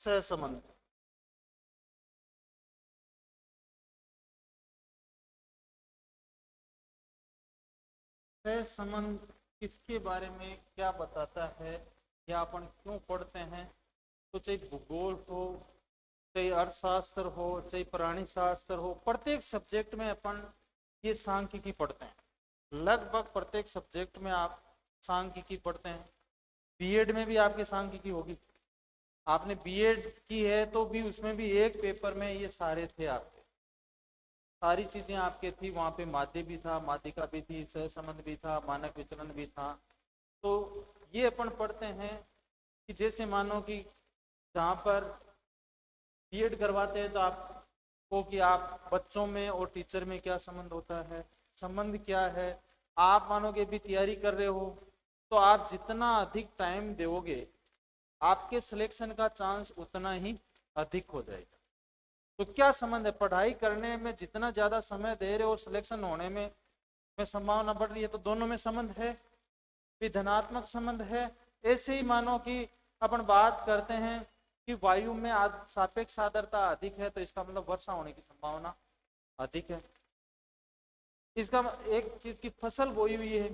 सहसंबंध। सहसंबंध किसके बारे में क्या बताता है या अपन क्यों पढ़ते हैं? तो चाहे भूगोल हो, चाहे अर्थशास्त्र हो, चाहे प्राणी शास्त्र हो, प्रत्येक सब्जेक्ट में अपन ये सांख्यिकी पढ़ते हैं। लगभग प्रत्येक सब्जेक्ट में आप सांख्यिकी पढ़ते हैं। बीएड में भी आपके सांख्यिकी होगी। आपने बीएड की है तो भी उसमें भी एक पेपर में ये सारे थे आपके, सारी चीजें आपके थी। वहां पे माध्य भी था, माध्यिका भी थी, सहसंबंध भी था, मानक विचलन भी था। तो ये अपन पढ़ते हैं कि जैसे मानो कि जहाँ पर बीएड करवाते हैं तो आपको कि आप बच्चों में और टीचर में क्या संबंध होता है, संबंध क्या है। आप मानो कि भी तैयारी कर रहे हो तो आप जितना अधिक टाइम दोगे आपके सिलेक्शन का चांस उतना ही अधिक हो जाएगा। तो क्या संबंध है? पढ़ाई करने में जितना ज्यादा समय दे रहे हो सिलेक्शन होने में संभावना बढ़ रही है, तो दोनों में संबंध है, भी धनात्मक संबंध है। ऐसे ही मानो कि अपन बात करते हैं कि वायु में सापेक्ष आर्द्रता अधिक है तो इसका मतलब वर्षा होने की संभावना अधिक है। इसका एक चीज की फसल बोई हुई है,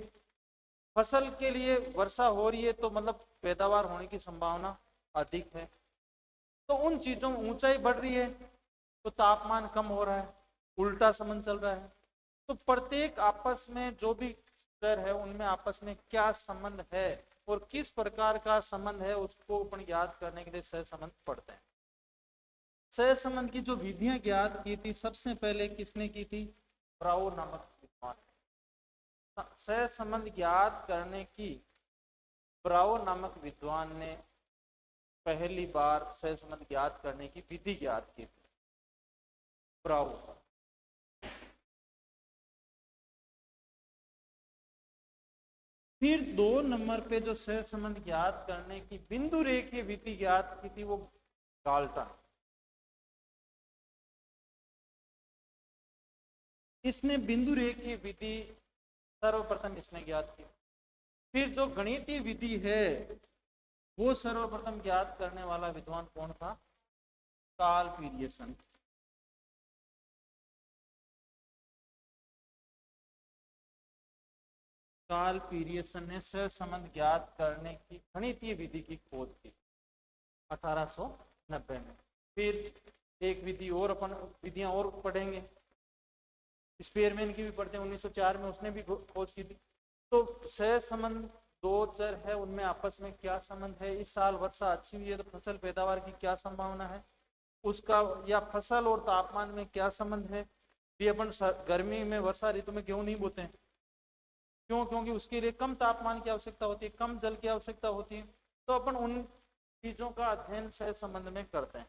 फसल के लिए वर्षा हो रही है तो मतलब पैदावार होने की संभावना अधिक है। तो उन चीजों में ऊंचाई बढ़ रही है तो तापमान कम हो रहा है, उल्टा संबंध चल रहा है। तो प्रत्येक आपस में जो भी स्तर है उनमें आपस में क्या संबंध है और किस प्रकार का संबंध है उसको अपन याद करने के लिए सहसंबंध पढ़ते हैं। सहसंबंध की जो विधियां ज्ञात की थी सबसे पहले किसने की थी? ब्राउ नामक विद्वान। सहसंबंध ज्ञात करने की ब्राउ नामक विद्वान ने पहली बार सहसंबंध ज्ञात करने की विधि ज्ञात की थी, ब्राउ। फिर 2 नंबर पे जो सहसंबंध ज्ञात करने की बिंदु रेखीय विधि ज्ञात की थी वो गाल्टन। इसने बिंदु रेखीय विधि सर्वप्रथम इसने ज्ञात की। फिर जो गणितीय विधि है वो सर्वप्रथम ज्ञात करने वाला विद्वान कौन था? कार्ल पीरियसन। कार्ल पीरियसन ने सहसंबंध ज्ञात करने की गणितीय विधि की खोज की 1890 में। फिर एक विधि और अपन विधियां और पढ़ेंगे, स्पेयरमैन की भी पढ़ते हैं, 1904 में उसने भी खोज की थी। तो सहसंबंध दो चर है उनमें आपस में क्या संबंध है, इस साल वर्षा अच्छी हुई है तो फसल पैदावार की क्या संभावना है उसका, या फसल और तापमान में क्या संबंध है। ये अपन गर्मी में वर्षा ऋतु में गेहूं नहीं बोते हैं, क्यों? क्योंकि उसके लिए कम तापमान की आवश्यकता होती है, कम जल की आवश्यकता होती है। तो अपन उन चीजों का अध्ययन सहसंबंध में करते हैं।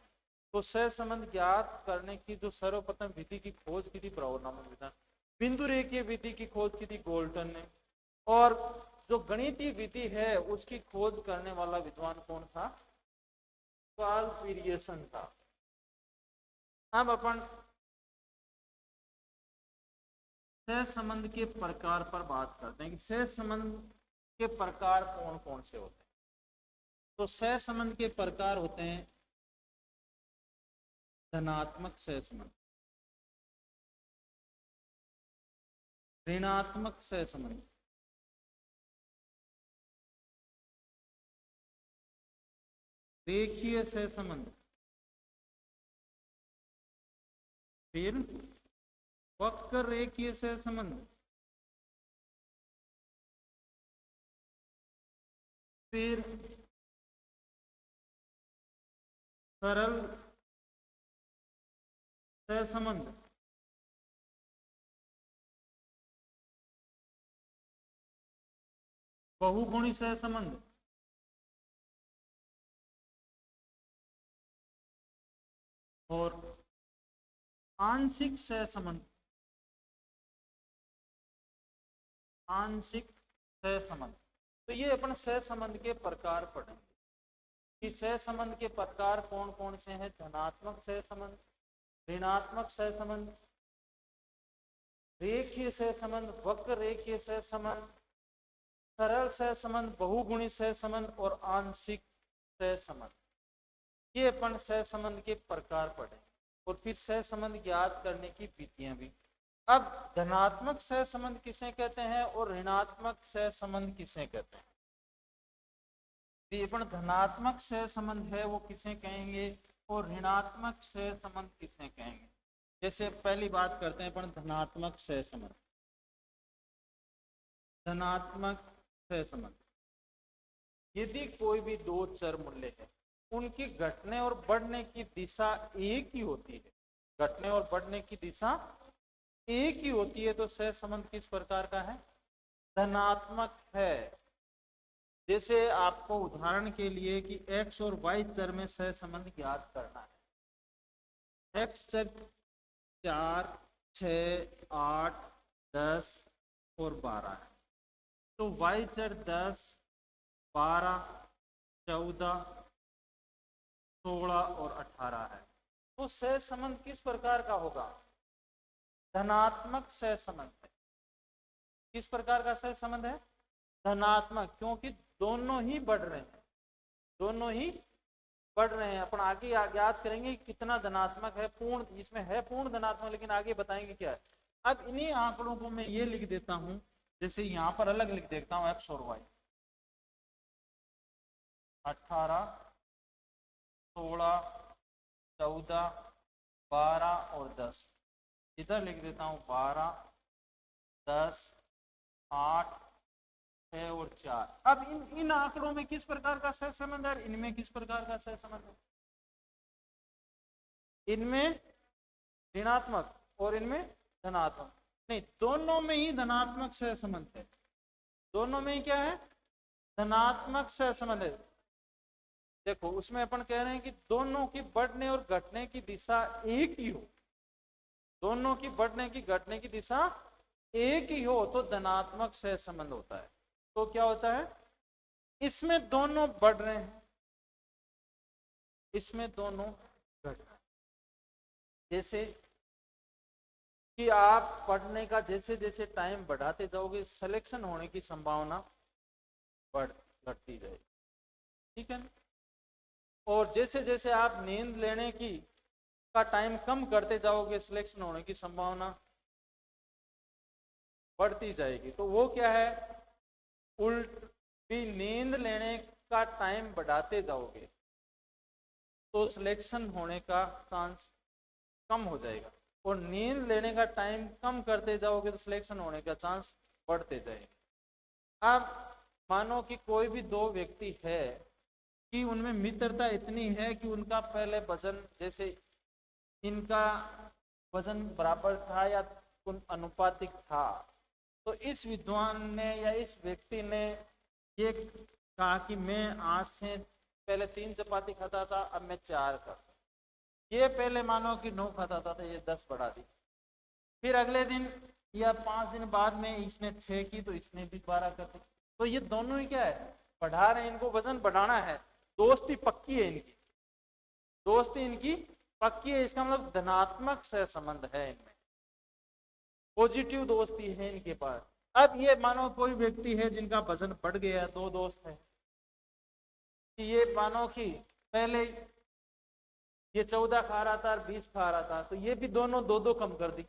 तो सहसंबंध ज्ञात करने की जो सर्वप्रथम विधि की खोज की थी ब्राउन नामक विद्वान। बिंदु रेखीय विधि की खोज की थी गोल्टन ने। और जो गणितीय विधि है उसकी खोज करने वाला विद्वान कौन था? कार्ल पीरियसन था। अब अपन सहसंबंध के प्रकार पर बात करते हैं कि सहसंबंध के प्रकार कौन कौन से होते हैं। तो सहसंबंध के प्रकार होते हैं धनात्मक सहसंबंध, ऋणात्मक सहसंबंध, रेखीय सहसंबंध, फिर वक्र रेखीय सहसंबंध, फिर सरल सहसंबंध, बहुगुणी सहसंबंध, और आंशिक सहसंबंध। आंशिक सहसंबंध। तो ये अपन सहसंबंध के प्रकार पढ़ेंगे कि सहसंबंध के प्रकार कौन कौन से हैं। धनात्मक सहसंबंध, ऋणात्मक सहसंबंध, रेखीय सहसंबंध, वक्र रेखीय सहसंबंध, सरल सहसंबंध, बहुगुणी सहसंबंध और आंशिक सहसंबंध। ये अपन सहसंबंध के प्रकार पढ़े और फिर सहसंबंध ज्ञात करने की विधियां भी। अब धनात्मक सहसंबंध किसे कहते हैं और ऋणात्मक सहसंबंध किसे कहते हैं? ये अपन धनात्मक सहसंबंध है वो किसे कहेंगे और ऋणात्मक सहसंबंध किसे कहेंगे? जैसे पहली बात करते हैं अपन धनात्मक सहसंबंध। धनात्मक सहसंबंध, यदि कोई भी दो चर मूल्य है, उनकी घटने और बढ़ने की दिशा एक ही होती है, घटने और बढ़ने की दिशा एक ही होती है, तो सहसंबंध किस प्रकार का है? धनात्मक है। जैसे आपको उदाहरण के लिए कि x और y चर में सहसंबंध ज्ञात करना है। x चर 4, 6, 8, 10 और 12 है, तो y चर 10, 12, 14, 16 और 18 है। तो सहसंबंध किस प्रकार का होगा? धनात्मक सहसंबंध है। किस प्रकार का सहसंबंध है? धनात्मक, क्योंकि दोनों ही बढ़ रहे हैं, दोनों ही बढ़ रहे हैं। अपन आगे ज्ञात करेंगे कितना धनात्मक है, पूर्ण, इसमें है पूर्ण धनात्मक, लेकिन आगे बताएंगे क्या है। अब इन्हीं आंकड़ों को मैं ये लिख देता हूं, जैसे यहां पर अलग लिख देता हूं x और y, 18, 16, 14, 12 और 10, इधर लिख देता हूं 12, 10, 8, 6 और 4। अब इन आंकड़ों में किस प्रकार का सहसंबंध है, इनमें किस प्रकार का सहसंबंध है? इनमें ऋणात्मक और इनमें धनात्मक नहीं, दोनों में ही धनात्मक सहसंबंध है। दोनों में ही क्या है? धनात्मक सहसंबंध है। देखो उसमें अपन कह रहे हैं कि दोनों की बढ़ने और घटने की दिशा एक ही हो, दोनों की बढ़ने की घटने की दिशा एक ही हो तो धनात्मक सहसंबंध होता है। तो क्या होता है? इसमें दोनों बढ़ रहे हैं, इसमें दोनों घट रहे हैं। जैसे कि आप पढ़ने का जैसे जैसे टाइम बढ़ाते जाओगे, सिलेक्शन होने की संभावना बढ़ती जाएगी, ठीक है ना? और जैसे जैसे आप नींद लेने की का टाइम कम करते जाओगे, सिलेक्शन होने की संभावना बढ़ती जाएगी। तो वो क्या है? उल्ट भी नींद लेने का टाइम बढ़ाते जाओगे तो सिलेक्शन होने का चांस कम हो जाएगा, और नींद लेने का टाइम कम करते जाओगे तो सिलेक्शन होने का चांस बढ़ते जाएंगे। अब मानो कि कोई भी दो व्यक्ति है कि उनमें मित्रता इतनी है कि उनका पहले वजन, जैसे इनका वजन बराबर था या अनुपातिक था, तो इस विद्वान ने या इस व्यक्ति ने ये कहा कि मैं आज से पहले 3 चपाती खाता था, अब मैं 4 खाता। ये पहले मानो कि 9 खाता था तो ये 10 बढ़ा दी। फिर अगले दिन या 5 दिन बाद में इसने 6 की तो इसने भी 12 कर दी। तो ये दोनों ही क्या है? बढ़ा रहे हैं, इनको वजन बढ़ाना है। दोस्ती पक्की है इनकी, दोस्ती इनकी पक्की है, इसका मतलब धनात्मक सहसंबंध है इनमें, पॉजिटिव दोस्ती है इनके पास। अब ये मानो कोई व्यक्ति है जिनका वजन बढ़ गया, दो दोस्त है कि ये मानो कि पहले ये 14 खा रहा था और 20 खा रहा था, तो ये भी दोनों 2-2 कम कर दी,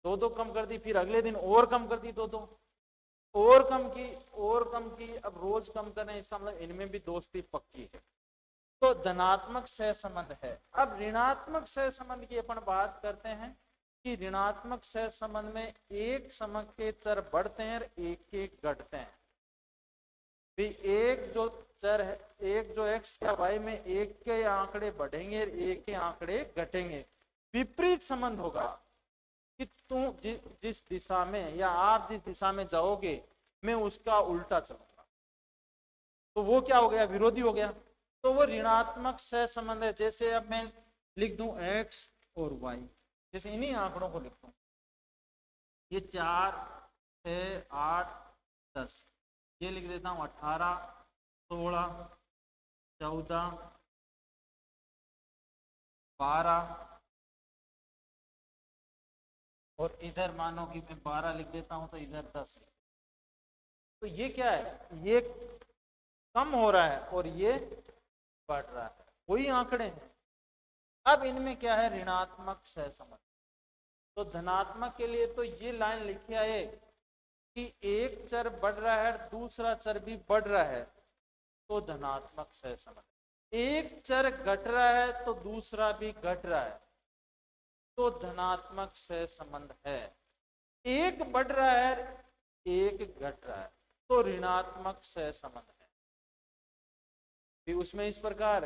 2-2 कम कर दी। फिर अगले दिन और कम कर दी, 2-2 और कम की, और कम की। अब रोज कम करें, इसका मतलब इनमें भी दोस्ती पक्की है, तो धनात्मक सहसंबंध है। अब ऋणात्मक सहसंबंध की अपन बात करते हैं कि ऋणात्मक सहसंबंध में एक समय के चर बढ़ते हैं और एक एक घटते हैं। भी एक जो चर है, एक जो x या y में एक के आंकड़े बढ़ेंगे और एक के आंकड़े घटेंगे। विपरीत संबंध होगा कि तुम जिस दिशा में या आप जिस दिशा में जाओगे मैं उसका उल्टा चलूंगा, तो वो क्या हो गया? विरोधी हो गया। तो वो ऋणात्मक सहसंबंध है। जैसे अब मैं लिख दूं x और y, जैसे इन्हीं आंकड़ों को लिखता हूं, ये 4, 6, 8, 10, ये लिख देता हूं 18, 16, 14, 12 और इधर मानो कि मैं 12 लिख देता हूं तो इधर 10। तो ये क्या है? ये कम हो रहा है और ये बढ़ रहा है। वही आंकड़े हैं। अब इनमें क्या है, ऋणात्मक सहसंबंध। तो धनात्मक के लिए तो ये लाइन लिखी है कि एक चर बढ़ रहा है दूसरा चर भी बढ़ रहा है तो धनात्मक सहसंबंध। एक चर घट रहा है तो दूसरा भी घट रहा है तो धनात्मक सहसंबंध है। एक बढ़ रहा है एक घट रहा है तो ऋणात्मक सहसंबंध है। भी उसमें इस प्रकार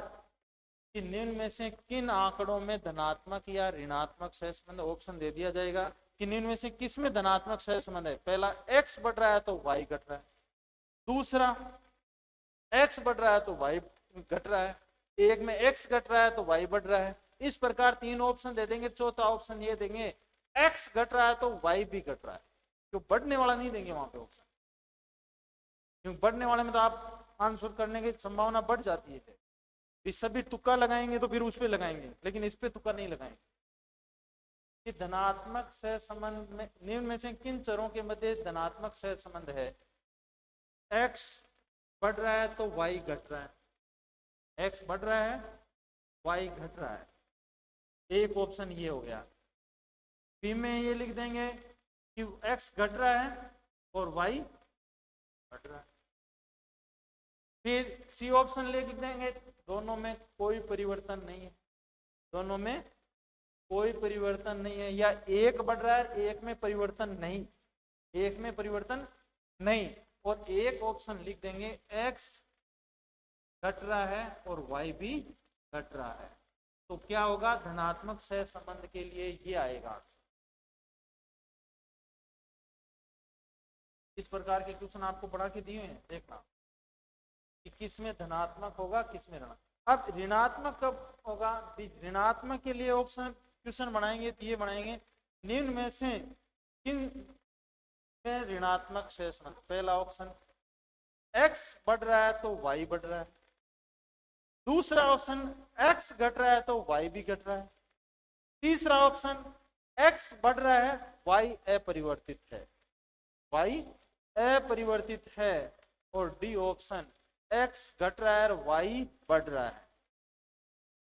कि निम्न में से किन आंकड़ों में धनात्मक या ऋणात्मक सहसंबंध, ऑप्शन दे दिया जाएगा कि निम्न में से किस में धनात्मक सहसंबंध है। पहला, x बढ़ रहा है तो y घट रहा है। दूसरा, x बढ़ रहा है तो y घट रहा है। एक में x घट रहा है तो y बढ़ रहा है। इस प्रकार तीन ऑप्शन दे देंगे। चौथा ऑप्शन ये देंगे x घट रहा है तो y भी घट रहा है। क्यों बढ़ने वाला नहीं देंगे वहां पे ऑप्शन, क्योंकि बढ़ने वाले में तो आप आंसर करने की संभावना बढ़ जाती है। इस सभी तुक्का लगाएंगे तो फिर उस पे लगाएंगे, लेकिन इस पे तुक्का नहीं लगाएंगे। कि धनात्मक सहसंबंध में निम्न में से किन चरों के मध्य धनात्मक सहसंबंध है। x बढ़ रहा है तो y घट रहा है। x बढ़ रहा है y घट रहा है। एक ऑप्शन ये हो गया। बी में ये लिख देंगे कि x घट रहा है और y घट रहा है। फिर सी ऑप्शन लिख देंगे दोनों में कोई परिवर्तन नहीं है। दोनों में कोई परिवर्तन नहीं है, या एक बढ़ रहा है एक में परिवर्तन नहीं, एक में परिवर्तन नहीं। और एक ऑप्शन लिख देंगे x घट रहा है और y भी घट रहा है। तो क्या होगा, धनात्मक सहसंबंध के लिए ये आएगा। इस प्रकार के क्वेश्चन आपको पढ़ा के दिए हैं, देखना कि किस में धनात्मक होगा किस में ऋणात्मक। अब ऋणात्मक कब होगा, ऋणात्मक के लिए ऑप्शन क्वेश्चन बनाएंगे तो ये बनाएंगे निम्न में से किन में ऋणात्मक सहसंबंध। पहला ऑप्शन x बढ़ रहा है तो y बढ़ रहा है। दूसरा ऑप्शन x घट रहा है तो y भी घट रहा है। तीसरा ऑप्शन x बढ़ रहा है y अपरिवर्तित है, y अपरिवर्तित है। और डी ऑप्शन x घट रहा है और y बढ़ रहा है।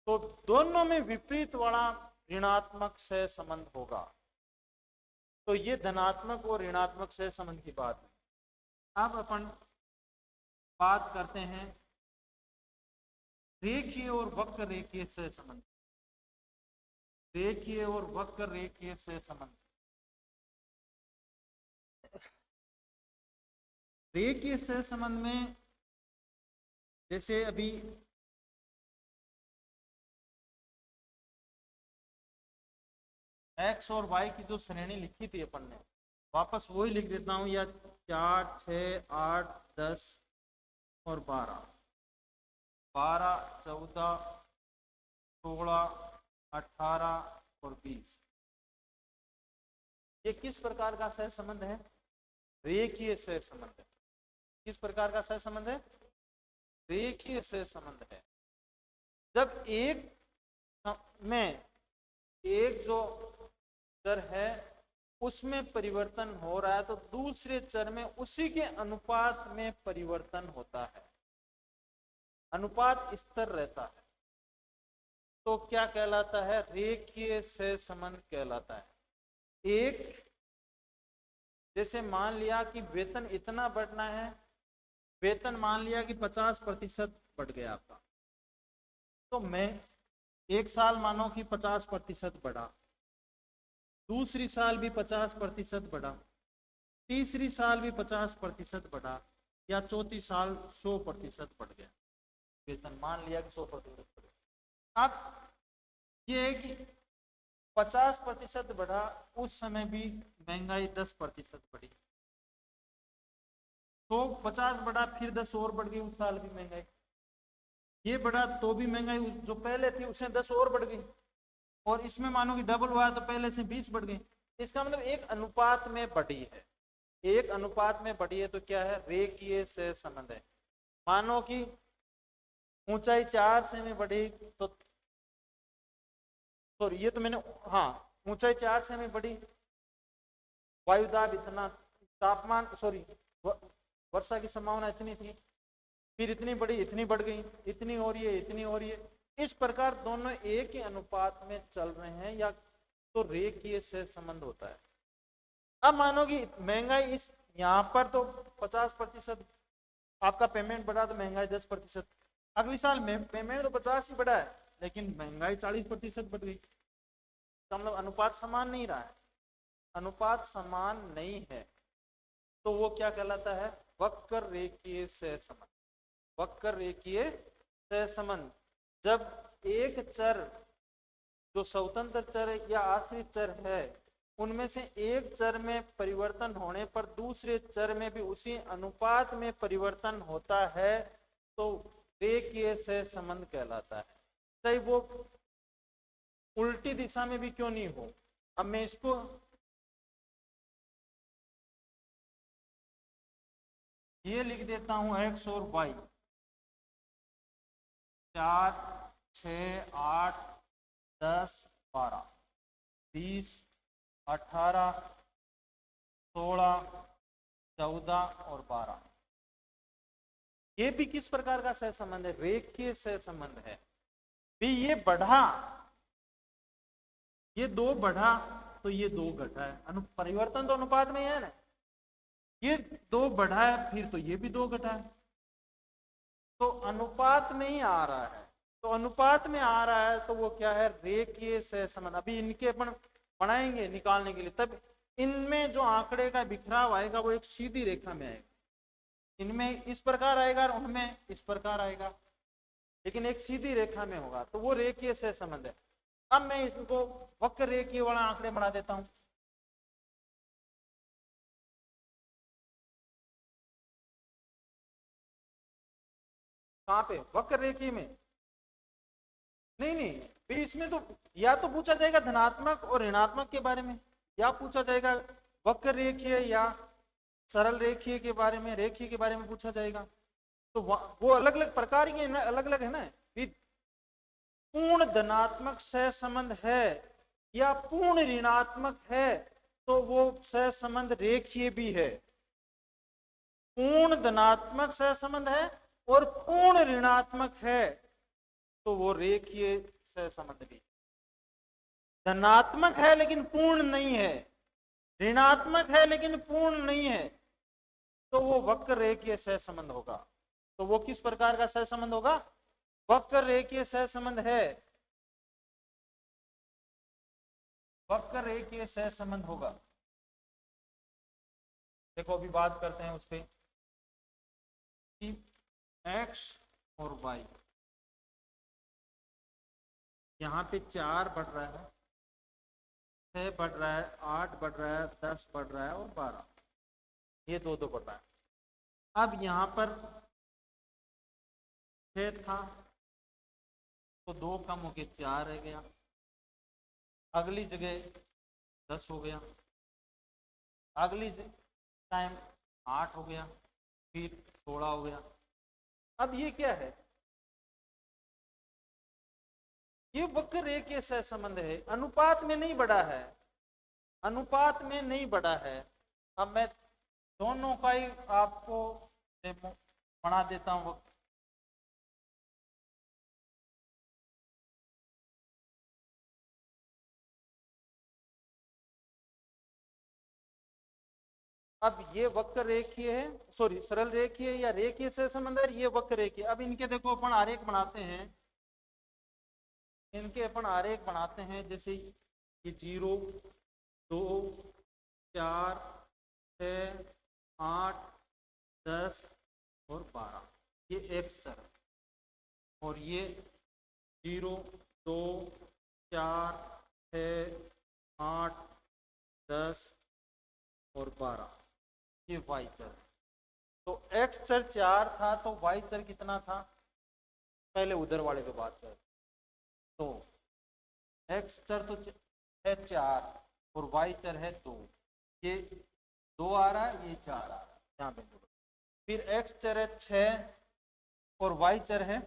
तो दोनों में विपरीत वाला ऋणात्मक सहसंबंध होगा। तो ये धनात्मक और ऋणात्मक सहसंबंध की बात है। अब अपन बात करते हैं रेखीय और वक्र रेखीय सहसंबंध। रेखीय और वक्र रेखीय सहसंबंध। रेखीय सहसंबंध में जैसे अभी x और y की जो श्रेणी लिखी थी अपन ने, वापस वही लिख देता हूं, या 4, 6, 8, 10 और 12, 12, 14, 16, 18 और 20। ये किस प्रकार का सहसंबंध है, रेखीय सहसंबंध है। किस प्रकार का सहसंबंध है, रेखीय सहसंबंध है। जब एक में एक जो चर है उसमें परिवर्तन हो रहा है तो दूसरे चर में उसी के अनुपात में परिवर्तन होता है, अनुपात स्थिर रहता है, तो क्या कहलाता है, रेखीय सहसंबंध कहलाता है। एक जैसे मान लिया कि वेतन इतना बढ़ना है, वेतन मान लिया कि 50% बढ़ गया आपका, तो मैं एक साल मानो कि 50% बढ़ा, दूसरी साल भी 50% बढ़ा, तीसरी साल भी 50% बढ़ा, या चौथी साल 100% बढ़ गया वेतन, मान लिया कि 100% बढ़ गया। अब ये है कि 50% बढ़ा, उस समय भी महंगाई 10% बढ़ी, तो 50 बढ़ा फिर 10 और बढ़ गई, उस साल भी महंगाई। ये बढ़ा तो भी महंगाई जो पहले थी उससे 10 और बढ़ गई, और इसमें मानो कि डबल हुआ तो पहले से 20 बढ़ गई। इसका मतलब एक अनुपात में बढ़ी है, एक अनुपात में बढ़ी है, तो क्या है, रेखीय सहसंबंध है। मानो कि ऊंचाई 4 सेमी बढ़ी तो सॉरी ये तो मैंने, हाँ ऊंचाई 4 सेमी बढ़ी, वायुदाब इतना, तापमान सॉरी वर्षा की संभावना इतनी थी, फिर इतनी बड़ी, इतनी बढ़ गई, इतनी हो रही है, इतनी हो रही है, इस प्रकार दोनों एक ही अनुपात में चल रहे हैं या तो रेखीय से संबंध होता है। अब मानो कि महंगाई इस यहाँ पर तो 50% आपका पेमेंट बढ़ा तो महंगाई 10%, अगले साल में पेमेंट तो 50 ही बढ़ा है लेकिन महंगाई 40% बढ़ गई, तो मतलब अनुपात समान नहीं रहा है। अनुपात समान नहीं है तो वो क्या कहलाता है? वक्र रेखीय सहसंबंध। वक्र रेखीय सहसंबंध। जब एक चर जो स्वतंत्र चर या आश्रित चर है उनमें से एक चर में परिवर्तन होने पर दूसरे चर में भी उसी अनुपात में परिवर्तन होता है तो रेखीय सहसंबंध कहलाता है, चाहे वो उल्टी दिशा में भी क्यों नहीं हो। अब मैं इसको ये लिख देता हूं x और y, 4 6 8 10 12 20 18 16 14 और 12। ये भी किस प्रकार का सहसंबंध है? रेखीय सहसंबंध है। भी ये बढ़ा, ये 2 बढ़ा तो ये 2 घटा है, परिवर्तन तो अनुपात में है ना। ये 2 बढ़ा है फिर तो ये भी 2 घटा है, तो अनुपात में ही आ रहा है। तो अनुपात में आ रहा है तो वो क्या है? रेखीय सहसंबंध। अभी इनके अपन बनाएंगे निकालने के लिए, तब इनमें जो आंकड़े का बिखराव आएगा वो एक सीधी रेखा में आएगा। इनमें इस प्रकार आएगा और उनमें इस प्रकार आएगा, लेकिन एक सीधी रेखा में होगा, तो वो रेखीय सहसंबंध है। अब मैं इसको वक्र रेखीय वाला आंकड़े बना देता हूं। कहां पे? वक्र रेखीय में? नहीं नहीं, फिर इसमें तो या तो पूछा जाएगा धनात्मक और ऋणात्मक के बारे में, या पूछा जाएगा वक्र रेखीय या सरल रेखीय के बारे में, रेखीय के बारे में पूछा जाएगा। तो वो अलग अलग प्रकार के अलग अलग है ना। पूर्ण धनात्मक सहसंबंध है या पूर्ण ऋणात्मक है तो वो सहसंबंध रेखीय भी है। पूर्ण धनात्मक सहसंबंध है और पूर्ण ऋणात्मक है तो वो रेखीय सहसंबंध भी। धनात्मक है लेकिन पूर्ण नहीं है, ऋणात्मक है लेकिन पूर्ण नहीं है, तो वो वक्र रेखीय सहसंबंध होगा। तो वो किस प्रकार का सहसंबंध होगा? वक्र रेखीय सहसंबंध है, वक्र रेखीय सहसंबंध होगा। देखो अभी बात करते हैं उस पे कि x और y, यहाँ पे 4 बढ़ रहा है, 6 बढ़ रहा है, 8 बढ़ रहा है, 10 बढ़ रहा है और 12, ये दो बढ़ रहा है। अब यहाँ पर 6 था तो 2 कम होके 4 रह गया, अगली जगह 10 हो गया, अगली टाइम 8 हो गया, फिर 16 हो गया। अब ये क्या है? ये वक्र रेखीय सहसंबंध है, अनुपात में नहीं बढ़ा है, अनुपात में नहीं बढ़ा है। अब मैं दोनों का ही आपको बना देता हूं। अब ये वक्र रेखीय है, सॉरी सरल रेखीय या रेखीय सहसंबंध है, ये वक्र रेखीय। अब इनके देखो अपन आरेख बनाते हैं, इनके अपन आरेख बनाते हैं, जैसे ये 0 2 4 6 8 10 और 12, ये एक्स चर, और ये 0 2 4 6 8 10 और 12, ये वाई चर। तो एक्स चर 4 था तो वाई चर कितना था? पहले उधर वाले पे बात करें तो एक्स चर तो है 4 और वाई चर है 2, ये 2 आ रहा है, ये 4 आ रहा है यहाँ पे। फिर एक्स चर है 6 और वाई चर है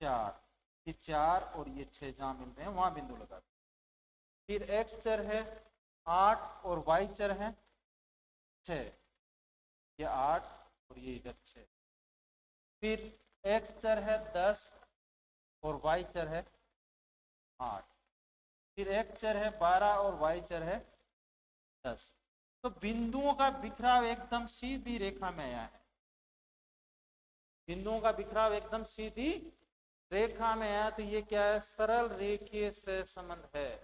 4, ये 4 और ये 6 जहाँ मिल रहे हैं वहां बिंदु लगा। फिर एक्स चर है 8 और वाई चर है 6, ये 8 और ये इधर 6। फिर एक्स चर है 10 और y चर है 8, फिर x चर है 12 और y चर है 10। तो बिंदुओं का बिखराव एकदम सीधी रेखा में आया है, बिंदुओं का बिखराव एकदम सीधी रेखा में आया, तो ये क्या है, सरल रेखीय सहसंबंध है,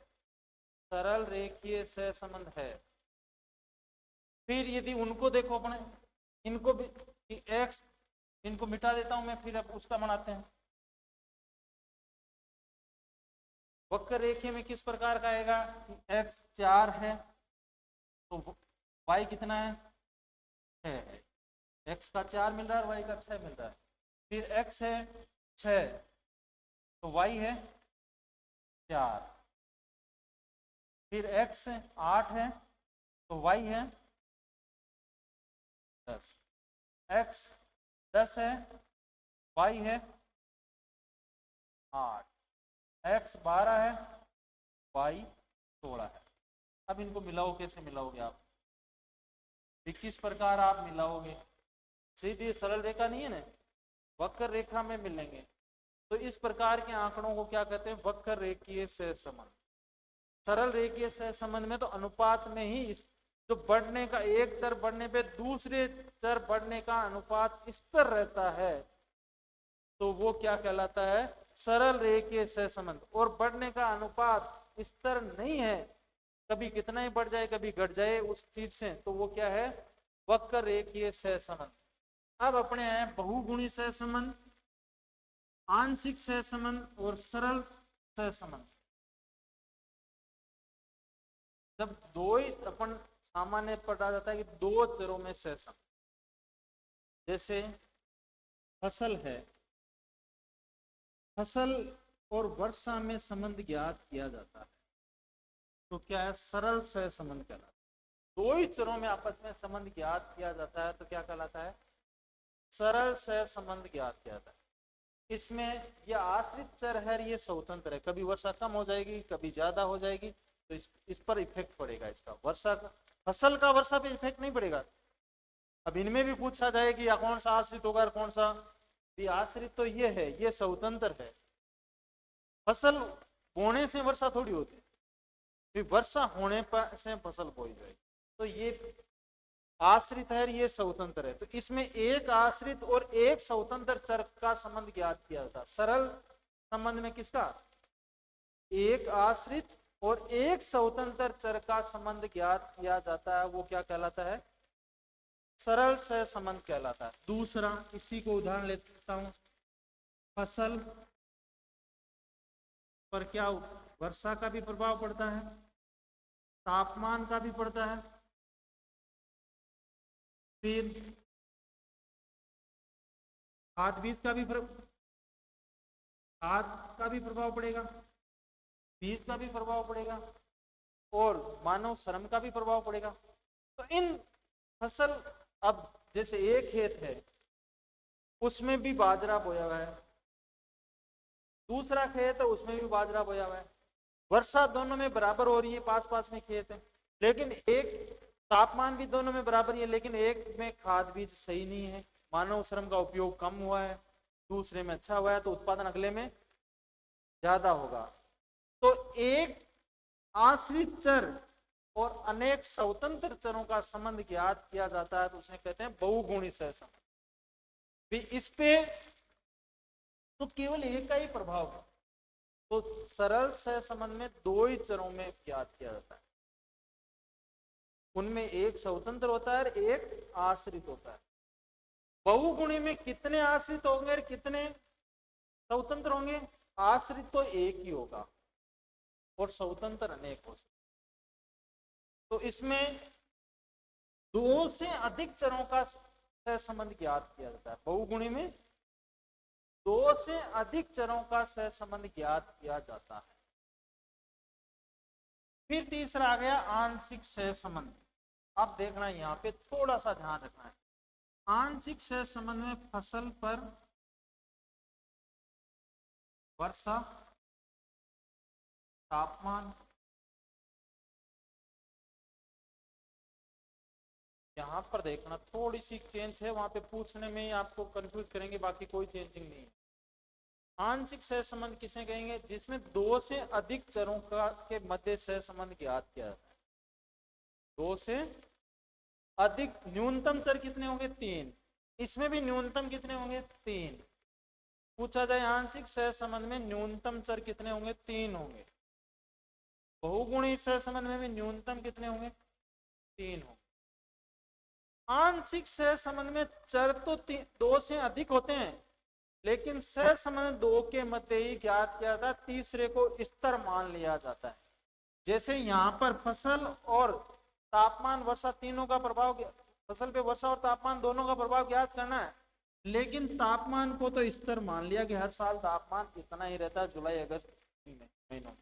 सरल रेखीय सहसंबंध है। फिर यदि उनको देखो अपने, इनको भी x, इनको मिटा देता हूं मैं, फिर अब उसका बनाते हैं। वक्र रेखीय में किस प्रकार का आएगा कि x 4 है तो y कितना है 6 है, x का 4 मिल रहा है और y का 6 मिल रहा है। फिर x है 6 तो y है 4, फिर x 8 है तो y है 10, x 10 है y है 8, x 12 है y 16 है। अब इनको मिलाओ, कैसे मिलाओगे आप, किस प्रकार आप मिलाओगे, सीधी सरल रेखा नहीं है ना, वक्र रेखा में मिलेंगे। तो इस प्रकार के आंकड़ों को क्या कहते हैं, वक्र रेखीय सहसंबंध। सरल रेखीय सहसंबंध में तो अनुपात में ही जो बढ़ने का, एक चर बढ़ने पे दूसरे चर बढ़ने का अनुपात स्थिर रहता है, तो वो क्या कहलाता है, सरल रेखीय सहसंबंध। और बढ़ने का अनुपात स्थिर नहीं है, कभी कितना ही बढ़ जाए कभी घट जाए उस चीज से, तो वो क्या है, वक्र रेखीय सहसंबंध। अब अपने हैं बहुगुणी सहसंबंध, आंशिक सहसंबंध और सरल सहसंबंध। जब दो ही अपन सामान्य पढ़ा जाता है कि दो चरों में सहसंबंध, जैसे फसल है, फसल और वर्षा में संबंध ज्ञात किया जाता है, तो क्या है, सरल सहसंबंध कहलाता है। दो ही चरों में आपस में संबंध ज्ञात किया जाता है तो क्या कहलाता है, सरल सहसंबंध ज्ञात किया जाता है। इसमें ये आश्रित चर है, ये स्वतंत्र है, कभी वर्षा कम हो जाएगी कभी ज्यादा हो जाएगी, तो इस पर इफेक्ट पड़ेगा इसका, वर्षा का, फसल का वर्षा पे इफेक्ट नहीं पड़ेगा। अब इनमें भी पूछा जाए कि कौन सा आश्रित होगा और कौन सा, भी आश्रित तो ये है, ये स्वतंत्र है। फसल बोने से वर्षा थोड़ी होती है, वर्षा होने पर से फसल बोई जाएगी, तो ये आश्रित है, ये स्वतंत्र है। तो इसमें एक आश्रित और एक स्वतंत्र चर का संबंध ज्ञात किया जाता है। सरल संबंध में किसका, एक आश्रित और एक स्वतंत्र चर का संबंध ज्ञात किया जाता है, वो क्या कहलाता है, सरल सहसंबंध कहलाता है। दूसरा, इसी को उदाहरण लेता हूं, फसल पर क्या वर्षा का भी प्रभाव पड़ता है, तापमान का भी पड़ता है, फिर खाद बीज का भी खाद का भी प्रभाव पड़ेगा, बीज का भी प्रभाव पड़ेगा, और मानव श्रम का भी प्रभाव पड़ेगा। तो इन फसल, अब जैसे एक खेत है उसमें भी बाजरा बोया हुआ है, दूसरा खेत है उसमें भी बाजरा बोया हुआ है, वर्षा दोनों में बराबर हो रही है, पास पास में खेत है, लेकिन एक, तापमान भी दोनों में बराबर है, लेकिन एक में खाद बीज सही नहीं है, मानव श्रम का उपयोग कम हुआ है, दूसरे में अच्छा हुआ है, तो उत्पादन अगले में ज्यादा होगा। तो एक आश्रित चर और अनेक स्वतंत्र चरों का संबंध ज्ञात किया जाता है, तो उसे कहते हैं बहुगुणी सहसंबंध। भी इस पे तो केवल एक का ही प्रभाव है, तो सरल सहसंबंध में दो ही चरों में ज्ञात किया जाता है, उनमें एक स्वतंत्र होता है और एक आश्रित होता है। बहुगुणी में कितने आश्रित होंगे और कितने स्वतंत्र होंगे, आश्रित तो एक ही होगा और स्वतंत्र अनेक हो सकते। तो इसमें दो से अधिक चरों का सहसंबंध ज्ञात किया जाता है, बहुगुणी में दो से अधिक चरों का सहसंबंध ज्ञात किया जाता है। फिर तीसरा आ गया आंशिक सहसंबंध। अब देखना यहाँ पे थोड़ा सा ध्यान रखना है, आंशिक सहसंबंध में फसल पर वर्षा, तापमान, यहाँ पर देखना थोड़ी सी चेंज है, वहां पे पूछने में ही आपको कंफ्यूज करेंगे, बाकी कोई चेंजिंग नहीं है। आंशिक सहसंबंध किसे कहेंगे? जिसमें दो से अधिक चरों का के मध्य सहसंबंध ज्ञात किया जाता है। दो से अधिक, न्यूनतम चर कितने होंगे? तीन। इसमें भी न्यूनतम कितने होंगे? तीन। पूछा जाए आंशिक सहसंबंध में न्यूनतम चर कितने होंगे? तीन होंगे। बहुगुणी सहसंबंध में भी न्यूनतम कितने होंगे? तीन होंगे। आंशिक सहसंबंध में चर तो दो से अधिक होते हैं, लेकिन सहसंबंध दो के मध्य ही ज्ञात किया जाता है, तीसरे को स्तर मान लिया जाता है। जैसे यहाँ पर फसल और तापमान, वर्षा, तीनों का प्रभाव, फसल पे वर्षा और तापमान दोनों का प्रभाव ज्ञात करना है, लेकिन तापमान को तो स्तर मान लिया कि हर साल तापमान इतना ही रहता है जुलाई अगस्त महीनों में,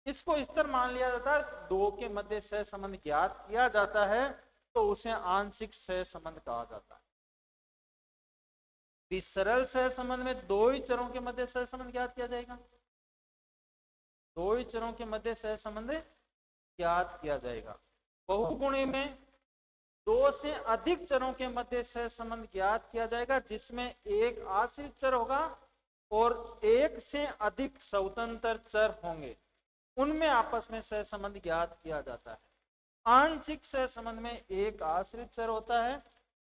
इसको स्तर मान लिया जाता है। दो के मध्य सहसंबंध ज्ञात किया जाता है तो उसे आंशिक सहसंबंध कहा जाता है। इस सरल सहसंबंध में दो ही चरों के मध्य सहसंबंध ज्ञात किया जाएगा। दो ही चरों के मध्य सहसंबंध ज्ञात किया जाएगा। बहुगुणी में दो से अधिक चरों के मध्य सहसंबंध ज्ञात किया जाएगा, जिसमें एक आश्रित चर होगा और एक से अधिक स्वतंत्र चर होंगे, उनमें आपस में सहसंबंध ज्ञात किया जाता है। आंशिक सहसंबंध में एक आश्रित चर होता है,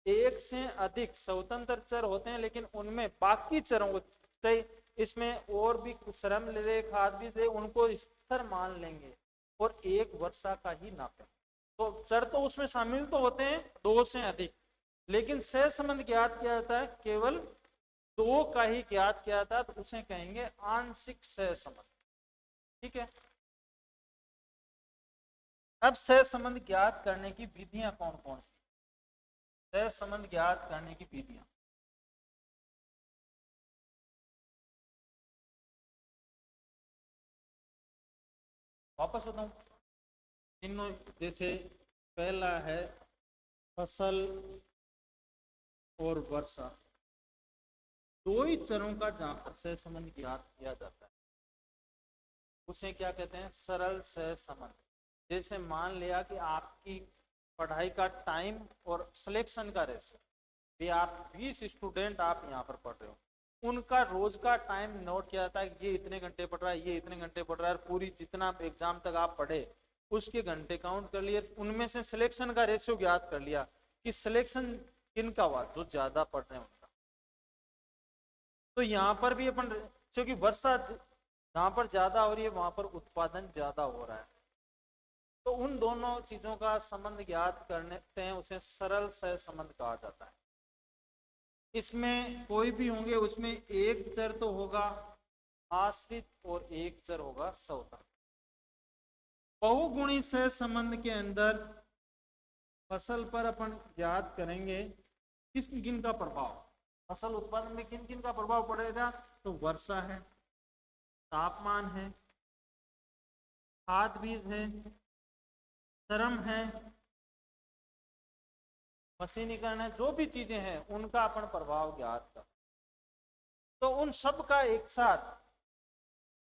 एक से अधिक स्वतंत्र चर होते हैं, लेकिन उनमें बाकी चरों को, चाहे इसमें और भी श्रम ले, खाद बीज ले, उनको स्तर मान लेंगे और एक वर्षा का ही नापें। तो चर तो उसमें शामिल तो होते हैं दो से अधिक, लेकिन सहसंबंध ज्ञात किया जाता है केवल दो का ही ज्ञात किया जाता है, तो उसे कहेंगे आंशिक सहसंबंध। ठीक है। अब सहसंबंध ज्ञात करने की विधियां कौन कौन सी? सहसंबंध ज्ञात करने की विधियां, वापस बताऊं तीनों। जैसे पहला है फसल और वर्षा, दो ही चरों का जहां पर सहसंबंध ज्ञात किया जाता है उसे क्या कहते हैं? सरल सहसंबंध। जैसे मान लिया कि आपकी पढ़ाई का टाइम और सिलेक्शन का रेशो, भी आप 20 स्टूडेंट आप यहाँ पर पढ़ रहे हो, उनका रोज का टाइम नोट किया जाता है, ये इतने घंटे पढ़ रहा है, ये इतने घंटे पढ़ रहा है, पूरी जितना एग्जाम तक आप पढ़े उसके घंटे काउंट कर लिए, उनमें से सिलेक्शन का रेशियो ज्ञात कर लिया कि सिलेक्शन किनका हुआ? जो ज्यादा पढ़ रहे हैं उनका। तो यहाँ पर भी अपन, क्योंकि वर्षा जहां पर ज्यादा हो रही है वहां पर उत्पादन ज्यादा हो रहा है, तो उन दोनों चीजों का संबंध ज्ञात करने हैं, उसे सरल सहसंबंध कहा जाता है। इसमें कोई भी होंगे, उसमें एक चर तो होगा आश्रित और एक चर होगा स्वतंत्र। बहुगुणी सहसंबंध के अंदर फसल पर अपन ज्ञात करेंगे किस किन का प्रभाव, फसल उत्पादन में किन किन का प्रभाव पड़ेगा? तो वर्षा है, तापमान है, खाद बीज है, श्रम है, मशीनीकरण है, जो भी चीजें हैं उनका अपन प्रभाव ज्ञात कर, तो उन सब का एक साथ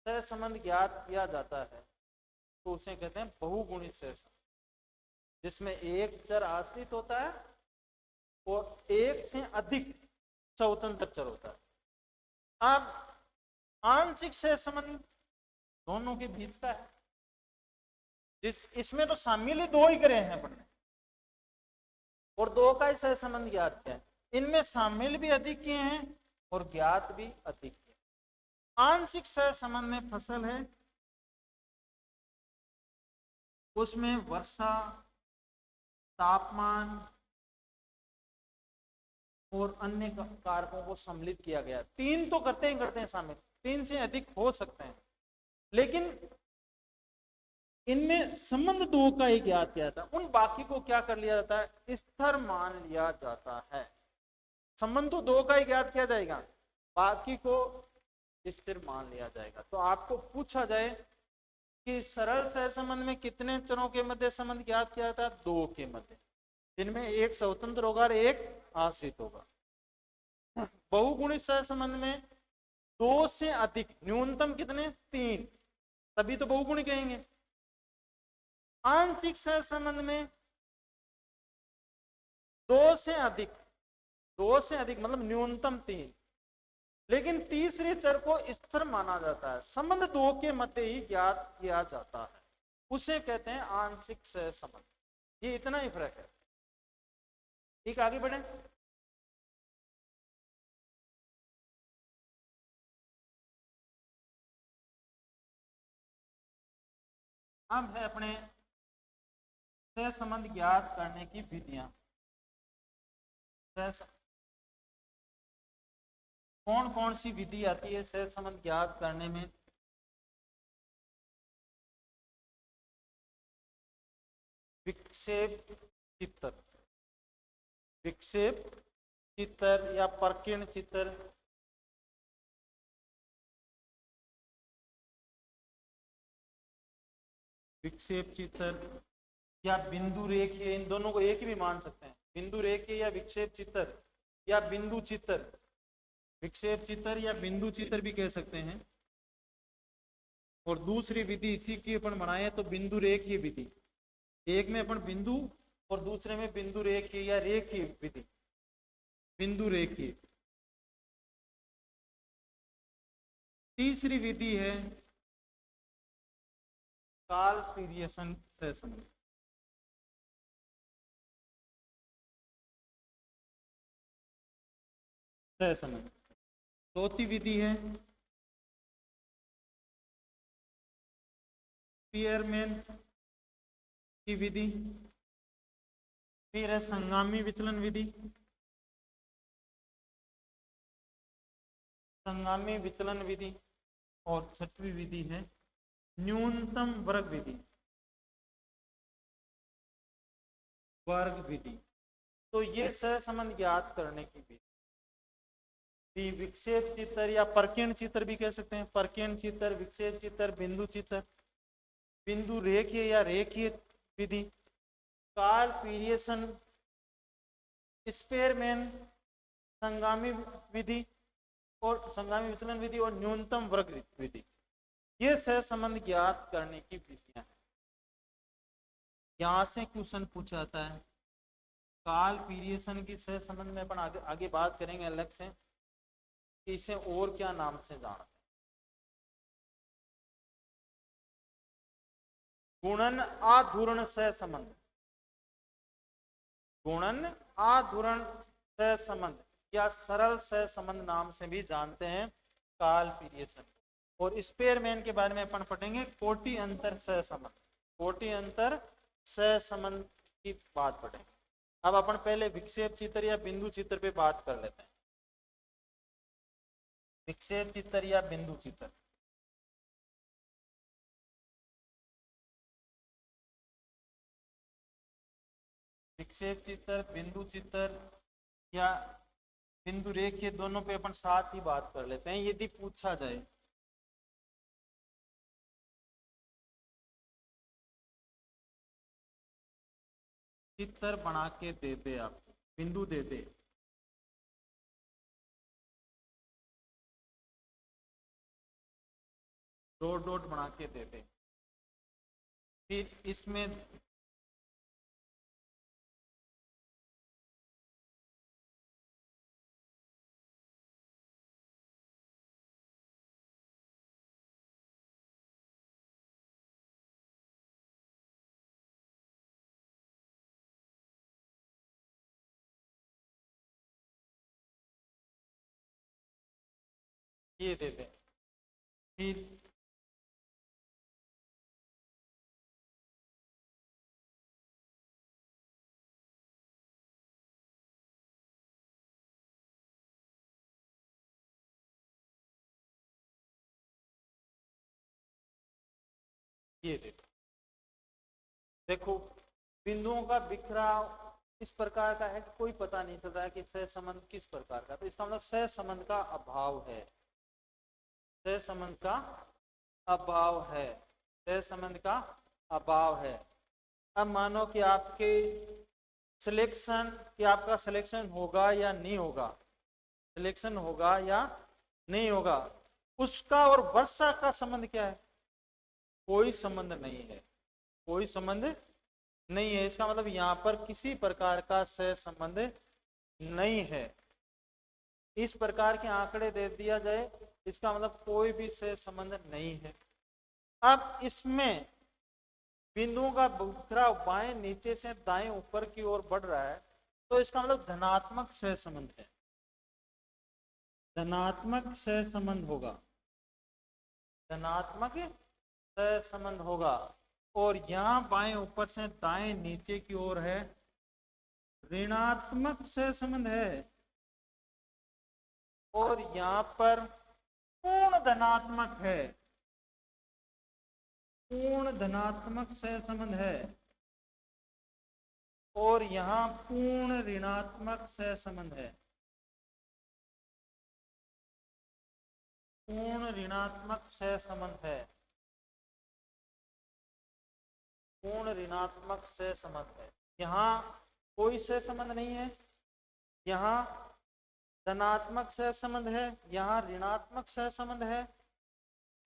सहसंबंध ज्ञात किया जाता है, तो उसे कहते हैं बहुगुणी सहसंबंध, जिसमें एक चर आश्रित होता है और एक से अधिक स्वतंत्र चर होता है। अब आंशिक सहसंबंध दोनों के बीच का है, इसमें तो शामिल ही दो ही करे हैं अपन ने, और दो का ही सहसंबंध ज्ञात किया है, इनमें शामिल भी अधिक किए हैं और ज्ञात भी अधिक किए। आंशिक सहसंबंध में फसल है, उसमें वर्षा, तापमान और अन्य कारकों को सम्मिलित किया गया। तीन तो करते हैं शामिल, तीन से अधिक हो सकते हैं, लेकिन इनमें संबंध दो का ही ज्ञात किया जाता है, उन बाकी को क्या कर लिया जाता है? स्थिर मान लिया जाता है। संबंध तो दो का ही ज्ञात किया जाएगा, बाकी को स्थिर मान लिया जाएगा। तो आपको पूछा जाए कि सरल सहसंबंध में कितने चरों के मध्य संबंध ज्ञात किया जाता है? दो के मध्य, जिनमें एक स्वतंत्र होगा और एक आश्रित होगा। बहुगुणी सहसंबंध में दो से अधिक, न्यूनतम कितने? तीन, तभी तो बहुगुणी कहेंगे। आंशिक सहसंबंध में दो से अधिक मतलब न्यूनतम तीन, लेकिन तीसरे चर को स्थिर माना जाता है, संबंध दो के मध्य ही ज्ञात किया जाता है, उसे कहते हैं आंशिक सहसंबंध। ये इतना ही फर्क है। ठीक, आगे बढ़े। अब है अपने सहसंबंध ज्ञात करने की विधियां। कौन कौन सी विधि आती है सहसंबंध ज्ञात करने में? विक्षेप चित्र, विक्षेप चित्र या प्रकीर्ण चित्र, विक्षेप चित्र या बिंदु रेखीय, इन दोनों को एक ही भी मान सकते हैं। बिंदु रेखीय या विक्षेप चित्र या बिंदु चित्र, विक्षेप चित्र या बिंदु चित्र भी कह सकते हैं। और दूसरी विधि इसी की अपन बनाए तो बिंदु रेखीय विधि, एक में अपन बिंदु और दूसरे में बिंदु रेखीय या रेखीय विधि, बिंदु रेखीय। तीसरी विधि है काल पीरियसन सहसंबंध। सहसंबंध चौथी विधि है स्पीयरमैन की विधि। फिर है संगामी विचलन विधि, संगामी विचलन विधि। और छठवीं विधि है न्यूनतम वर्ग विधि, वर्ग विधि। तो ये सहसंबंध ज्ञात करने की विधि। विक्षेप चित्र या प्रकीर्ण चित्र भी कह सकते हैं, प्रकीर्ण चित्र, विक्षेप चित्र, बिंदु चित्र, बिंदु रेखीय या रेखीय विधि, काल पीरियसन, स्पेयरमैन, संगामी विधि और संगामी विचलन विधि और न्यूनतम वर्ग विधि। ये सहसंबंध ज्ञात करने की विधियां हैं। यहां से क्वेश्चन पूछा जाता है काल पीरियसन की सहसंबंध में अपन आगे बात करेंगे अलग से कि इसे और क्या नाम से जानते हैं। गुणन आधुरण सहसंबंध, गुणन आधुरण सहसंबंध या सरल सहसंबंध नाम से भी जानते हैं काल पीरियसन। और स्पेयरमैन के बारे में अपन पढ़ेंगे कोटि अंतर सहसंबंध, कोटि अंतर सहसंबंध की बात पढ़ेंगे। अब अपन पहले विक्षेप चित्र या बिंदु चित्र पे बात कर लेते हैं। विक्षेप चित्र या बिंदु चित्र, विक्षेप चित्र, बिंदु चित्र या बिंदु रेखीय, दोनों पे अपन साथ ही बात कर लेते हैं। यदि पूछा जाए चित्र बना के दे दे, आपको बिंदु दे दे, डॉट डॉट बना के दे दे, फिर इसमें ये दे दे, फिर ये दे दे। देखो बिंदुओं का बिखराव इस प्रकार का है कि कोई पता नहीं चल रहा है कि सहसंबंध किस प्रकार का, तो इसका मतलब सहसंबंध का अभाव है, सहसंबंध का अभाव है, सहसंबंध का अभाव है। अब मानो कि आपके सिलेक्शन, कि आपका सिलेक्शन होगा या नहीं होगा, सिलेक्शन होगा या नहीं होगा, उसका और वर्षा का संबंध क्या है? कोई संबंध नहीं है, कोई संबंध नहीं है। इसका मतलब यहाँ पर किसी प्रकार का सहसंबंध नहीं है। इस प्रकार के आंकड़े दे दिया जाए, इसका मतलब कोई भी सह संबंध नहीं है। अब इसमें बिंदुओं का बिखराव बाएं नीचे से दाएं ऊपर की ओर बढ़ रहा है, तो इसका मतलब धनात्मक सहसंबंध है, धनात्मक सहसंबंध होगा, धनात्मक सहसंबंध होगा। और यहां बाएं ऊपर से दाएं नीचे की ओर है, ऋणात्मक सहसंबंध है। और यहां पर पूर्ण धनात्मक है, पूर्ण धनात्मक सहसंबंध है। और यहां पूर्ण ऋणात्मक सहसंबंध है, पूर्ण ऋणात्मक सहसंबंध है, पूर्ण ऋणात्मक सहसंबंध है। यहां कोई सहसंबंध नहीं है, यहां धनात्मक सहसंबंध है, यहां ऋणात्मक सहसंबंध है,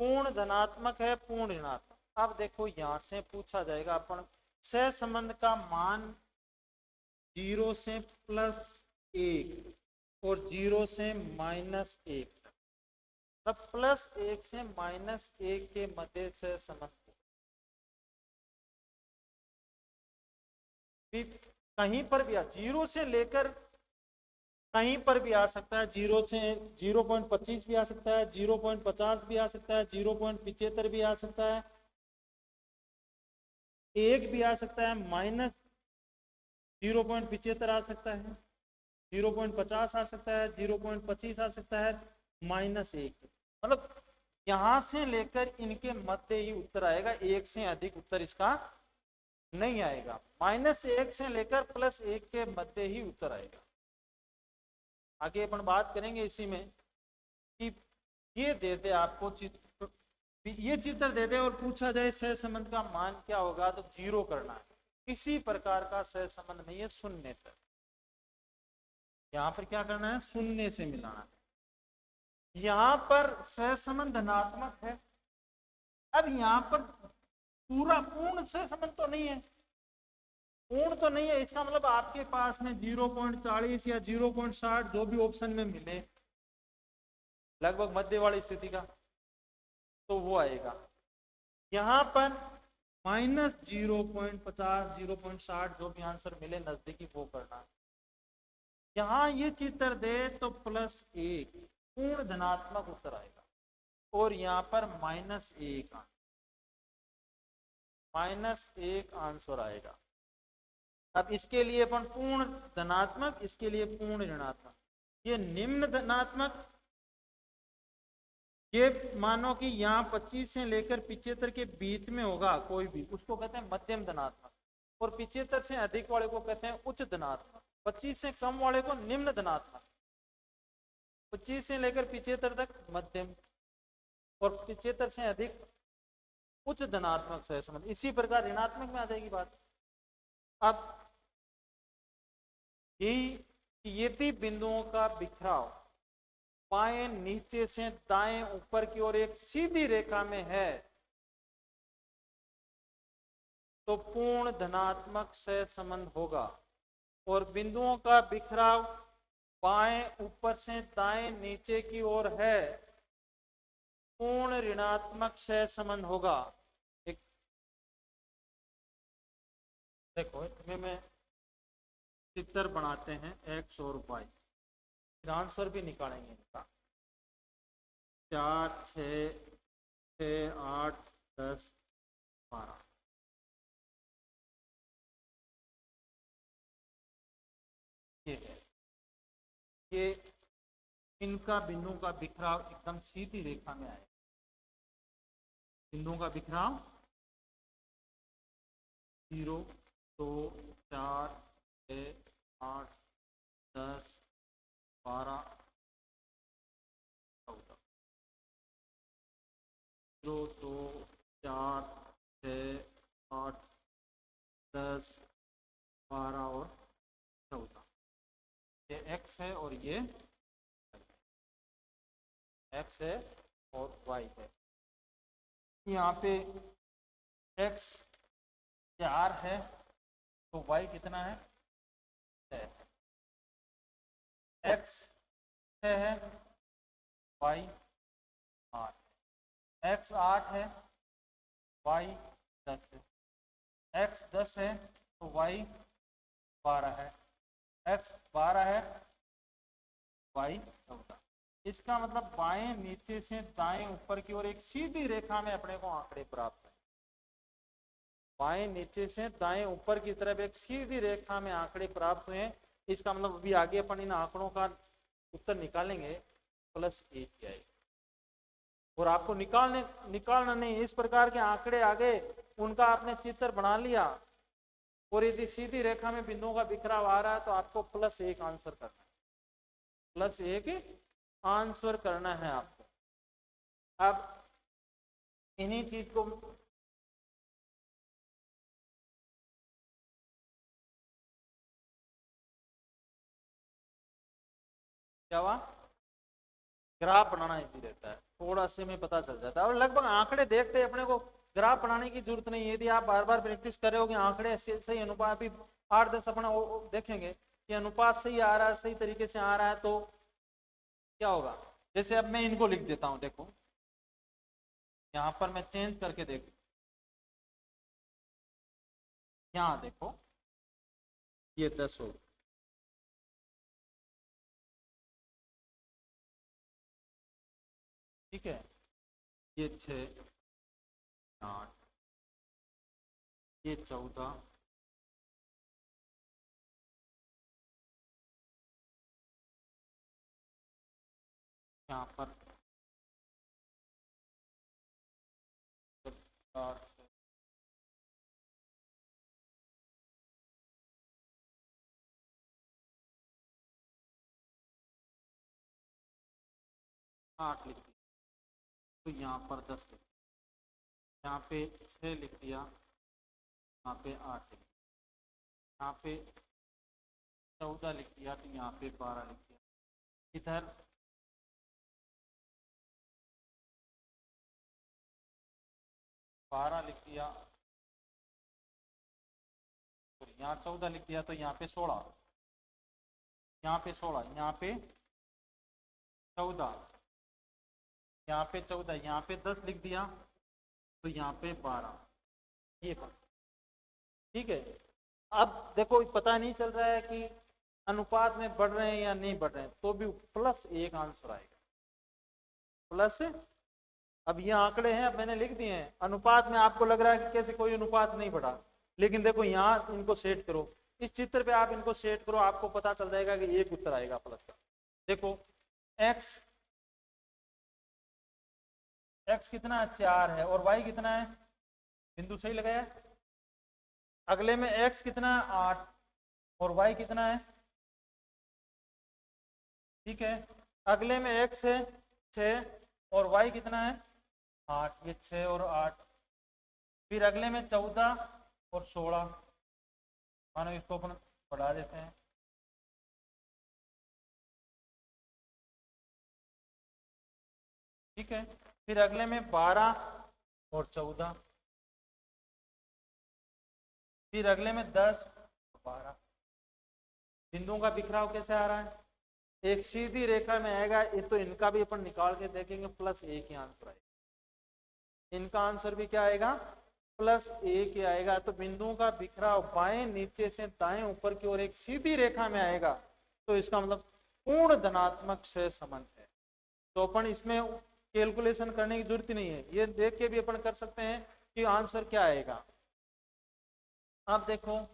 पूर्ण धनात्मक है, पूर्ण ऋणात्मक। अब देखो यहां से पूछा जाएगा अपन सहसंबंध का मान 0 से +1 और 0 से -1, तब +1 से -1 के मध्य से संबंध कहीं पर भी 0 से लेकर कहीं पर भी आ सकता है, 0 से 0.25 भी आ सकता है, 0.50 भी आ सकता है, 0.75 भी आ सकता है, 1 भी आ सकता है, -0.75 आ सकता है, 0.50 आ सकता है, 0.25 आ सकता है, -1। मतलब यहां से लेकर इनके मध्य ही उत्तर आएगा, एक से अधिक उत्तर इसका नहीं आएगा। -1 से लेकर +1 के मध्य ही उत्तर आएगा। आगे अपन बात करेंगे इसी में कि ये दे दे आपको चित्र, ये चित्र दे दे और पूछा जाए सहसंबंध का मान क्या होगा, तो 0 करना है। किसी प्रकार का सहसंबंध नहीं है, शून्य से। यहां पर क्या करना है, शून्य से मिलाना है। यहां पर सहसंबंध धनात्मक है। अब यहां पर पूरा पूर्ण सहसंबंध तो नहीं है, पूर्ण तो नहीं है, इसका मतलब आपके पास में 0.40 या 0.60 जो भी ऑप्शन में मिले, लगभग मध्य वाली स्थिति का, तो वो आएगा। यहां पर -0.50 0.60 जो भी आंसर मिले नजदीकी वो करना। यहां ये चित्र दे तो +1 पूर्ण धनात्मक उत्तर आएगा, और यहां पर -1 आंसर आएगा। अब इसके लिए अपन पूर्ण धनात्मक, इसके लिए पूर्ण ऋणात्मक। ये निम्न धनात्मक, ये मानो कि यहाँ 25 से लेकर 75 के बीच में होगा कोई भी, उसको कहते हैं मध्यम धनात्मक, और 75 से अधिक वाले को कहते हैं उच्च धनात्मक, 25 से कम वाले को निम्न धनात्मक, 25 से लेकर 75 तक मध्यम, और 75 से अधिक उच्च धनात्मक सहसंबंध। इसी प्रकार ऋणात्मक में आ जाएगी बात। अब यही यदि बिंदुओं का बिखराव बाएं नीचे से दाएं ऊपर की ओर एक सीधी रेखा में है, तो पूर्ण धनात्मक सहसंबंध होगा। और बिंदुओं का बिखराव बाएं ऊपर से दाएं नीचे की ओर है, पूर्ण ऋणात्मक सहसंबंध होगा। एक देखो इसमें मैं चित्र बनाते हैं x और y, फिर आंसर भी निकालेंगे इनका। 4 6 6 8 10 12। ये है, ये इनका बिंदुओं का बिखराव एकदम सीधी रेखा में आएगा। बिंदुओं का बिखराव 0 2 4 6 8 10 12 14। 0 2 4 6 8 10 12 और 14। ये x है और ये x है और y है। यहाँ पे x 4 है तो y कितना है 6 है। x 6 है, y 8, x 8 है, y 10 है, x 10 है तो y 12 है, x 12 है, y 14। इसका मतलब बाएं नीचे से दाएं ऊपर की ओर एक सीधी रेखा में अपने को आंकड़े प्राप्त है। बाएं नीचे से दाएं ऊपर की तरफ एक सीधी रेखा में आंकड़े प्राप्त हुए। इसका मतलब अभी आगे अपन इन आंकड़ों का उत्तर निकालेंगे, प्लस 1 आएगा। और आपको निकालना नहीं, इस प्रकार के आंकड़े आ गए, उनका आपने चित्र बना लिया और यदि सीधी रेखा में बिंदुओं का बिखराव आ रहा है तो आपको प्लस 1 आंसर करना है, प्लस 1 आंसर करना है आपको। अब इन्हीं चीज को क्या हुआ, ग्राफ बनाना इजी रहता है, थोड़ा से में पता चल जाता है। और लगभग आंकड़े देखते अपने को ग्राफ बनाने की जरूरत नहीं है। यदि आप बार बार प्रैक्टिस कर रहे हो कि आंकड़े सही अनुपात भी 8-10 अपना देखेंगे कि अनुपात सही आ रहा है, सही तरीके से आ रहा है, तो क्या होगा। जैसे अब मैं इनको लिख देता हूं, देखो यहां पर मैं चेंज करके देखू, यहां देखो ये 10 होगा, ठीक है, ये 6, 8, ये 14, यहाँ पर 8, 8 लिख दिया, तो यहाँ पर 10 लिख दिया, यहाँ पे 6 लिख दिया, यहाँ पे 8 लिख दिया, यहाँ पे 14 लिख दिया, तो यहाँ पे 12 लिख दिया, इधर 12 लिख दिया, तो यहाँ 14 लिख दिया, तो यहाँ पे 16, यहाँ पे 16, यहाँ पे 14, यहाँ पे 14, यहाँ पे 10 लिख दिया, तो यहाँ पे 12, ये बात ठीक है। अब देखो पता नहीं चल रहा है कि अनुपात में बढ़ रहे हैं या नहीं बढ़ रहे हैं, तो भी प्लस 1 आंसर आएगा, प्लस। अब ये आंकड़े हैं, अब मैंने लिख दिए हैं, अनुपात में आपको लग रहा है कि कैसे कोई अनुपात नहीं बढ़ा, लेकिन देखो यहाँ इनको सेट करो, इस चित्र पे आप इनको सेट करो, आपको पता चल जाएगा कि एक उत्तर आएगा प्लस का। देखो x कितना है, 4 है, और y कितना है, बिंदु सही लगाया, अगले में x कितना है, 8, और y कितना है, ठीक है, अगले में x है 6 और y कितना है 8, ये 6 और 8, फिर अगले में 14 और 16, मानो इसको अपन बढ़ा देते हैं, ठीक है, फिर अगले में 12 और 14, फिर अगले में 10 और 12। बिंदुओं का बिखराव कैसे आ रहा है, एक सीधी रेखा में आएगा, ये तो इनका भी अपन निकाल के देखेंगे, प्लस 1 ही आंसर आएगा, इनका आंसर भी क्या आएगा, प्लस 1 ही आएगा। तो बिंदुओं का बिखराव बाएं नीचे से दाएं ऊपर की ओर एक सीधी रेखा में आएगा, तो इसका मतलब पूर्ण धनात्मक सहसंबंध है। तो अपन इसमें कैलकुलेशन करने की जरूरत ही नहीं है, ये देख के भी अपन कर सकते हैं कि आंसर क्या आएगा। आप देखो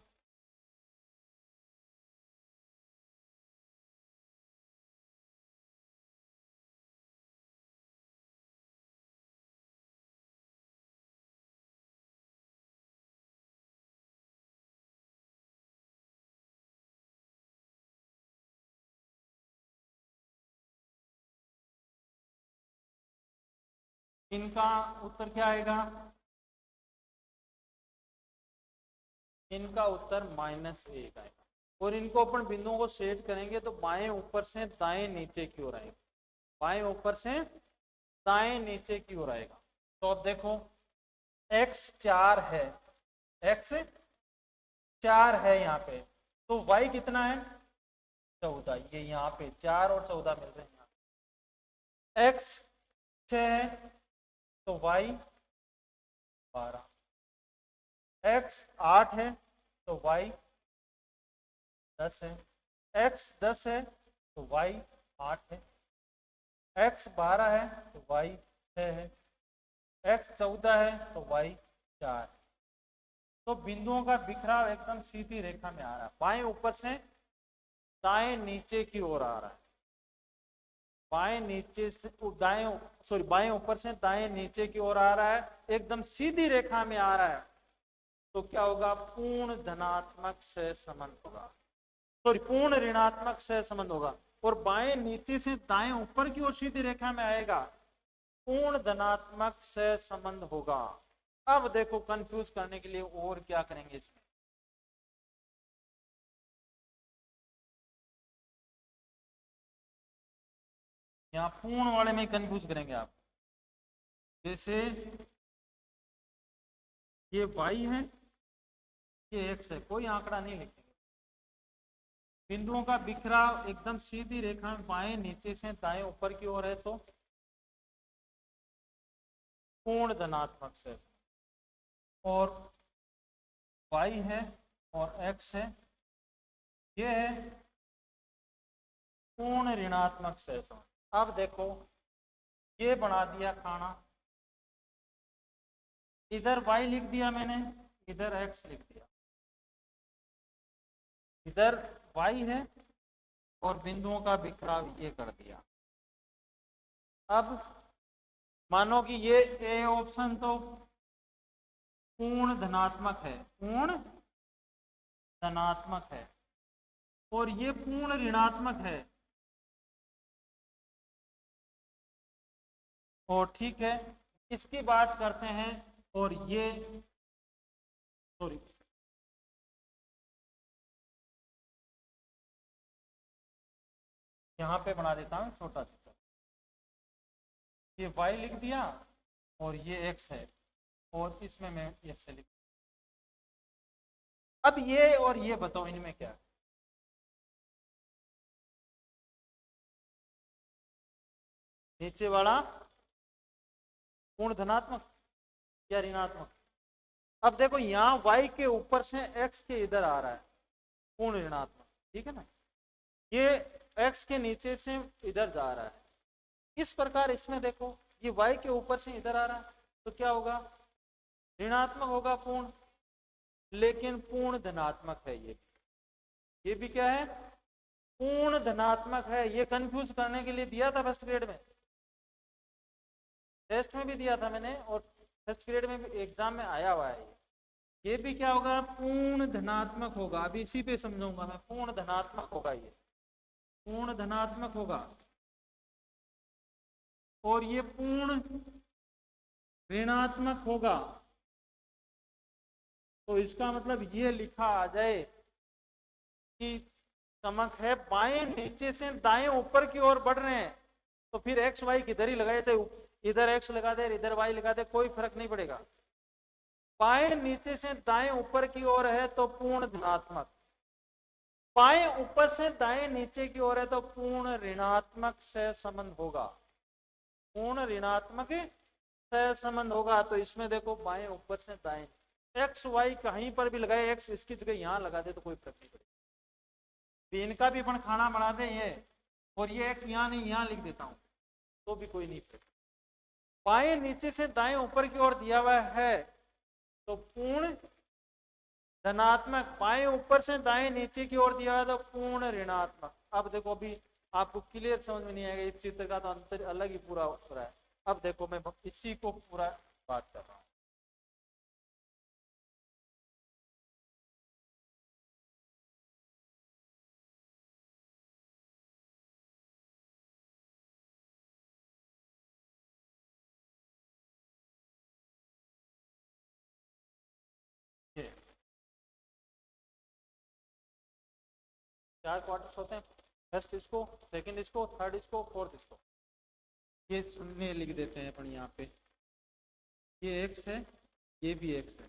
इनका उत्तर क्या आएगा, इनका उत्तर -1 आएगा, और इनको अपन बिंदुओं को सेट करेंगे तो बाएं ऊपर से दाएं नीचे की ओर आएगा, बाएं ऊपर से दाएं नीचे की ओर आएगा। तो अब देखो x 4 है, x 4 है यहाँ पे, तो y कितना है 14, ये यहाँ पे 4 और 14 मिल रहे हैं यहाँ, x 6 है तो y 12, x 8 है तो y 10 है, x 10 है तो y 8 है, x 12 है तो y 6 है, x 14 है तो y 4 है। तो बिंदुओं का बिखराव एकदम सीधी रेखा में आ रहा है, बाएं ऊपर से दाएं नीचे की ओर आ रहा है, बाएं नीचे से दाएं सॉरी बाएं ऊपर से दाएं नीचे की ओर आ रहा है, एकदम सीधी रेखा में आ रहा है। तो क्या होगा, पूर्ण धनात्मक सहसंबंध होगा, सॉरी पूर्ण ऋणात्मक सहसंबंध होगा। और बाएं नीचे से दाएं ऊपर की ओर सीधी रेखा में आएगा, पूर्ण धनात्मक सहसंबंध होगा। अब देखो कंफ्यूज करने के लिए और क्या करेंगे इसमें, यहाँ पूर्ण वाले में कंफ्यूज करेंगे आप। जैसे ये y है, ये x है, कोई आंकड़ा नहीं लिखेंगे। बिंदुओं का बिखराव एकदम सीधी रेखा में बाएं नीचे से दाएं ऊपर की ओर है तो पूर्ण धनात्मक से, और y है और x है, ये है पूर्ण ऋणात्मक सहसंबंध। अब देखो ये बना दिया खाना, इधर y लिख दिया मैंने, इधर x लिख दिया, इधर y है और बिंदुओं का बिखराव ये कर दिया। अब मानो कि ये ए ऑप्शन तो पूर्ण धनात्मक है, पूर्ण धनात्मक है, और ये पूर्ण ऋणात्मक है, और ठीक है इसकी बात करते हैं। और ये सॉरी यहां पे बना देता हूं छोटा चित्र, ये y लिख दिया और ये x है, और इसमें मैं x लिख। अब ये और ये बताओ इनमें क्या है, नीचे वाला पूर्ण धनात्मक या ऋणात्मक। अब देखो यहाँ y के ऊपर से x के इधर आ रहा है, पूर्ण ऋणात्मक, ठीक है ना, ये x के नीचे से इधर जा रहा है। इस प्रकार इसमें देखो ये y के ऊपर से इधर आ रहा है तो क्या होगा, ऋणात्मक होगा पूर्ण, लेकिन पूर्ण धनात्मक है ये भी क्या है, पूर्ण धनात्मक है। ये कंफ्यूज करने के लिए दिया था फर्स्ट ग्रेड में, टेस्ट में भी दिया था मैंने, और फर्स्ट ग्रेड में भी एग्जाम में आया हुआ है। ये भी क्या होगा, पूर्ण धनात्मक होगा। अभी इसी पे समझाऊंगा मैं, पूर्ण धनात्मक होगा, ये पूर्ण धनात्मक होगा, और ये पूर्ण ऋणात्मक होगा। तो इसका मतलब ये लिखा आ जाए कि चमक है बाएं नीचे से दाएं ऊपर की ओर बढ़ रहे हैं, तो फिर एक्स वाई किधर ही लगाए, चाहे इधर एक्स लगा दे इधर वाई लगा दे, कोई फर्क नहीं पड़ेगा। बाएं नीचे से दाएं ऊपर की ओर है तो पूर्ण धनात्मक, बाएं ऊपर से दाएं नीचे की ओर है तो पूर्ण ऋणात्मक सहसंबंध होगा, पूर्ण ऋणात्मक सहसंबंध होगा। तो इसमें देखो बाएं ऊपर से दाएं, एक्स वाई कहीं पर भी लगाए, एक्स इसकी जगह यहां लगा दे तो कोई फर्क नहीं पड़ेगा। इनका भी अपन खाना बना दे ये, और ये एक्स यहाँ नहीं यहाँ लिख देता हूं तो भी कोई नहीं पड़ेगा। बाएं नीचे से दाएं ऊपर की ओर दिया हुआ है तो पूर्ण धनात्मक, बाएं ऊपर से दाएं नीचे की ओर दिया हुआ तो पूर्ण ऋणात्मक। अब देखो अभी आपको क्लियर समझ में नहीं आएगा, इस चित्र का तो अंतर अलग ही पूरा हो रहा है। अब देखो मैं इसी को पूरा बात कर रहा हूं। चार क्वार्टर्स होते हैं, फर्स्ट इसको, सेकंड इसको, थर्ड इसको, फोर्थ इसको। ये शून्य लिख देते हैं अपन यहाँ पे, ये एक्स है, ये भी एक्स है,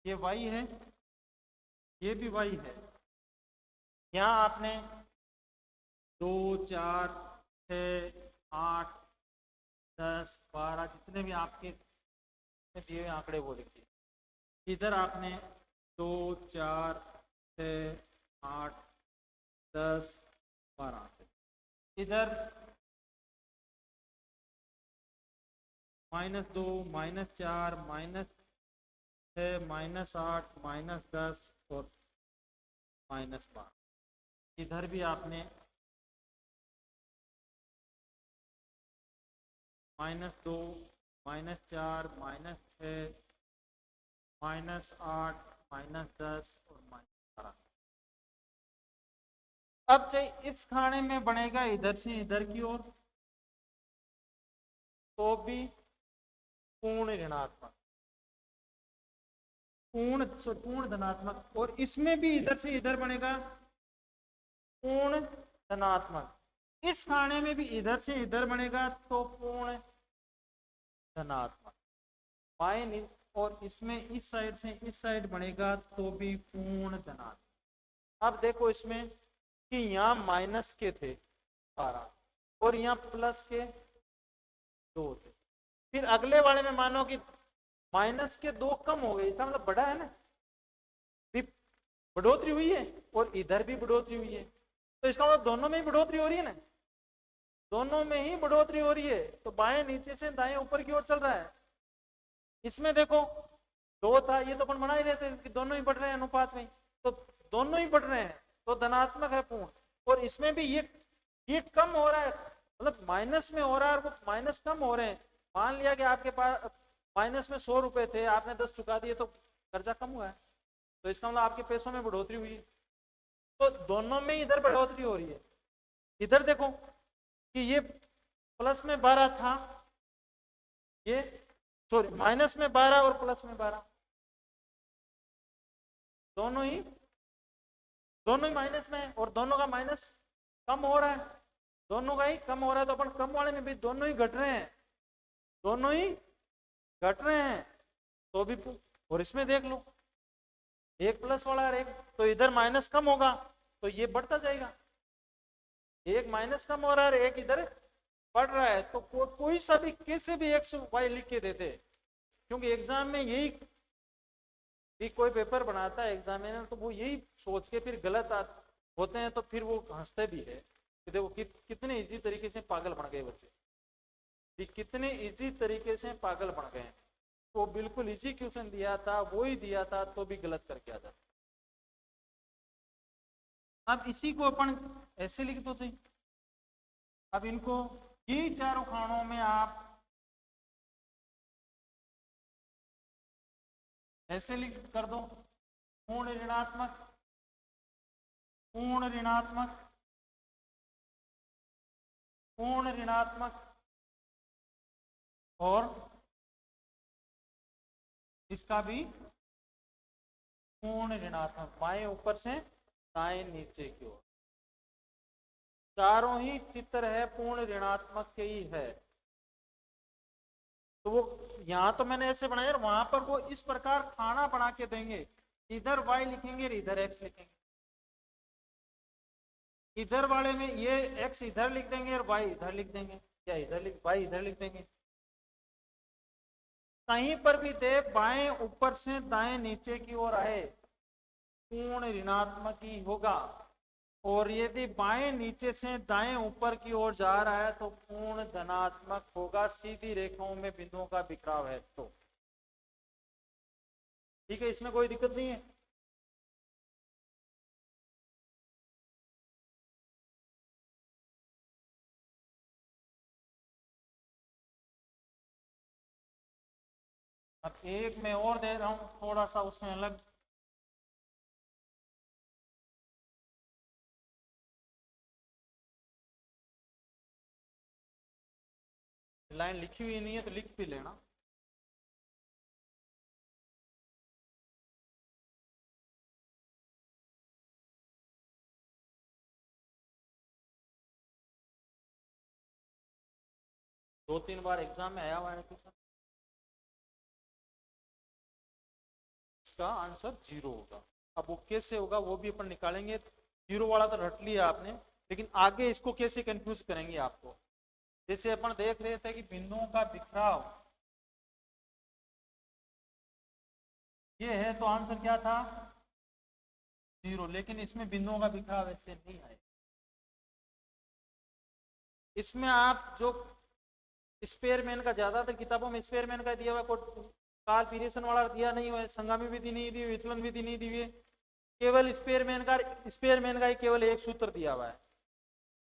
ये वाई है, ये भी वाई है। यहाँ आपने 2 4 6 8 10, 12 जितने भी आपके दिए हुए आंकड़े वो लिखिए। इधर आपने 2, 4, 6, 8, 10, 12, इधर -2, -4, -6, -8, -10 और -12। इधर भी आपने -2, -4, -6, -8, -10 और -12। अब चाहिए इस खाने में बनेगा इधर से इधर की ओर तो भी पूर्ण ऋणात्मक, पूर्ण धनात्मक, और इसमें भी इधर से इधर बनेगा पूर्ण धनात्मक। इस खाने में भी इधर से इधर बनेगा तो पूर्ण धनात्मक। बाएं और इसमें इस साइड से इस साइड बनेगा तो भी पूर्ण धनात्मक। अब देखो इसमें कि यहाँ माइनस के थे 12 और यहाँ प्लस के 2 थे। फिर अगले वाले में मानो कि माइनस के 2 कम हो गए, इसका मतलब बढ़ा है ना, बढ़ोतरी हुई है और इधर भी बढ़ोतरी हुई है, तो इसका मतलब दोनों में ही बढ़ोतरी हो रही है ना, दोनों में ही बढ़ोतरी हो रही है। तो बाएं नीचे से दाएं ऊपर की ओर चल रहा है। इसमें देखो 2 था, ये तो अपन बना ही रहते कि दोनों ही बढ़ रहे हैं अनुपात में, तो दोनों ही बढ़ रहे हैं तो धनात्मक है पूर्ण। और इसमें भी ये कम हो रहा है, मतलब माइनस में हो रहा है और वो माइनस कम हो रहे हैं। मान लिया कि आपके पास माइनस में 100 रुपए थे, आपने 10 चुका दिए तो कर्जा कम हुआ है, तो इसका मतलब आपके पैसों में बढ़ोतरी हुई है। तो दोनों में इधर बढ़ोतरी हो रही है। इधर देखो कि ये प्लस में 12 था, ये सॉरी माइनस में 12 और प्लस में 12 दोनों ही माइनस में है और दोनों का माइनस कम हो रहा है, दोनों का ही कम हो रहा है। तो अपन कम वाले में भी दोनों ही घट रहे हैं, दोनों ही घट रहे हैं तो भी। और इसमें देख लो एक प्लस वाला है एक, तो इधर माइनस कम होगा तो ये बढ़ता जाएगा। एक माइनस कम हो रहा है एक इधर बढ़ रहा है, तो कोई सा भी कैसे भी एक्स वाई लिख के देते, क्योंकि एग्जाम में यही भी कोई पेपर बनाता है एग्जामिनर, तो वो यही सोच के फिर गलत होते हैं, तो फिर वो हंसते भी है कि देखो कितने इजी तरीके से पागल बन गए बच्चे, भी कितने इजी तरीके से पागल बन गए। तो बिल्कुल इजी क्वेश्चन दिया था, वो ही दिया था तो भी गलत करके आ जाता। अब इसी को अपन ऐसे लिख दो सही। अब इनको ये चारों खानों में आप ऐसे लिख कर दो, पूर्ण ऋणात्मक, पूर्ण ऋणात्मक, पूर्ण ऋणात्मक और इसका भी पूर्ण ऋणात्मक, बाएं ऊपर से दाएं नीचे की ओर। चारों ही चित्र है पूर्ण ऋणात्मक के ही है। तो वो यहां तो मैंने ऐसे बनाया, वहां पर वो इस प्रकार खाना बना के देंगे, इधर y लिखेंगे और इधर x लिखेंगे। इधर वाले में ये x इधर लिख देंगे और y इधर लिख देंगे, या y इधर लिख देंगे। कहीं पर भी दे बाएं ऊपर से दाएं नीचे की ओर आए पूर्ण ऋणात्मक ही होगा, और यदि बाएं नीचे से दाएं ऊपर की ओर जा रहा है तो पूर्ण धनात्मक होगा, सीधी रेखाओं में बिंदुओं का बिखराव है तो। ठीक है, इसमें कोई दिक्कत नहीं है। अब एक मैं और दे रहा हूं थोड़ा सा उससे अलग। लाइन लिखी हुई नहीं है तो लिख भी लेना। दो तीन बार एग्जाम में आया हुआ है क्वेश्चन, इसका आंसर 0 होगा। अब वो कैसे होगा वो भी अपन निकालेंगे। 0 वाला तो रट लिया आपने, लेकिन आगे इसको कैसे कंफ्यूज करेंगे आपको जैसे अपन देख रहे थे कि बिंदुओं का बिखराव ये है, तो आंसर क्या था? 0। लेकिन इसमें बिंदुओं का बिखराव ऐसे नहीं है। इसमें आप जो स्पेयरमैन का, ज्यादातर किताबों में स्पेयरमैन का दिया हुआ, काल पीरियसन वाला दिया नहीं हुआ है, संगामी विधि नहीं दी हुई, विचलन विधि नहीं दी हुई है, केवल स्पेयरमैन का ही केवल एक सूत्र दिया हुआ है,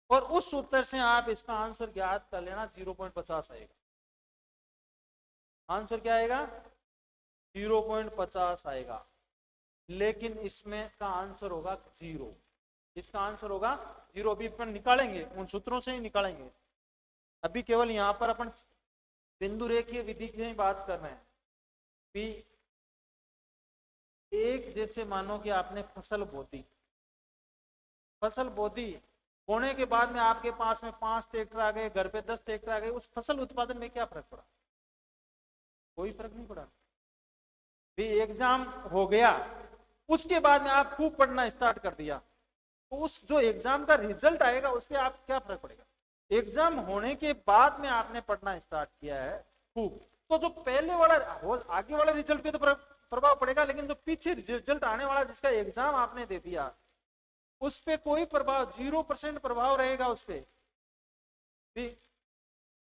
और उस सूत्र से आप इसका आंसर ज्ञात कर लेना, 0.50 आएगा। आंसर क्या आएगा? 0.50 आएगा। लेकिन इसमें का आंसर होगा 0। इसका आंसर होगा 0। अभी अपन निकालेंगे, उन सूत्रों से ही निकालेंगे। अभी केवल यहां पर अपन बिंदु रेखीय विधि की ही बात कर रहे हैं। भी एक, जैसे मानो कि आपने फसल बो दी, फसल बो दी, बोने के बाद में आपके पास में 5 ट्रैक्टर आ गए, घर पे 10 ट्रैक्टर आ गए, उस फसल उत्पादन में क्या फर्क पड़ा? कोई फर्क नहीं पड़ा। भी एग्जाम हो गया, उसके बाद में आप खूब पढ़ना स्टार्ट कर दिया, तो उस जो एग्जाम का रिजल्ट आएगा उस पर आप क्या फर्क पड़ेगा? एग्जाम होने के बाद में आपने पढ़ना स्टार्ट किया है खूब, तो जो पहले वाला आगे वाला रिजल्ट पे तो प्रभाव पड़ेगा, लेकिन जो पीछे रिजल्ट आने वाला, जिसका एग्जाम आपने दे दिया, उस पे कोई प्रभाव, 0% प्रभाव रहेगा उस पे भी।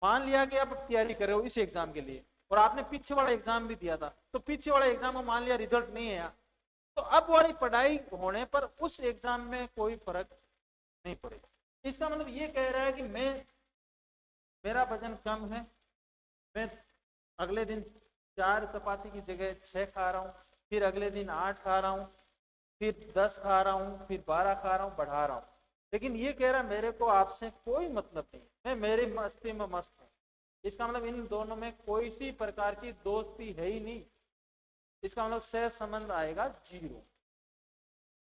मान लिया कि आप तैयारी कर रहे हो इस एग्जाम के लिए, और आपने पीछे वाला एग्जाम भी दिया था, तो पीछे वाला एग्जाम में मान लिया रिजल्ट नहीं आया, तो अब वाली पढ़ाई होने पर उस एग्जाम में कोई फर्क नहीं पड़ेगा। इसका मतलब ये कह रहा है कि मेरा वजन कम है, मैं अगले दिन 4 चपाती की जगह 6 खा रहा हूँ, फिर अगले दिन 8 खा रहा हूँ, फिर 10 खा रहा हूँ, फिर 12 खा रहा हूँ, बढ़ा रहा हूँ। लेकिन ये कह रहा है मेरे को आपसे कोई मतलब नहीं, मैं मेरी मस्ती में मस्त हूँ। इसका मतलब इन दोनों में कोई सी प्रकार की दोस्ती है ही नहीं। इसका मतलब सह संबंध आएगा 0।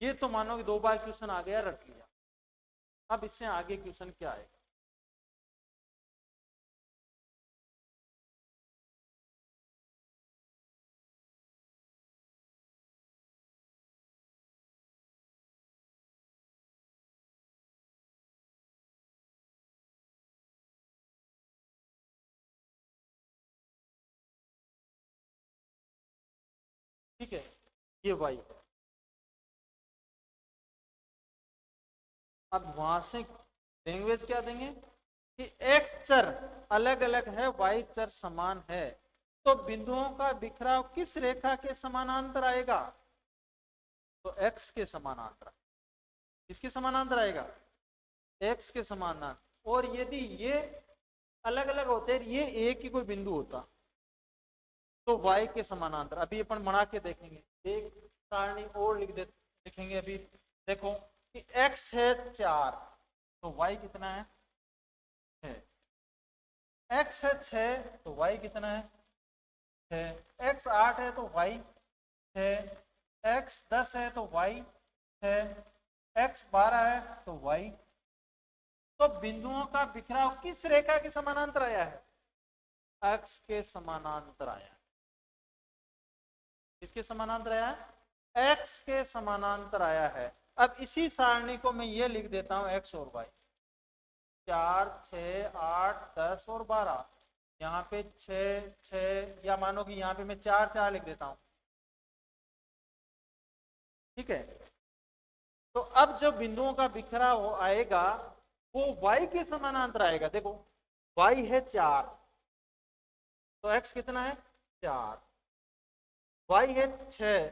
ये तो मानो कि 2 बार क्वेश्चन आ गया, रट लिया। अब इससे आगे क्वेश्चन क्या आएगा? ठीक है, ये वाई। अब वहां से लैंग्वेज क्या देंगे कि एक्स चर अलग अलग है, वाई चर समान है, तो बिंदुओं का बिखराव किस रेखा के समानांतर आएगा? तो एक्स के समानांतर। किसके समानांतर आएगा? एक्स के समानांतर। और यदि ये अलग अलग होते, ये एक ही कोई बिंदु होता, तो वाई के समानांतर। अभी अपन बना के देखेंगे, एक सारणी और लिखेंगे। अभी देखो कि x है 4, तो y कितना है? 6। x है 6, तो y कितना है? 6। x 8 है तो y 6। x 10 है तो y 6। x 12 है तो y। तो बिंदुओं का बिखराव किस रेखा के समानांतर आया है? x के समानांतर आया है। किसके समानांतर आया है? x के समानांतर आया है। अब इसी सारणी को मैं ये लिख देता हूं x और y, 4 6 8 10 और 12। यहाँ पे 6 6, या मानो कि यहाँ पे मैं 4 4 लिख देता हूं। ठीक है, तो अब जब बिंदुओं का बिखराव आएगा वो y के समानांतर आएगा। देखो y है 4, तो x कितना है? 4। y है 6,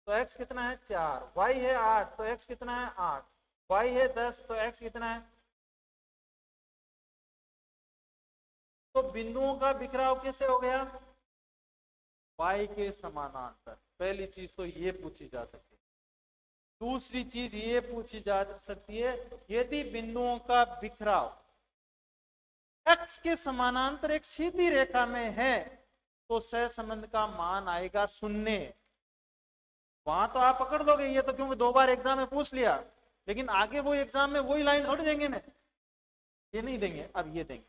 तो x कितना है? 4। y है 8, तो x कितना है? 8। y है 10, तो x कितना है? तो बिंदुओं का बिखराव कैसे हो गया? y के समानांतर। पहली चीज तो ये पूछी जा सकती है। दूसरी चीज ये पूछी जा सकती है, यदि बिंदुओं का बिखराव x के समानांतर एक सीधी रेखा में है, तो सहसंबंध का मान आएगा 0। वहां तो आप पकड़ लोगे ये तो, क्योंकि 2 बार एग्जाम में पूछ लिया, लेकिन आगे वो एग्जाम में वही लाइन थोड़ी देंगे ना, ये नहीं देंगे, अब ये देंगे।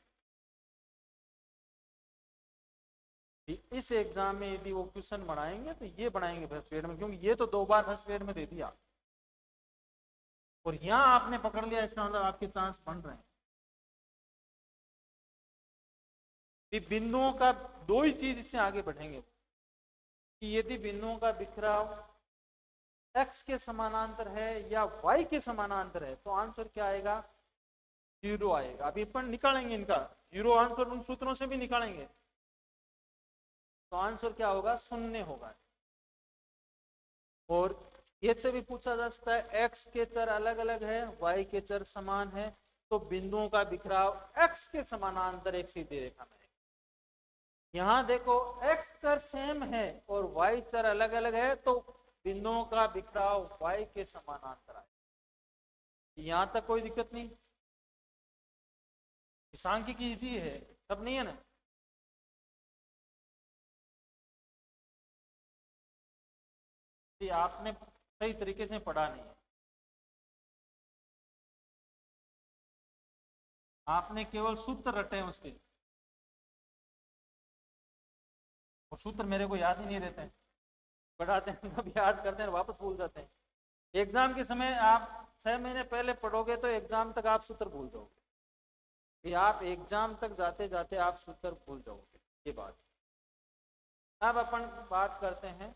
इस एग्जाम में यदि वो क्वेश्चन बनाएंगे तो ये बनाएंगे फर्स्ट ग्रेड में, क्योंकि ये तो 2 बार फर्स्ट ग्रेड में दे दिया, और यहां आपने पकड़ लिया, इसका मतलब आपके चांस बन रहे हैं। बिंदुओं का दो ही चीज इससे आगे बढ़ेंगे कि यदि बिंदुओं का बिखराव x के समानांतर है या y के समानांतर है तो आंसर क्या आएगा, 0 आएगा। अभी अपन निकालेंगे इनका 0 आंसर, उन सूत्रों से भी निकालेंगे, तो आंसर क्या होगा, 0 होगा। और ये से भी पूछा जा सकता है x के चर अलग अलग है, y के चर समान है, तो बिंदुओं का बिखराव x के समानांतर एक सीधी रेखा में है। यहां देखो x चर सेम है और y चर अलग अलग है, तो बिंदुओं का बिखराव y के समानांतर है। यहां तक कोई दिक्कत नहीं, सांख्यिकी इजी है, सब नहीं है ना। ये आपने सही तरीके से पढ़ा नहीं है, आपने केवल सूत्र रटे हैं उसके, और सूत्र मेरे को याद ही नहीं रहते हैं, पढ़ाते हैं कब याद करते हैं वापस भूल जाते हैं। एग्जाम के समय आप 6 महीने पहले पढ़ोगे तो एग्जाम तक आप सूत्र भूल जाओगे, कि आप एग्जाम तक जाते जाते आप सूत्र भूल जाओगे, ये बात। अब अपन बात करते हैं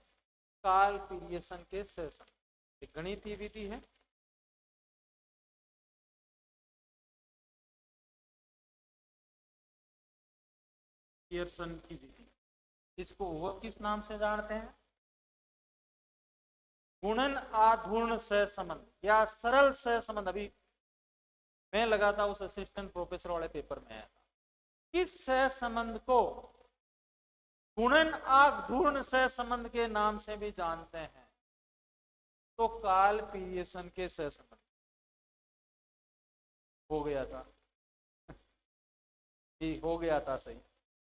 काल पीरियसन के सेशन, एक गणितीय विधि है। पियर्सन की विधि, इसको वो किस नाम से जानते हैं, गुणन आधूर्ण सहसंबंध या सरल सहसंबंध। अभी मैं लगाता उस असिस्टेंट प्रोफेसर वाले पेपर में आया था। इस सहसंबंध को गुणन आधूर्ण सहसंबंध के नाम से भी जानते हैं, तो काल पीरियसन के सहसंबंध हो गया था, हो गया था सही।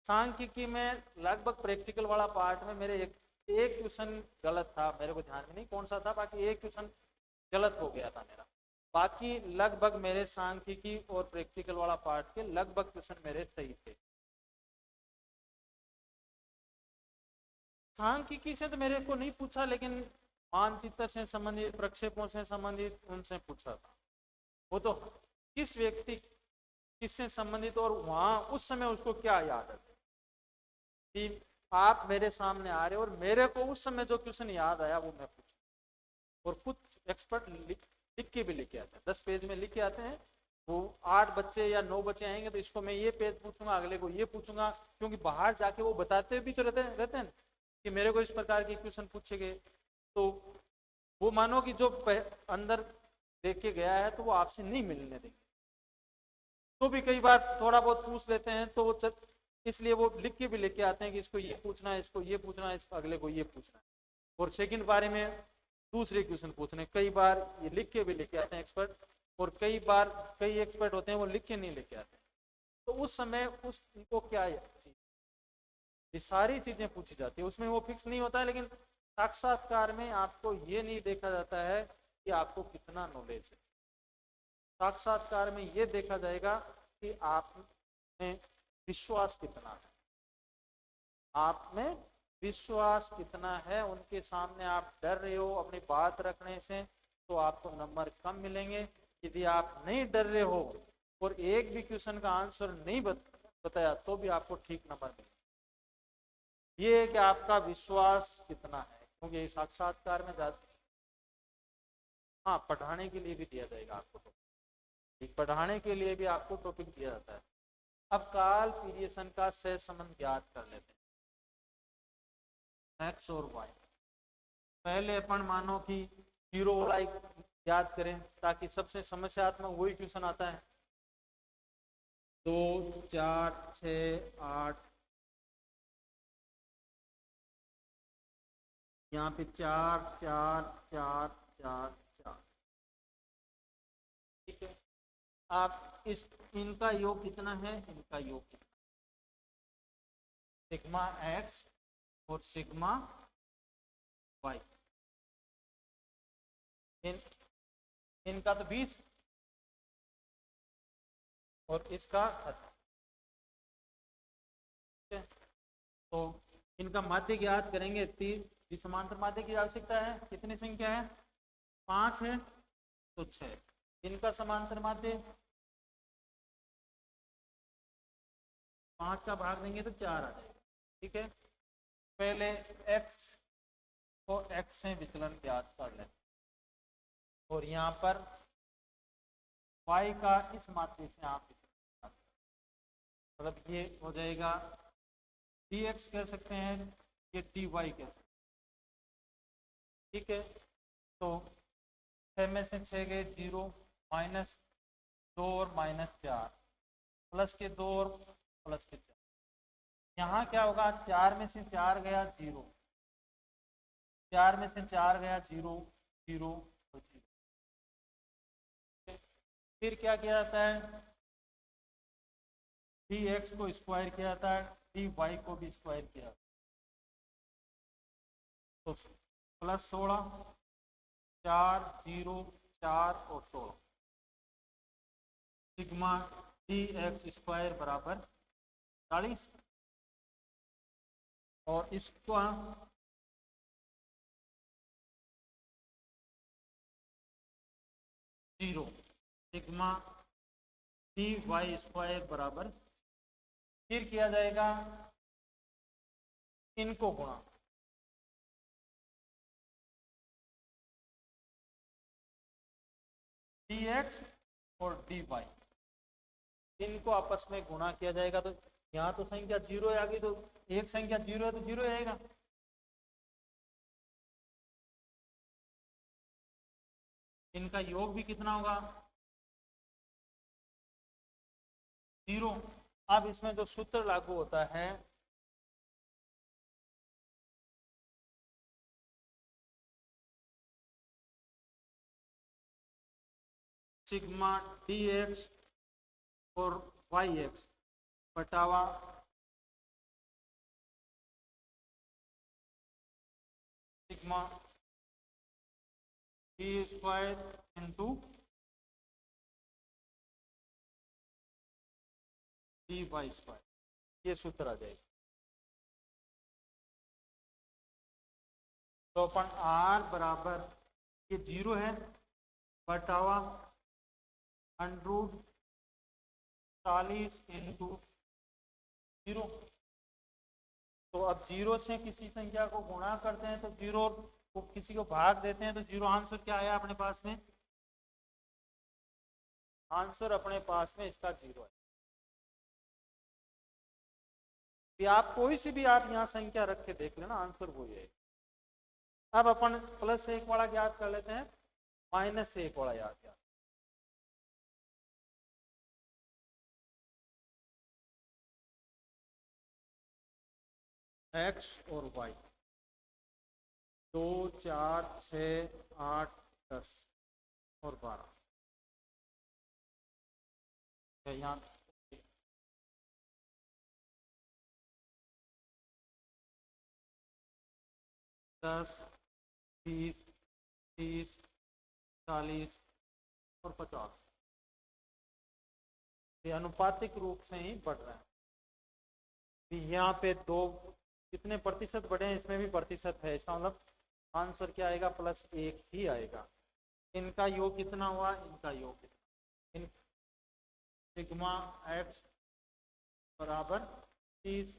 सांख्यिकी में लगभग प्रैक्टिकल वाला पार्ट में मेरे एक क्वेश्चन गलत था, मेरे को ध्यान में नहीं कौन सा था, बाकी एक क्वेश्चन गलत हो गया था मेरा। बाकी लगभग मेरे सांख्यिकी और प्रैक्टिकल वाला पार्ट के लगभग क्वेश्चन मेरे सही थे। सांख्यिकी से तो मेरे को नहीं पूछा, लेकिन मानचित्र से संबंधित, प्रक्षेपों से संबंधित उनसे पूछा था। वो तो किस व्यक्ति किससे संबंधित और वहां उस समय उसको क्या याद है कि आप मेरे सामने आ रहे हो और मेरे को उस समय जो क्वेश्चन याद आया वो मैं पूछूं। और कुछ एक्सपर्ट लिख के भी लेके आते हैं, 10 पेज में लिख के आते हैं। वो 8 बच्चे या 9 बच्चे आएंगे तो इसको मैं ये पेज पूछूंगा, अगले को ये पूछूंगा, क्योंकि बाहर जाके वो बताते भी तो रहते हैं कि मेरे को इस प्रकार के क्वेश्चन पूछे गए। तो वो मानो कि जो अंदर देख के गया है तो वो आपसे नहीं मिलने देंगे, तो भी कई बार थोड़ा बहुत पूछ लेते हैं, तो वो इसलिए वो लिख के भी लेके आते हैं कि इसको ये पूछना है, इसको ये पूछना है, इसको अगले को ये पूछना है। और सेकंड बारे में दूसरे क्वेश्चन पूछने, कई बार ये लिख के भी लेके आते हैं एक्सपर्ट, और कई बार कई एक्सपर्ट होते हैं वो लिख के नहीं लेके आते। तो उस समय उनको क्या ये सारी चीजें पूछी जाती है, उसमें वो फिक्स नहीं होता है। लेकिन साक्षात्कार में आपको ये नहीं देखा जाता है कि आपको कितना नॉलेज है, साक्षात्कार में ये देखा जाएगा कि आप में विश्वास कितना है, आप में विश्वास कितना है। उनके सामने आप डर रहे हो अपनी बात रखने से तो आपको नंबर कम मिलेंगे। यदि आप नहीं डर रहे हो और एक भी क्वेश्चन का आंसर नहीं बताया तो भी आपको ठीक नंबर मिलेगा। ये है कि आपका विश्वास कितना है, क्योंकि साक्षात्कार में हाँ पढ़ाने के लिए भी दिया जाएगा आपको, तो पढ़ाने के लिए भी आपको टॉपिक दिया जाता है। अब काल पीरियसन का सहसंबंध ज्ञात कर लेते हैं, एक्स और वाई। पहले अपन मानो कि 0 वाला याद करें ताकि सबसे समस्यात्मक वही क्वेश्चन आता है। 2 4 6 8, यहाँ पे 4 4 4 4 4, ठीक है। आप इनका योग कितना है, इनका योग कितना, सिग्मा एक्स और सिग्मा वाई, इनका तो 20 और इसका 18, ठीक है। तो इनका माध्य ज्ञात करेंगे। 3 समांतर माध्य की आवश्यकता है, कितनी संख्या है, 5 है तो 6। इनका समांतर माध्य 5 का भाग देंगे तो 4 आ जाएगा। ठीक है, पहले x को x से विचलन ज्ञात कर लें और यहाँ पर y का इस मात्रा से आप विचलन, मतलब ये हो जाएगा dx कह सकते हैं, ये dy कह सकते हैं। ठीक है, तो 6 में से 6 गए 0, -2 और -4, प्लस के 2 और प्लस के 4। यहाँ क्या होगा, 4 में से 4 गया 0, 4 में से 4 गया 0, 0 और 0। फिर क्या किया जाता है, dx को स्क्वायर किया जाता है, dy को भी स्क्वायर किया, तो +16, 4, 0, 4 और 16, सिग्मा dx स्क्वायर बराबर 40। और इसको 0, सिग्मा dy स्क्वायर बराबर, फिर किया जाएगा इनको गुणा, dx और dy, इनको आपस में गुणा किया जाएगा। तो यहाँ तो संख्या 0 आ गई, तो एक संख्या 0 है तो 0 आएगा। इनका योग भी कितना होगा, 0। अब इसमें जो सूत्र लागू होता है, सिग्मा dx और yx बटावा sigma d square into d Y square, ये सूत्र आ जाएगा। तो अपन r बराबर, ये 0 है, बटावा √40 इंटू 0। तो अब 0 से किसी संख्या को गुणा करते हैं तो 0 को किसी को भाग देते हैं तो 0 आंसर क्या आया अपने पास में, आंसर अपने पास में इसका 0 है। आप कोई सी भी आप यहाँ संख्या रख के देख लेना, आंसर वही है। अब अपन +1 वाला ज्ञात कर लेते हैं, -1 वाला याद किया, x और y, 2, 4, 6, 8, 10 और 12, यहाँ 10, 20, 30, 40 और 50, ये अनुपातिक रूप से ही बढ़ रहा है। यहाँ पे 2 कितने प्रतिशत बढ़े हैं, इसमें भी प्रतिशत है, इसका मतलब आंसर क्या आएगा, +1 ही आएगा। इनका योग कितना हुआ, इनका योग कितना, सिग्मा x बराबर 30,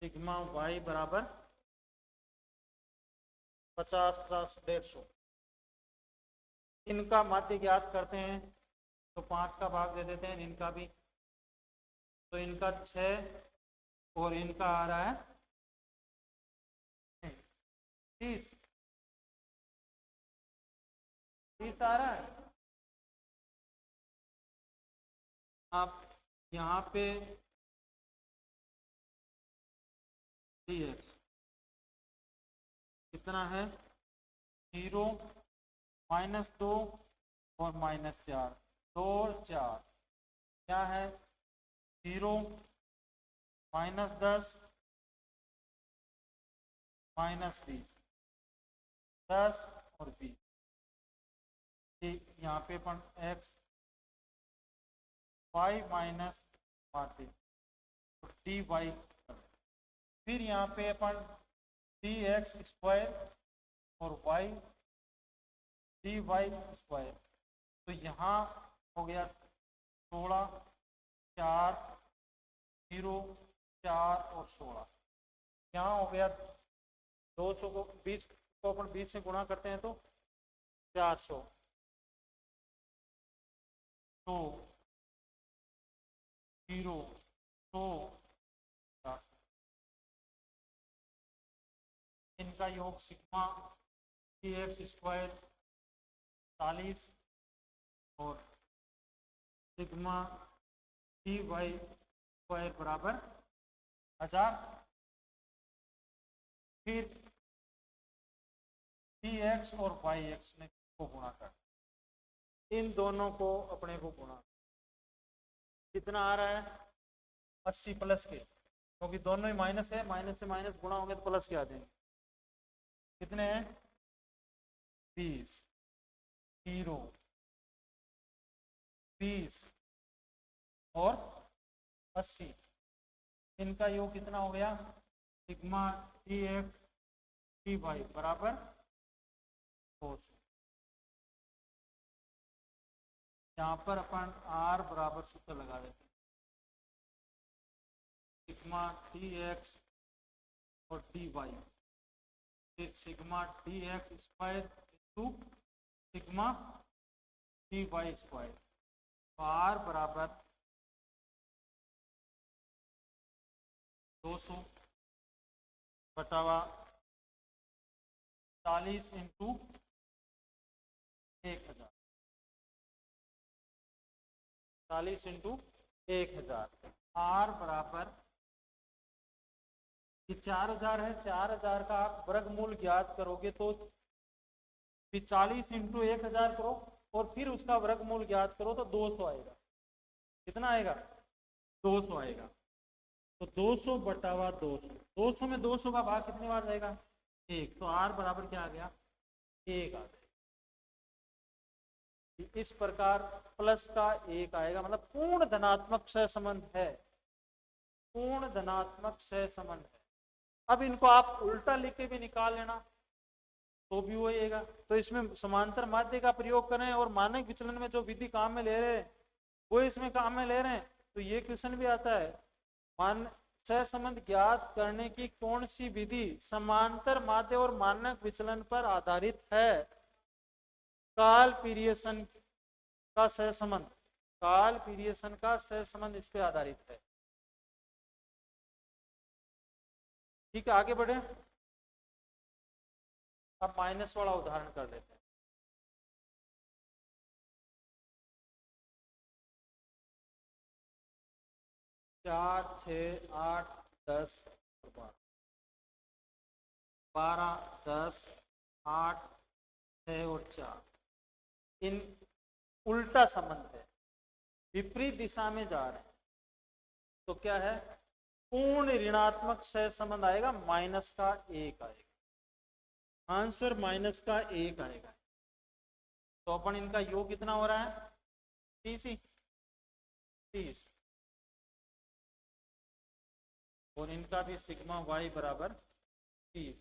सिग्मा y बराबर 50 + 150। इनका माध्य ज्ञात करते हैं तो 5 का भाग दे देते हैं इनका भी, तो इनका 6 और इनका आ रहा है 30, 30 आ रहा है। आप यहाँ पे dx कितना है, 0, -2 और -4, 2 और 4 क्या है, 0, -10, -20, 10 और 20। यहाँ पे अपन x y minus margin D Y, फिर यहाँ पे अपन dx स्क्वायर और y dy स्क्वायर, तो यहाँ हो गया 16, 4 0, 4 और 16। यहाँ हो गया 200 को 20 को अपन 20 से गुणा करते हैं तो 400, 2, 0, 100, 400। इनका योग सिग्मा टी एक्स स्क्वायर 40 और सिग्मा टी वाई स्क्वायर बराबर 1000। फिर टी एक्स और वाई एक्स ने को गुणा कर, इन दोनों को अपने को गुणा, कितना आ रहा है 80 प्लस के, क्योंकि दोनों ही माइनस है, माइनस से माइनस गुणा होंगे तो प्लस के आ जाएंगे। कितने हैं 20, 0, 20 और 80। इनका योग कितना हो गया sigma T X T Y बराबर 200। यहाँ पर अपन आर बराबर सूत्र लगा देते हैं, सिग्मा टी एक्स और टी वाई, फिर sigma T X square into sigma T Y square, तो आर बराबर 200 बटावा 40 इंटू 1000, 40 इंटू 1000। आर बराबर ये 4000 है, 4000 का आप वर्गमूल ज्ञात करोगे तो 40 इंटू 1000 करो और फिर उसका वर्गमूल ज्ञात करो तो 200 आएगा। कितना आएगा 200 आएगा। तो 200 बटावा 200, 200 में 200 का भाग कितनी बार जाएगा 1, तो आर बराबर क्या आ गया 1 आ जाएगा। इस प्रकार प्लस का 1 आएगा, मतलब पूर्ण धनात्मक सहसंबंध है, पूर्ण धनात्मक सहसंबंध है। अब इनको आप उल्टा लिख के भी निकाल लेना तो भी होएगा। तो इसमें समांतर माध्य का प्रयोग करें और मानक विचलन में जो विधि काम में ले रहे हैं वो इसमें काम में ले रहे हैं, तो ये क्वेश्चन भी आता है, मान सहसंबंध ज्ञात करने की कौन सी विधि समांतर माध्य और मानक विचलन पर आधारित है। काल पीरियसन का सहसंबंध, काल पीरियसन का सहसंबंध इस पे आधारित है। ठीक है, आगे बढ़े। अब माइनस वाला उदाहरण कर लेते हैं। चार, 6, 8, 10, 12, 10, 8, 6 और 4 इन उल्टा संबंध है, विपरीत दिशा में जा रहे हैं, तो क्या है पूर्ण ऋणात्मक सहसंबंध आएगा, माइनस का 1 आएगा, आंसर माइनस का 1 आएगा। तो अपन इनका योग कितना हो रहा है 30 ही 30, और इनका भी सिग्मा वाई बराबर 30।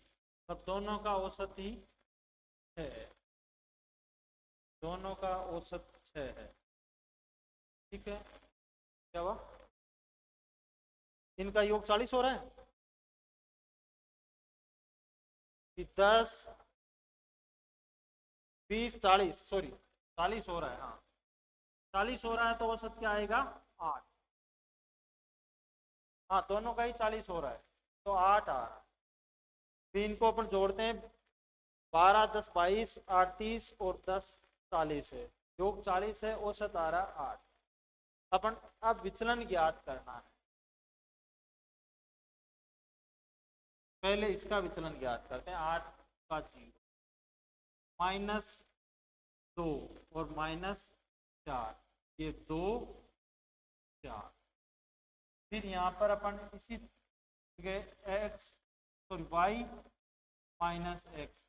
अब दोनों का औसत ही 6 है, दोनों का औसत 6 है। ठीक है, क्या हुआ इनका योग 40 हो रहा है कि 10, 20, 40, सॉरी 40 हो रहा है, हाँ 40 हो रहा है, तो औसत क्या आएगा 8। हाँ दोनों का ही 40 हो रहा है तो 8 आ रहा है। फिर इनको अपन जोड़ते हैं, 12, 10, 22, 8, 30 और 10, 40 है, योग 40 है, औसत आ रहा है 8। अपन अब विचलन ज्ञात करना है, पहले इसका विचलन ज्ञात करते हैं। 8 का 0 -2 और -4, ये 2, 4। फिर यहाँ पर अपन इसी x सॉरी y -x,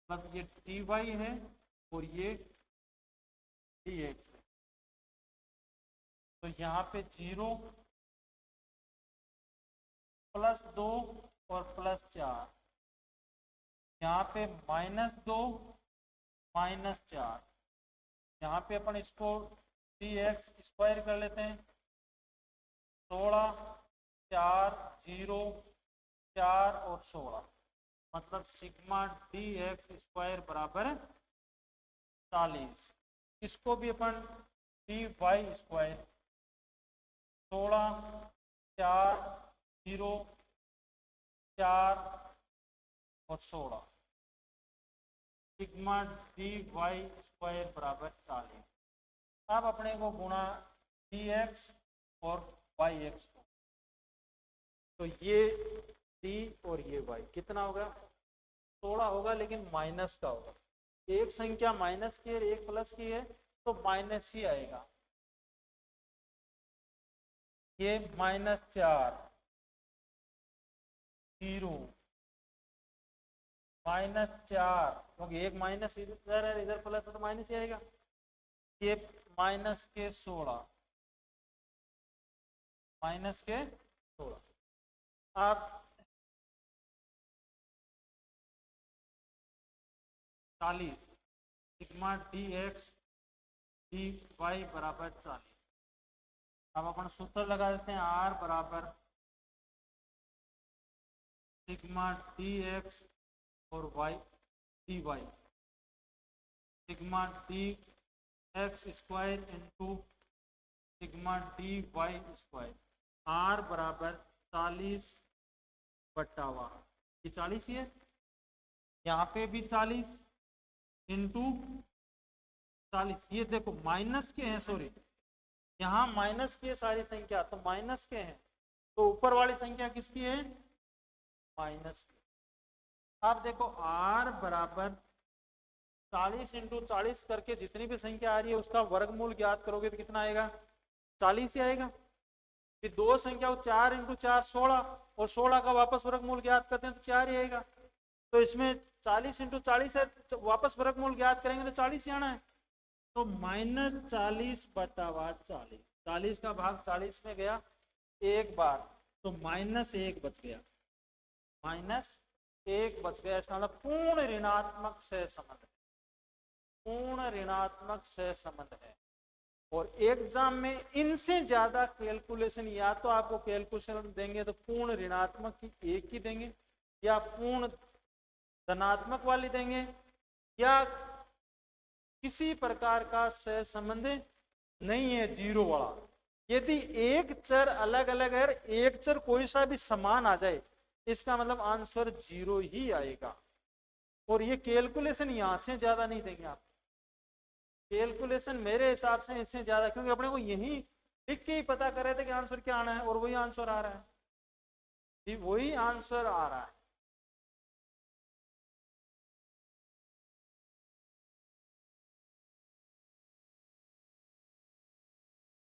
मतलब ये dy है और ये dx है, तो यहाँ पे 0 +2 और +4, यहाँ पे -2 -4, यहाँ पे अपन इसको dx स्क्वायर कर लेते हैं, 16 4, 0, 4 और 16, मतलब सिग्मा डी एक्स स्क्वायर बराबर 40। इसको भी अपन डी वाई स्क्वायर 16, 4, 0, 4 और 16, सिग्मा डी वाई स्क्वायर बराबर 40। अब अपने को गुणा डी एक्स और वाई एक्स को, तो ये डी और ये वाई कितना होगा, 16 होगा, लेकिन माइनस का होगा। एक संख्या माइनस की है, एक प्लस की है, तो माइनस ही आएगा। ये -4, 0, -4, क्योंकि एक माइनस इधर है, इधर प्लस है, तो माइनस ही आएगा। ये माइनस के 16, माइनस के 16। आप 40, sigma D X D Y बराबर 40। अब अपन सूत्र लगा देते हैं, आर बराबर सिग्मा डी एक्स और Y D Y, sigma D X square into sigma D Y square, R बराबर 40 बट्टा वा, ये 40 ही है, यहाँ पे भी 40 इंटू 40। ये देखो माइनस के हैं, सॉरी यहाँ माइनस की है सारी संख्या, तो माइनस के हैं, तो ऊपर वाली संख्या किसकी है, माइनस की। अब देखो r बराबर 40 इंटू 40 करके जितनी भी संख्या आ रही है उसका वर्गमूल ज्ञात करोगे तो कितना आएगा, 40 ही आएगा। फिर दो संख्या 4 इंटू 4 16, और 16 का वापस वर्गमूल ज्ञात करते हैं तो 4 ही आएगा। तो इसमें 40 इंटू 40 है, वापस वर्गमूल ज्ञात करेंगे तो 40 ही आना है। तो -40 बटा 40, 40 का भाग 40 में गया एक बार, तो -1 बच गया, -1 बच गया। इसका मतलब पूर्ण ऋणात्मक सहसंबंध है, पूर्ण ऋणात्मक सहसंबंध है। और एग्जाम में इनसे ज्यादा कैलकुलेशन, या तो आपको कैलकुलेशन देंगे तो पूर्ण ऋणात्मक की एक ही देंगे, या पूर्ण धनात्मक वाली देंगे, या किसी प्रकार का सहसंबंध नहीं है जीरो वाला। यदि एक चर अलग अलग है, एक चर कोई सा भी समान आ जाए, इसका मतलब आंसर 0 ही आएगा। और ये कैलकुलेशन यहां से ज्यादा नहीं देंगे आप, कैलकुलेशन मेरे हिसाब से इससे ज्यादा, क्योंकि अपने को यही लिख के ही पता कर रहे थे कि आंसर क्या आना है, और वही आंसर आ रहा है, वही आंसर आ रहा है।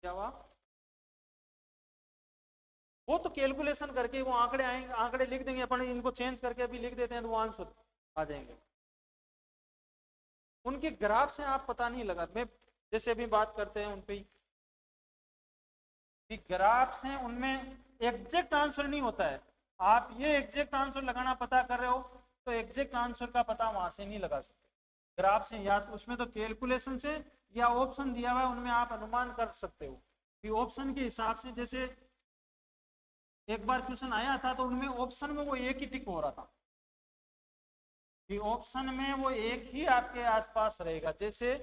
क्या हुआ, वो तो कैलकुलेशन करके वो आंकड़े आएंगे, आंकड़े लिख देंगे अपन, इनको चेंज करके अभी लिख देते हैं तो वो आंसर आ जाएंगे। उनके ग्राफ से आप पता नहीं लगा, मैं जैसे अभी बात करते हैं उन पे ग्राफ्स हैं, उनमें एग्जैक्ट आंसर नहीं होता है। आप ये एग्जैक्ट आंसर लगाना पता कर रहे हो तो एग्जैक्ट आंसर का पता वहां से नहीं लगा सकते, ग्राफ से, या तो उसमें तो कैलकुलेशन से, या ऑप्शन दिया हुआ है उनमें आप अनुमान कर सकते हो कि ऑप्शन के हिसाब से। जैसे एक बार क्वेश्चन आया था तो उनमें ऑप्शन में वो एक ही टिक हो रहा था, कि ऑप्शन में वो एक ही आपके आसपास रहेगा। जैसे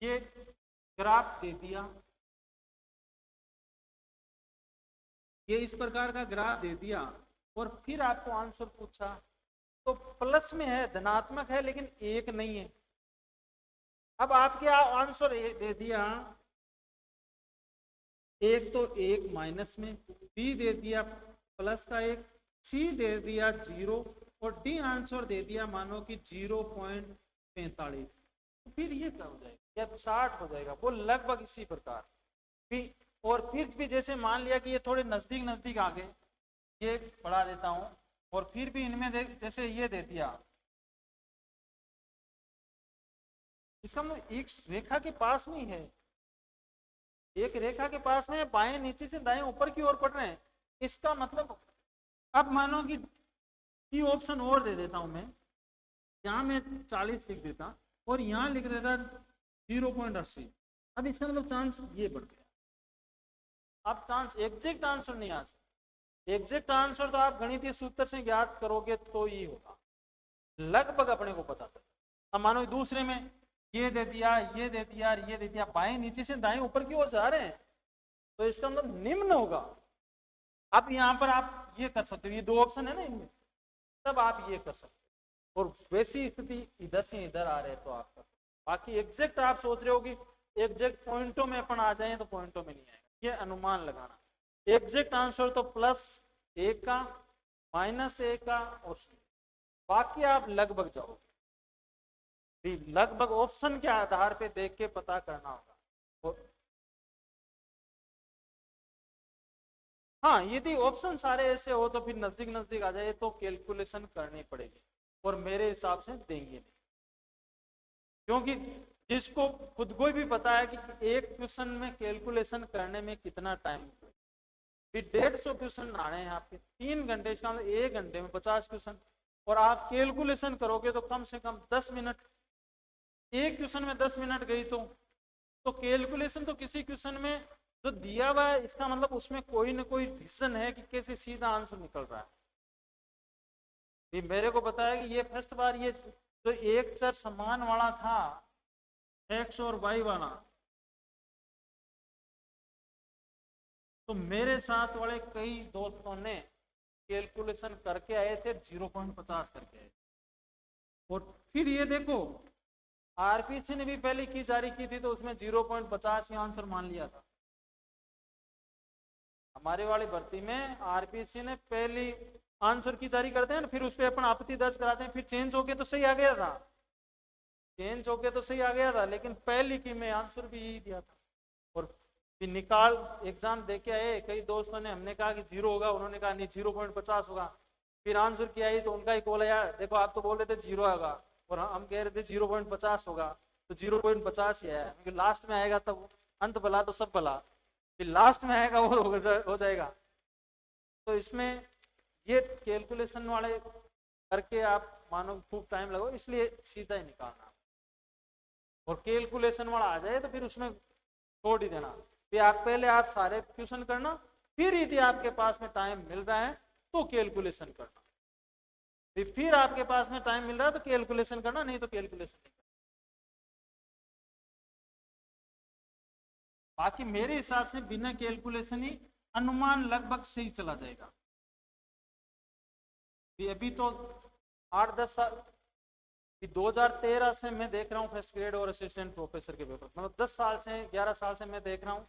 ये ग्राफ दे दिया, ये इस प्रकार का ग्राफ दे दिया, और फिर आपको आंसर पूछा, तो प्लस में है, धनात्मक है, लेकिन एक नहीं है। अब आपके आंसर दे दिया, एक तो एक माइनस में, बी दे दिया प्लस का एक, सी दे दिया 0, और डी आंसर दे दिया मानो कि 0.45। तो फिर ये क्या हो जाएगा, या 60 हो जाएगा, वो लगभग इसी प्रकार भी। और फिर भी जैसे मान लिया कि ये थोड़े नजदीक नजदीक आ गए, ये बढ़ा देता हूं, और फिर भी इनमें जैसे ये दे दिया, इसका मतलब एक रेखा के पास में ही है, एक रेखा के पास में, बाएं नीचे से दाएं ऊपर की ओर पड़ रहे हैं। इसका मतलब अब मानो कि ऑप्शन और दे देता हूं मैं, यहां मैं 40 लिख देता और यहां लिख देता 0.80। अब इसका मतलब चांस ये बढ़ गया, आप चांस एग्जैक्ट आंसर नहीं आ सकते। एग्जैक्ट आंसर तो आप गणितीय सूत्र से ज्ञात करोगे तो ही होगा, लगभग अपने को पता चला। अब मानो दूसरे में ये दे दिया, ये दे दिया, ये दे दिया, बाएं नीचे से दाएं ऊपर की ओर जा रहे हैं, तो इसका मतलब निम्न होगा। अब यहाँ पर आप ये कर सकते हो, ये दो ऑप्शन है ना इनमें, तब आप ये कर सकते हो। और वैसी स्थिति इधर से इधर आ रहे तो आप कर सकते हो। बाकी एग्जैक्ट आप सोच रहे हो कि एग्जैक्ट पॉइंटों में अपन आ जाए, तो पॉइंटों में नहीं आएगा, ये अनुमान लगाना। एग्जैक्ट आंसर तो +1 का, -1 का और बाकी आप लगभग जाओगे, लगभग ऑप्शन के आधार पे देख के पता करना होगा। हाँ, यदि ऑप्शन सारे ऐसे हो तो फिर नजदीक नजदीक आ जाए तो कैलकुलेशन करनी पड़ेगी, और मेरे हिसाब से देंगे नहीं, क्योंकि जिसको खुद को भी पता है कि एक क्वेश्चन में कैलकुलेशन करने में कितना टाइम, फिर 150 क्वेश्चन आने हैं आपके 3 घंटे, इसका मतलब 1 घंटे में 50 क्वेश्चन, और आप कैलकुलेशन करोगे तो कम से कम 10 मिनट, एक क्वेश्चन में 10 मिनट गई तो कैलकुलेशन तो किसी क्वेश्चन में जो दिया हुआ है, इसका मतलब उसमें कोई ना कोई रीजन है कि कैसे सीधा आंसर निकल रहा है। ये मेरे को पता है कि ये फर्स्ट बार ये जो एक चर समान वाला था, एक्स और वाई वाला, तो मेरे साथ वाले कई दोस्तों ने कैलकुलेशन करके आए थे, 0.50 करके आए। और फिर ये देखो, आरपीसी ने भी पहले की जारी की थी, तो उसमें 0.50 ही आंसर मान लिया था। हमारे वाली भर्ती में आरपीसी ने पहली आंसर की जारी करते हैं ना, फिर उस पर अपन आपत्ति दर्ज कराते हैं, फिर चेंज होके तो सही आ गया था, चेंज होके तो सही आ गया था, लेकिन पहली की में आंसर भी यही दिया था। और फिर निकाल एग्जाम दे के आए कई दोस्तों ने, हमने कहा कि 0 होगा, उन्होंने कहा नहीं 0.50 होगा। फिर आंसर किया ही तो उनका ही कॉल आया, देखो आप तो बोल रहे थे 0 होगा और हम कह रहे थे 0.50 होगा, तो 0.50 ही आया, क्योंकि लास्ट में आएगा तब अंत भला तो सब भला, फिर लास्ट में आएगा वो हो जाएगा। तो इसमें ये कैलकुलेशन वाले करके आप मानो खूब टाइम लगो, इसलिए सीधा ही निकालना, और कैलकुलेशन वाला आ जाए तो फिर उसमें छोड़ ही देना। फिर आप पहले आप सारे क्वेश्चन करना, फिर यदि आपके पास में टाइम मिल रहा है तो कैलकुलेशन करना, फिर आपके पास में टाइम मिल रहा है तो कैलकुलेशन करना, नहीं तो कैलकुलेशन नहीं करना। बाकी मेरे हिसाब से बिना कैलकुलेशन ही अनुमान लगभग सही चला जाएगा। अभी तो 8-10 साल, 2013 से मैं देख रहा हूँ फर्स्ट ग्रेड और असिस्टेंट प्रोफेसर के पेपर, मतलब 10 साल से 11 साल से मैं देख रहा हूँ,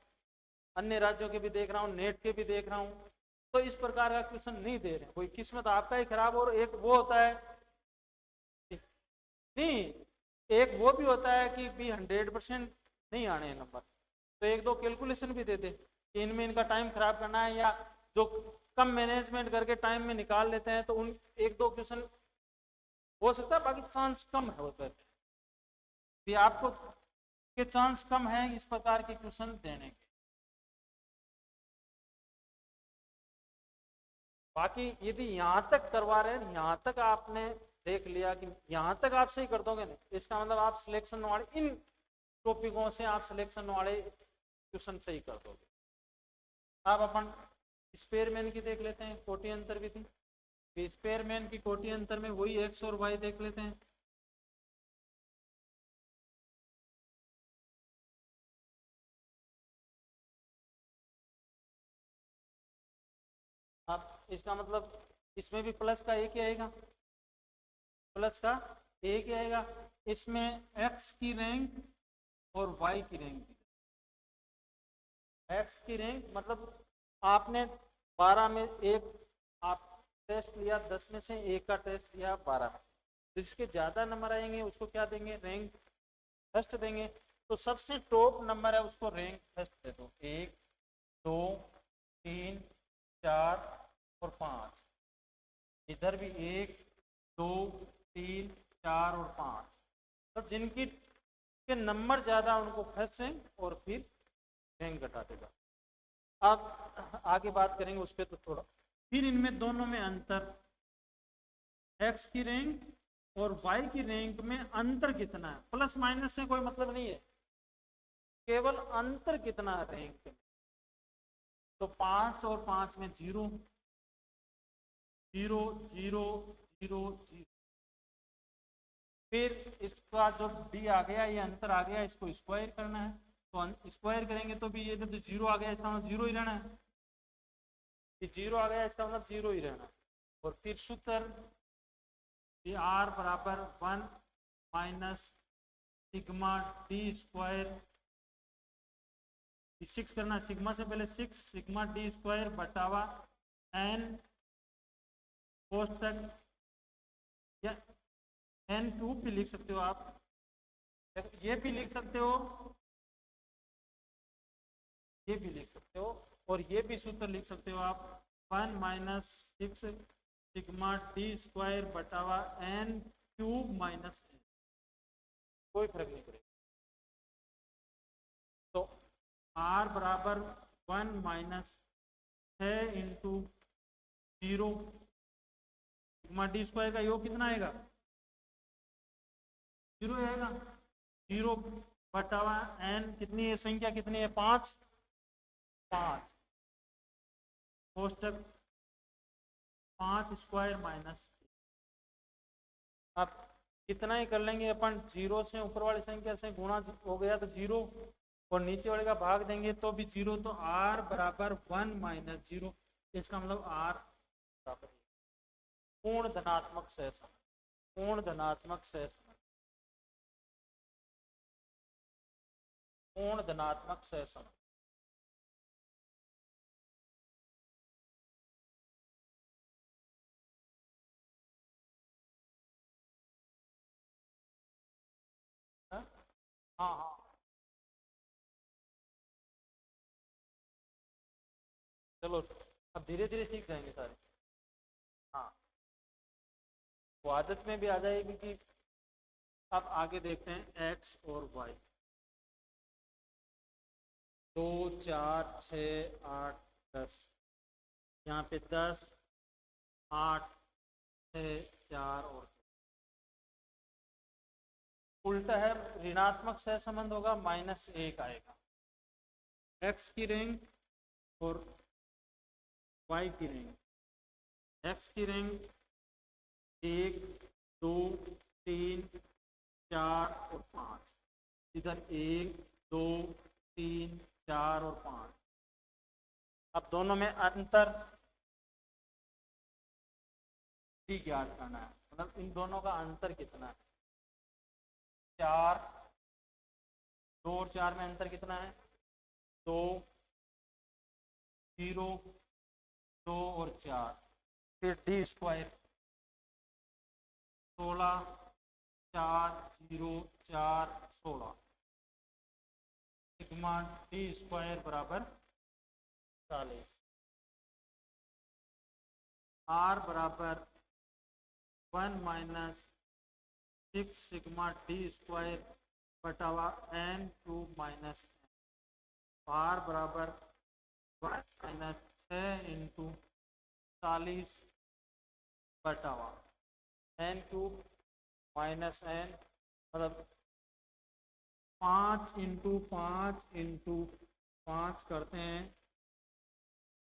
अन्य राज्यों के भी देख रहा हूँ, नेट के भी देख रहा हूँ, तो इस प्रकार का क्वेश्चन नहीं दे रहे। कोई किस्मत आपका ही खराब, और एक वो होता है नहीं, एक वो भी होता है कि भी 100% नहीं आने हैं नंबर, तो एक दो कैलकुलेशन भी देते कि इनमें इनका टाइम खराब करना है, या जो कम मैनेजमेंट करके टाइम में निकाल लेते हैं तो उन एक दो क्वेश्चन हो सकता है, बाकी चांस कम है होता है भी आपको के चांस कम है इस प्रकार के क्वेश्चन देने के। बाकी यदि यहाँ तक करवा रहे हैं, यहाँ तक आपने देख लिया कि यहाँ तक आप सही कर दोगे ना, इसका मतलब आप सिलेक्शन वाले इन टॉपिकों से आप सिलेक्शन वाले क्वेश्चन सही कर दोगे। अब अपन स्पेयरमैन की देख लेते हैं, कोटि अंतर विधि। स्पेयरमैन की कोटि अंतर में वही एक्स और वाई देख लेते हैं। अब इसका मतलब इसमें भी प्लस का एक ही आएगा, प्लस का एक ही आएगा। इसमें एक्स की रैंक और वाई की रैंक, एक्स की रैंक मतलब आपने 12 में एक आप टेस्ट लिया, 10 में से एक का टेस्ट लिया 12 में, तो जिसके ज़्यादा नंबर आएंगे उसको क्या देंगे, रैंक फर्स्ट देंगे। तो सबसे टॉप नंबर है उसको रैंक फर्स्ट दे दो, 1 2 3 4 और 5, इधर भी 1 2 3 4 और 5, तो जिनकी के नंबर ज़्यादा उनको फर्स्ट रैंक और फिर रैंक घटा देगा। अब आगे बात करेंगे उस पर तो थोड़ा, फिर इनमें दोनों में अंतर, एक्स की रैंक और वाई की रैंक में अंतर कितना है, प्लस माइनस से कोई मतलब नहीं है, केवल अंतर कितना है रैंक में। तो 5 और 5 में 0 0 0 0 0। फिर इसका जो डी आ गया, ये अंतर आ गया, इसको स्क्वायर करना है। तो स्क्वायर करेंगे तो भी ये जब 0 आ गया इसका मतलब 0 ही रहना है, ये 0 आ गया इसका मतलब 0 ही रहना है। और फिर सूत्र ये आर बराबर 1 माइनस सिग्मा डी स्क्वायर, 6 करना है, सिग्मा से पहले 6 सिग्मा डी स्क्वायर बटावा एन कोष्टक, या एन क्यूब भी लिख सकते हो आप, ये भी लिख सकते हो, ये भी लिख सकते हो, और ये भी सूत्र लिख सकते हो आप 1 माइनस 6 सिग्मा डी स्क्वायर बटावा एन क्यूब माइनस एन, कोई फर्क नहीं पड़ेगा। तो आर बराबर 1 minus 6 into 0 sigma d square का योग कितना आएगा, 0 आएगा, 0 बटावा एन, कितनी है संख्या, कितनी है 5 5 कोष्टक 5 स्क्वायर माइनस। अब कितना ही कर लेंगे अपन, 0 से ऊपर वाली संख्या से गुणा हो गया तो 0, और नीचे वाले का भाग देंगे तो भी 0, तो r बराबर 1 माइनस 0, इसका मतलब r बराबर पूर्ण धनात्मक सहसंबंध, पूर्ण धनात्मक सहसंबंध, पूर्ण धनात्मक सहसंबंध। हाँ हाँ, चलो अब धीरे धीरे सीख जाएंगे सारे। हाँ, वो आदत में भी आ जाएगी कि अब आगे देखते हैं x और y, 2 4 6 8 10, यहाँ पे 10 8 6 4 और उल्टा है, ऋणात्मक सहसंबंध होगा, -1 आएगा, x की रिंग और y की रिंग, x की रिंग 1 2 3 4 और 5, इधर 1 2 3 4 और 5। अब दोनों में अंतर भी ज्ञात करना है, मतलब इन दोनों का अंतर कितना है, 4, 2 और 4 में अंतर कितना है, 2 0 2 और 4, फिर d square 16 4 0 4 16, sigma d square बराबर 40, आर बराबर 1 माइनस 6 सिग्मा डी स्क्वायर बटावा एन क्यूब माइनस, आर बराबर 1 माइनस 6 इंटू 40 बटावा एन क्यूब माइनस एन, मतलब 5 इंटू 5 इंटू 5 करते हैं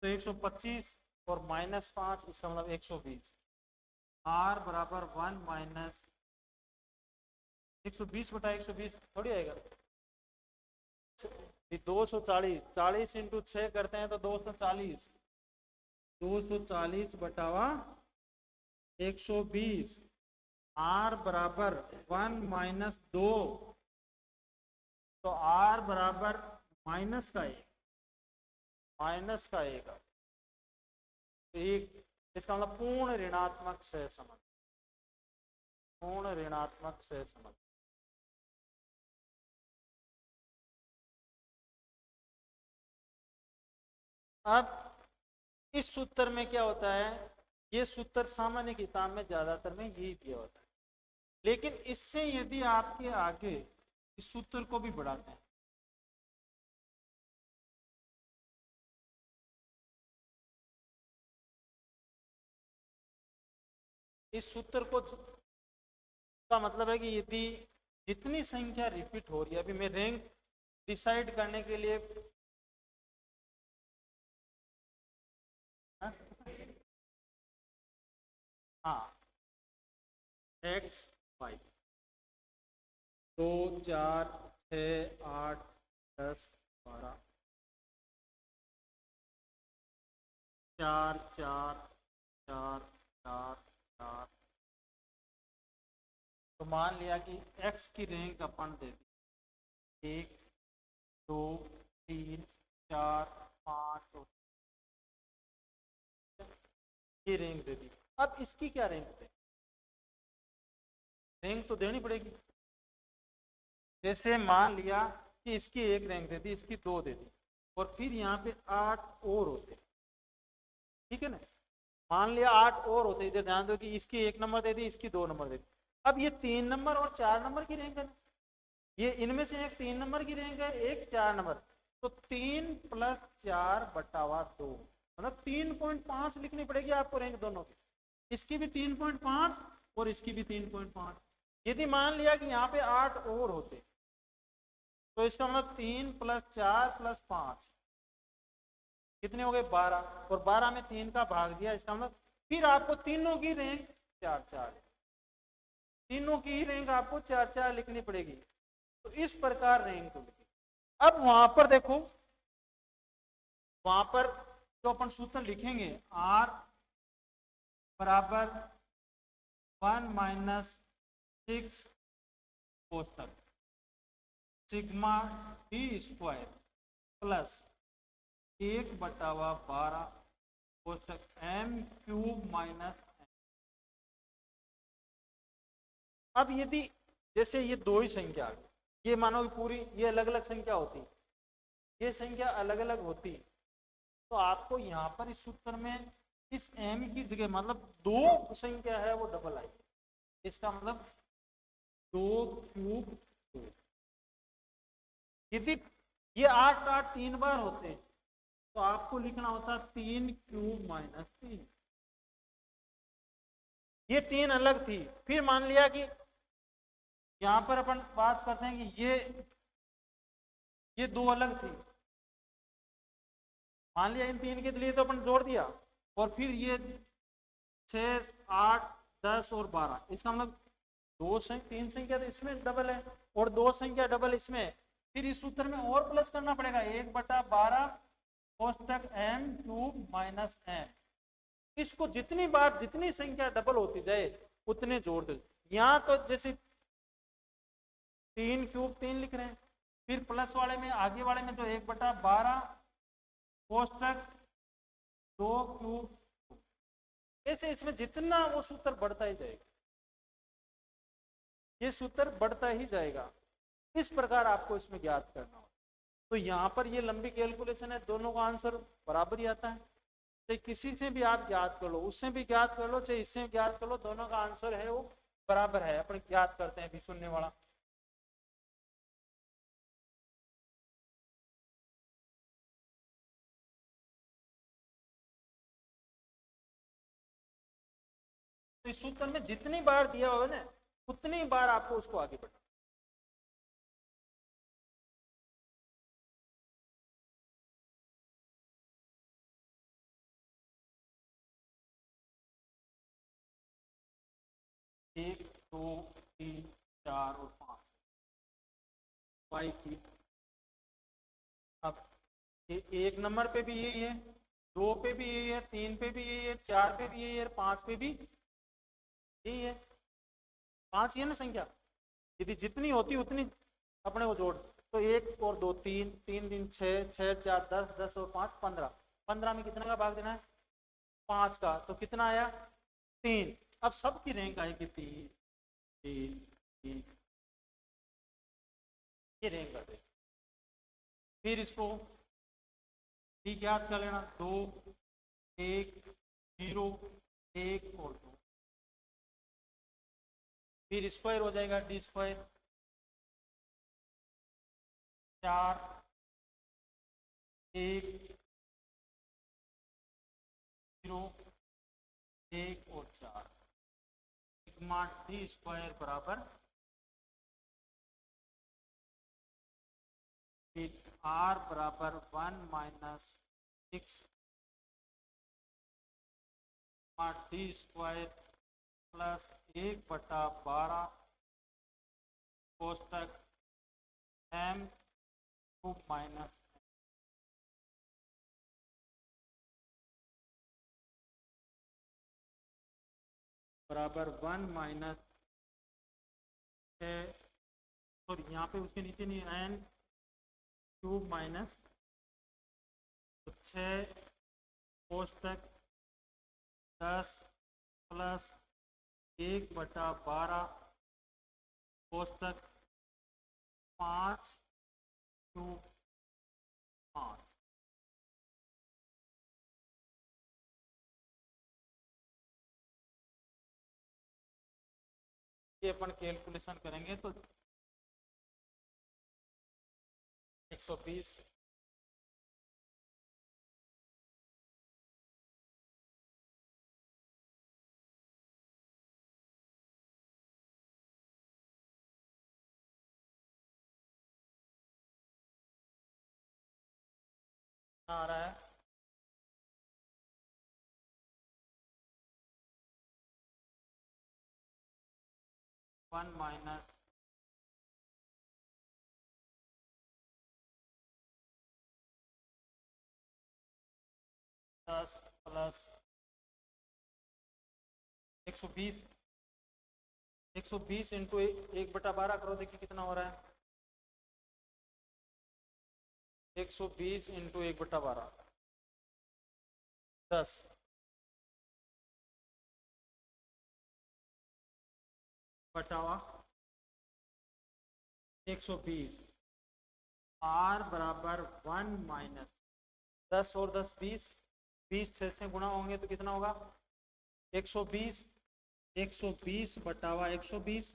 तो 125, और -5 इसका मतलब 120, आर बराबर 1 माइनस 120 बटा 120 थोड़ी आएगा, 240, 40 इंटू 6 करते हैं तो 240, 240 बटावा 120, आर बराबर 1 माइनस 2, तो आर बराबर माइनस का 1, माइनस का 1, इसका मतलब पूर्ण ऋणात्मक सहसंबंध, पूर्ण ऋणात्मक सहसंबंध। अब इस सूत्र में क्या होता है, ये सूत्र सामान्य किताब में ज्यादातर में यही दिया होता है, लेकिन इससे यदि आपके आगे इस सूत्र को भी बढ़ाते हैं, इस सूत्र को का मतलब है कि यदि जितनी संख्या रिपीट हो रही है, अभी मैं रैंक डिसाइड करने के लिए हाँ, एक्स वाई, 2 4 6 8 10 12, 4 4 4 4 4। तो मान लिया कि x की रैंक अपन दे दी 1 2 3 4 5 और ये रैंक दे दी। अब इसकी क्या रैंक दे, रैंक तो देनी पड़ेगी। जैसे मान लिया कि इसकी एक रैंक दे दी, इसकी दो दे दी, और फिर यहाँ पे 8 और होते, ठीक है ना। मान लिया 8 और होते, इधर ध्यान दो कि इसकी 1 नंबर दे दी, इसकी 2 नंबर दे दी। अब ये 3 नंबर और 4 नंबर की रैंक है, ये इनमें से एक 3 नंबर की रैंक है, एक 4 नंबर। तो 3 + 4 बटावा 2, मतलब 3.5 लिखनी पड़ेगी आपको रैंक दोनों की, इसकी भी 3.5 और इसकी भी 3.5। यदि मान लिया कि यहाँ पे 8 और होते, तो इसका मतलब 3 + 4 + 5 कितने हो गए, 12, और 12 में 3 का भाग दिया, इसका मतलब फिर आपको तीनों की रैंक 4 4, तीनों की ही रैंक आपको 4 4 लिखनी पड़ेगी। तो इस प्रकार रैंक को लिखी। अब वहां पर देखो, वहां पर जो अपन सूत्र लिखेंगे, R बराबर 1 - 6 कोष्टक सिग्मा d² प्लस 1/12 कोष्टक m³ माइनस। अब यदि जैसे ये दो ही संख्या, ये मानो कि पूरी ये अलग अलग संख्या होती, ये संख्या अलग अलग होती, तो आपको यहाँ पर इस सूत्र में इस m की जगह मतलब दो संख्या है वो डबल आई, इसका मतलब 2³ 2। यदि ये 8 8 3 बार होते तो आपको लिखना होता 3³ - 3। ये 3 अलग थी, फिर मान लिया कि यहां पर अपन बात करते हैं कि ये दो अलग थी, मान लिया इन 3 के लिए तो अपन जोड़ दिया, और फिर ये 6 8 10 और 12, इसका मतलब 3 संख्या तो इसमें डबल है और 2 संख्या डबल इसमें, फिर इस सूत्र में और प्लस करना पड़ेगा 1/12 कोष्टक m³ माइनस m। इसको जितनी बार जितनी संख्या डबल होती जाए उतने जोड़ दे। यहाँ तो जैसे 3³ 3 लिख रहे हैं, फिर प्लस वाले में आगे वाले में जो 1/12 कोष्टक 2³, ऐसे इसमें जितना वो सूत्र बढ़ता ही जाएगा, ये सूत्र बढ़ता ही जाएगा। इस प्रकार आपको इसमें ज्ञात करना होगा। तो यहाँ पर ये लंबी कैलकुलेशन है, दोनों का आंसर बराबर ही आता है। चाहे किसी से भी आप ज्ञात कर लो, उससे भी ज्ञात कर लो, चाहे इससे ज्ञात कर लो, दोनों का आंसर है वो बराबर है। अपन ज्ञात करते हैं अभी सुनने वाला। तो इस सूत्र में जितनी बार दिया होगा ना उतनी बार आपको उसको आगे बढ़ना। एक दो तीन चार और 5 वाई की। अब एक नंबर पे भी यही है, 2 पे भी यही है, 3 पे भी यही है, 4 पे भी यही है, 5 पे भी यही है। 5 ही है ना संख्या, यदि जितनी होती उतनी अपने को जोड़। तो 1 और 2 3, 3 दिन 6, 6 4 10, 10 और 5 15, 15 में कितना का भाग देना है, 5 का, तो कितना आया 3। अब सबकी रैंक आएगी 3 3 3, ये रैंक कर देगी। फिर इसको ठीक याद कर लेना, 2 1 0 1 और 2, फिर स्क्वायर हो जाएगा d², 4 1 0 1 और 4, सिग्मा d² बराबर r बराबर 1 - 6 d² plus 1/12 कोष्टक m cube minus बराबर 1 माइनस है। और यहाँ पे उसके नीचे नहीं n क्यूब माइनस तो 6 कोष्टक 10 प्लस 1/12 कोष्टक 5 क्यूब 5। ये अपन कैलकुलेशन करेंगे तो 120 आ रहा है 1 माइनस 10 प्लस 120 120 इंटू 1/12 करो, देखिए कितना हो रहा है। 120 इंटू 1/12 10 बटावा 120 आर बराबर 1 माइनस 10 और 10 20 20 6 से गुणा होंगे तो कितना होगा 120 120 बटावा 120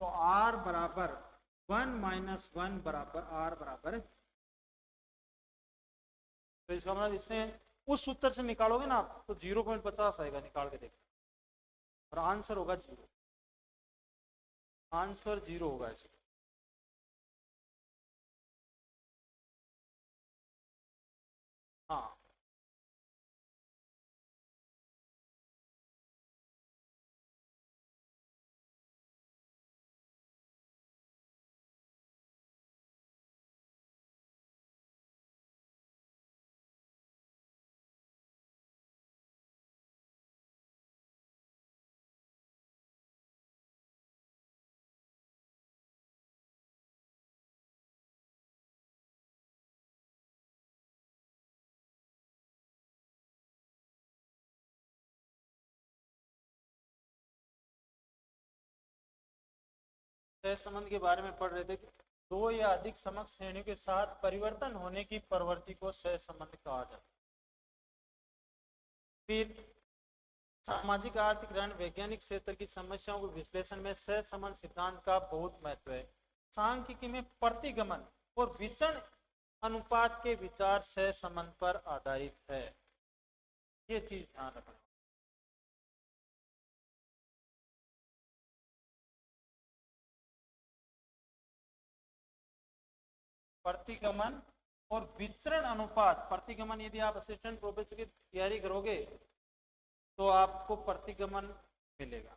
तो आर बराबर 1 माइनस 1 बराबर आर बराबर। तो इसका मतलब इससे उस सूत्र से निकालोगे ना आप तो 0.50 आएगा, निकाल के देखो और आंसर होगा 0। आंसर 0 होगा इसका। हाँ सहसंबंध के बारे में पढ़ रहे थे कि दो या अधिक समक श्रेणियों के साथ परिवर्तन होने की प्रवृत्ति को सहसंबंध कहा जाता है। फिर सामाजिक आर्थिक रण वैज्ञानिक क्षेत्र की समस्याओं के विश्लेषण में सहसंबंध सिद्धांत का बहुत महत्व है। सांख्यिकी में प्रतिगमन और विचरण अनुपात के विचार सहसंबंध पर आधारित है। ये चीज ध्यान रखना। प्रतिगमन और विचरण अनुपात, प्रतिगमन यदि आप असिस्टेंट प्रोफेसर की तैयारी करोगे तो आपको प्रतिगमन मिलेगा।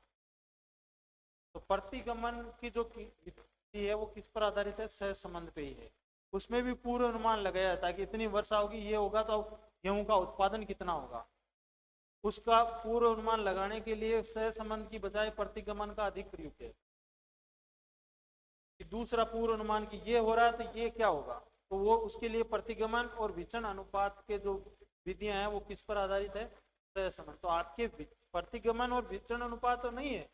तो प्रतिगमन की जो विधि है वो किस पर आधारित है, सहसंबंध पे ही है। उसमें भी पूर्व अनुमान लगाया था कि इतनी वर्षा होगी, ये होगा तो गेहूं का उत्पादन कितना होगा। उसका पूर्व अनुमान लगाने के लिए सहसंबंध की बजाय प्रतिगमन का अधिक प्रयोग किया। दूसरा पूर्व अनुमान की ये हो रहा है तो ये क्या होगा, तो वो उसके लिए प्रतिगमन और विचरण अनुपात के जो विधियां हैं वो किस पर आधारित है, सहसंबंध। तो आपके प्रतिगमन और विचरण अनुपात तो नहीं है,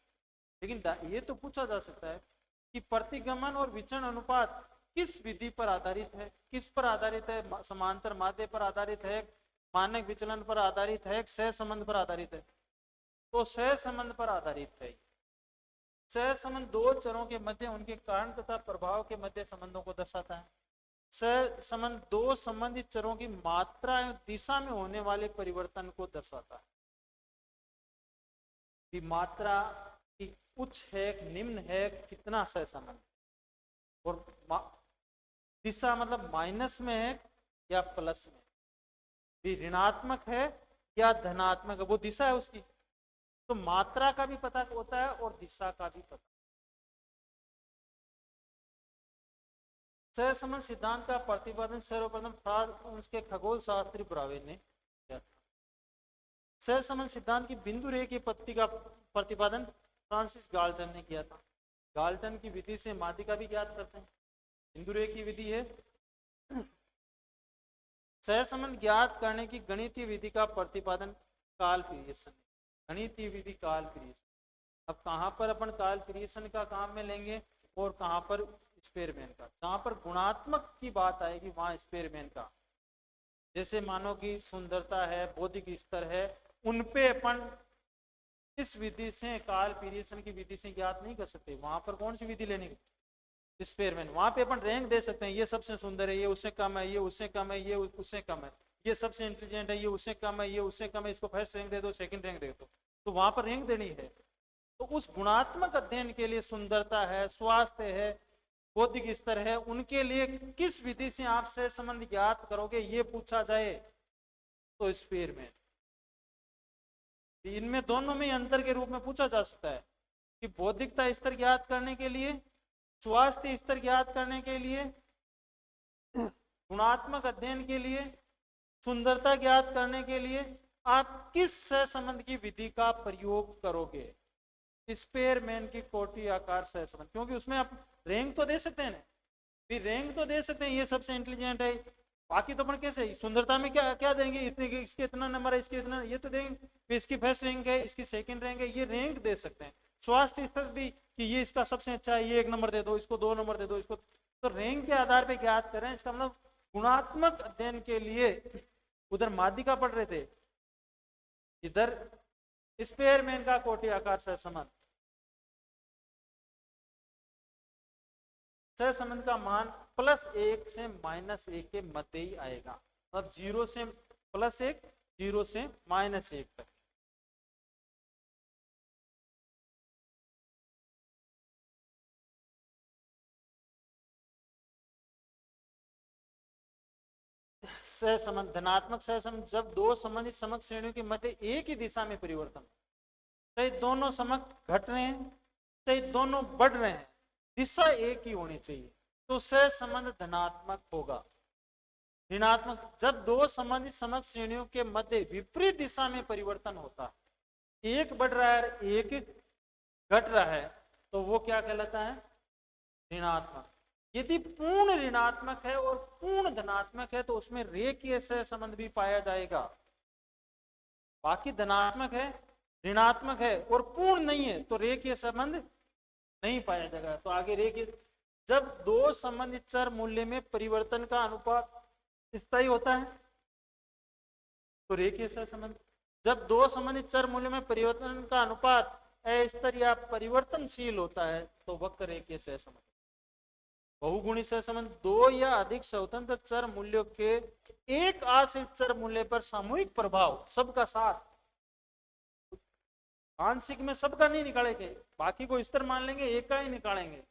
लेकिन ये तो पूछा जा सकता है कि प्रतिगमन और विचरण अनुपात किस विधि पर आधारित है, किस पर आधारित है, समांतर माध्य पर आधारित है, मानक विचलन पर आधारित है, सहसंबंध पर आधारित है। तो सहसंबंध पर आधारित है। सहसंबंध दो चरों के मध्य उनके कारण तथा प्रभाव के मध्य संबंधों को दर्शाता है। सहसंबंध दो संबंधित चरों की मात्रा एवं दिशा में होने वाले परिवर्तन को दर्शाता है। कि मात्रा की उच्च है निम्न है, कितना सहसंबंध, और दिशा मतलब माइनस में है या प्लस में, भी ऋणात्मक है या धनात्मक है, वो दिशा है उसकी। तो मात्रा का भी पता होता है और दिशा का भी पता। सहसंबंध सिद्धांत का प्रतिपादन सर्वप्रथम फ्रांस के खगोल शास्त्री ब्रावे ने किया था। सहसंबंध सिद्धांत की बिंदु रेखा की पत्ती का प्रतिपादन फ्रांसिस गाल्टन ने किया था। गाल्टन की विधि से माध्यिका भी ज्ञात करते हैं। बिंदु रेखा की विधि है। सहसंबंध ज्ञात करने की गणितीय विधि का प्रतिपादन कार्ल पीरियसन। गणितीय विधि कार्ल पीरियसन। अब कहां पर अपन कार्ल पीरियसन का काम में लेंगे और कहां पर स्पेयरमैन का। जहां पर गुणात्मक की बात आएगी वहां स्पेयरमैन का। जैसे मानो कि सुंदरता है, बौद्धिक स्तर है, उनपे अपन इस विधि से कार्ल पीरियसन की विधि से ज्ञात नहीं कर सकते। वहां पर कौन सी विधि लेनी, स्पेयरमैन। वहां पे अपन रैंक दे सकते हैं, ये सबसे सुंदर है, ये उससे कम है, ये उससे कम है, ये उससे कम है, ये सबसे इंटेलिजेंट है, ये उससे कम है, ये उससे कम है, इसको फर्स्ट रैंक दे दो, सेकंड रैंक दे दो। तो वहां पर रैंक देनी है। तो उस गुणात्मक अध्ययन के लिए सुंदरता है, स्वास्थ्य है, बौद्धिक स्तर है, उनके लिए किस विधि से आप सहसंबंध ज्ञात करोगे ये पूछा जाए तो स्पेयरमैन। इनमें दोनों में अंतर के रूप में पूछा जा सकता है कि बौद्धिकता स्तर ज्ञात करने के लिए, स्वास्थ्य स्तर ज्ञात करने के लिए, गुणात्मक अध्ययन के लिए, सुंदरता ज्ञात करने के लिए आप किस सहसंबंध की विधि का प्रयोग करोगे। स्पेयरमैन की कोटि आकार सहसंबंध, क्योंकि उसमें आप रैंक तो दे सकते हैं ना, फिर रैंक तो दे सकते हैं, ये सबसे इंटेलिजेंट है। बाकी तो अपन कैसे सुंदरता में क्या क्या देंगे, इतने इसके इतना नंबर है, इसके इतना, ये तो देंगे। फिर इसकी फर्स्ट रैंक है, इसकी सेकंड रैंक है, ये रैंक दे सकते हैं। स्वास्थ्य स्तर भी कि ये इसका सबसे अच्छा है, ये 1 नंबर दे दो, इसको 2 नंबर दे दो, इसको। तो रैंक के आधार पे ज्ञात करें। इसका मतलब गुणात्मक अध्ययन के लिए उधर माध्यिका पढ़ रहे थे, इधर स्पेयरमैन का कोटि आकार सहसंबंध। सहसंबंध का मान +1 से -1 के मध्य ही आएगा। अब 0 से +1, 0 से -1 तक। सहसंबंध, धनात्मक सहसंबंध जब दो संबंधित समक श्रेणियों के मध्य एक ही दिशा में परिवर्तन, चाहे दोनों समक घट रहे हैं चाहे दोनों बढ़ रहे हैं, दिशा एक ही होनी चाहिए, तो सहसंबंध धनात्मक होगा। ऋणात्मक जब दो संबंधित समक श्रेणियों के मध्य विपरीत दिशा में परिवर्तन होता है, एक बढ़ रहा है एक घट रहा है, तो वो क्या कहलाता है, ऋणात्मक। यदि पूर्ण ऋणात्मक है और पूर्ण धनात्मक है तो उसमें रेखीय सहसंबंध भी पाया जाएगा। बाकी धनात्मक है, ऋणात्मक है और पूर्ण नहीं है तो रेखीय संबंध नहीं पाया जाएगा। तो आगे रेखीय, जब दो संबंधित चर मूल्य में परिवर्तन का अनुपात स्थायी होता है तो रेखीय सहसंबंध। जब दो संबंधित चर मूल्य में परिवर्तन का अनुपात अस्थिर या परिवर्तनशील होता है तो वक्र रेखीय सहसंबंध। बहुगुणी सहसंबंध दो या अधिक स्वतंत्र चर मूल्यों के एक आश्रित चर मूल्य पर सामूहिक प्रभाव, सबका साथ, आंशिक में सबका नहीं निकालेंगे, बाकी को स्तर मान लेंगे, एक का ही निकालेंगे,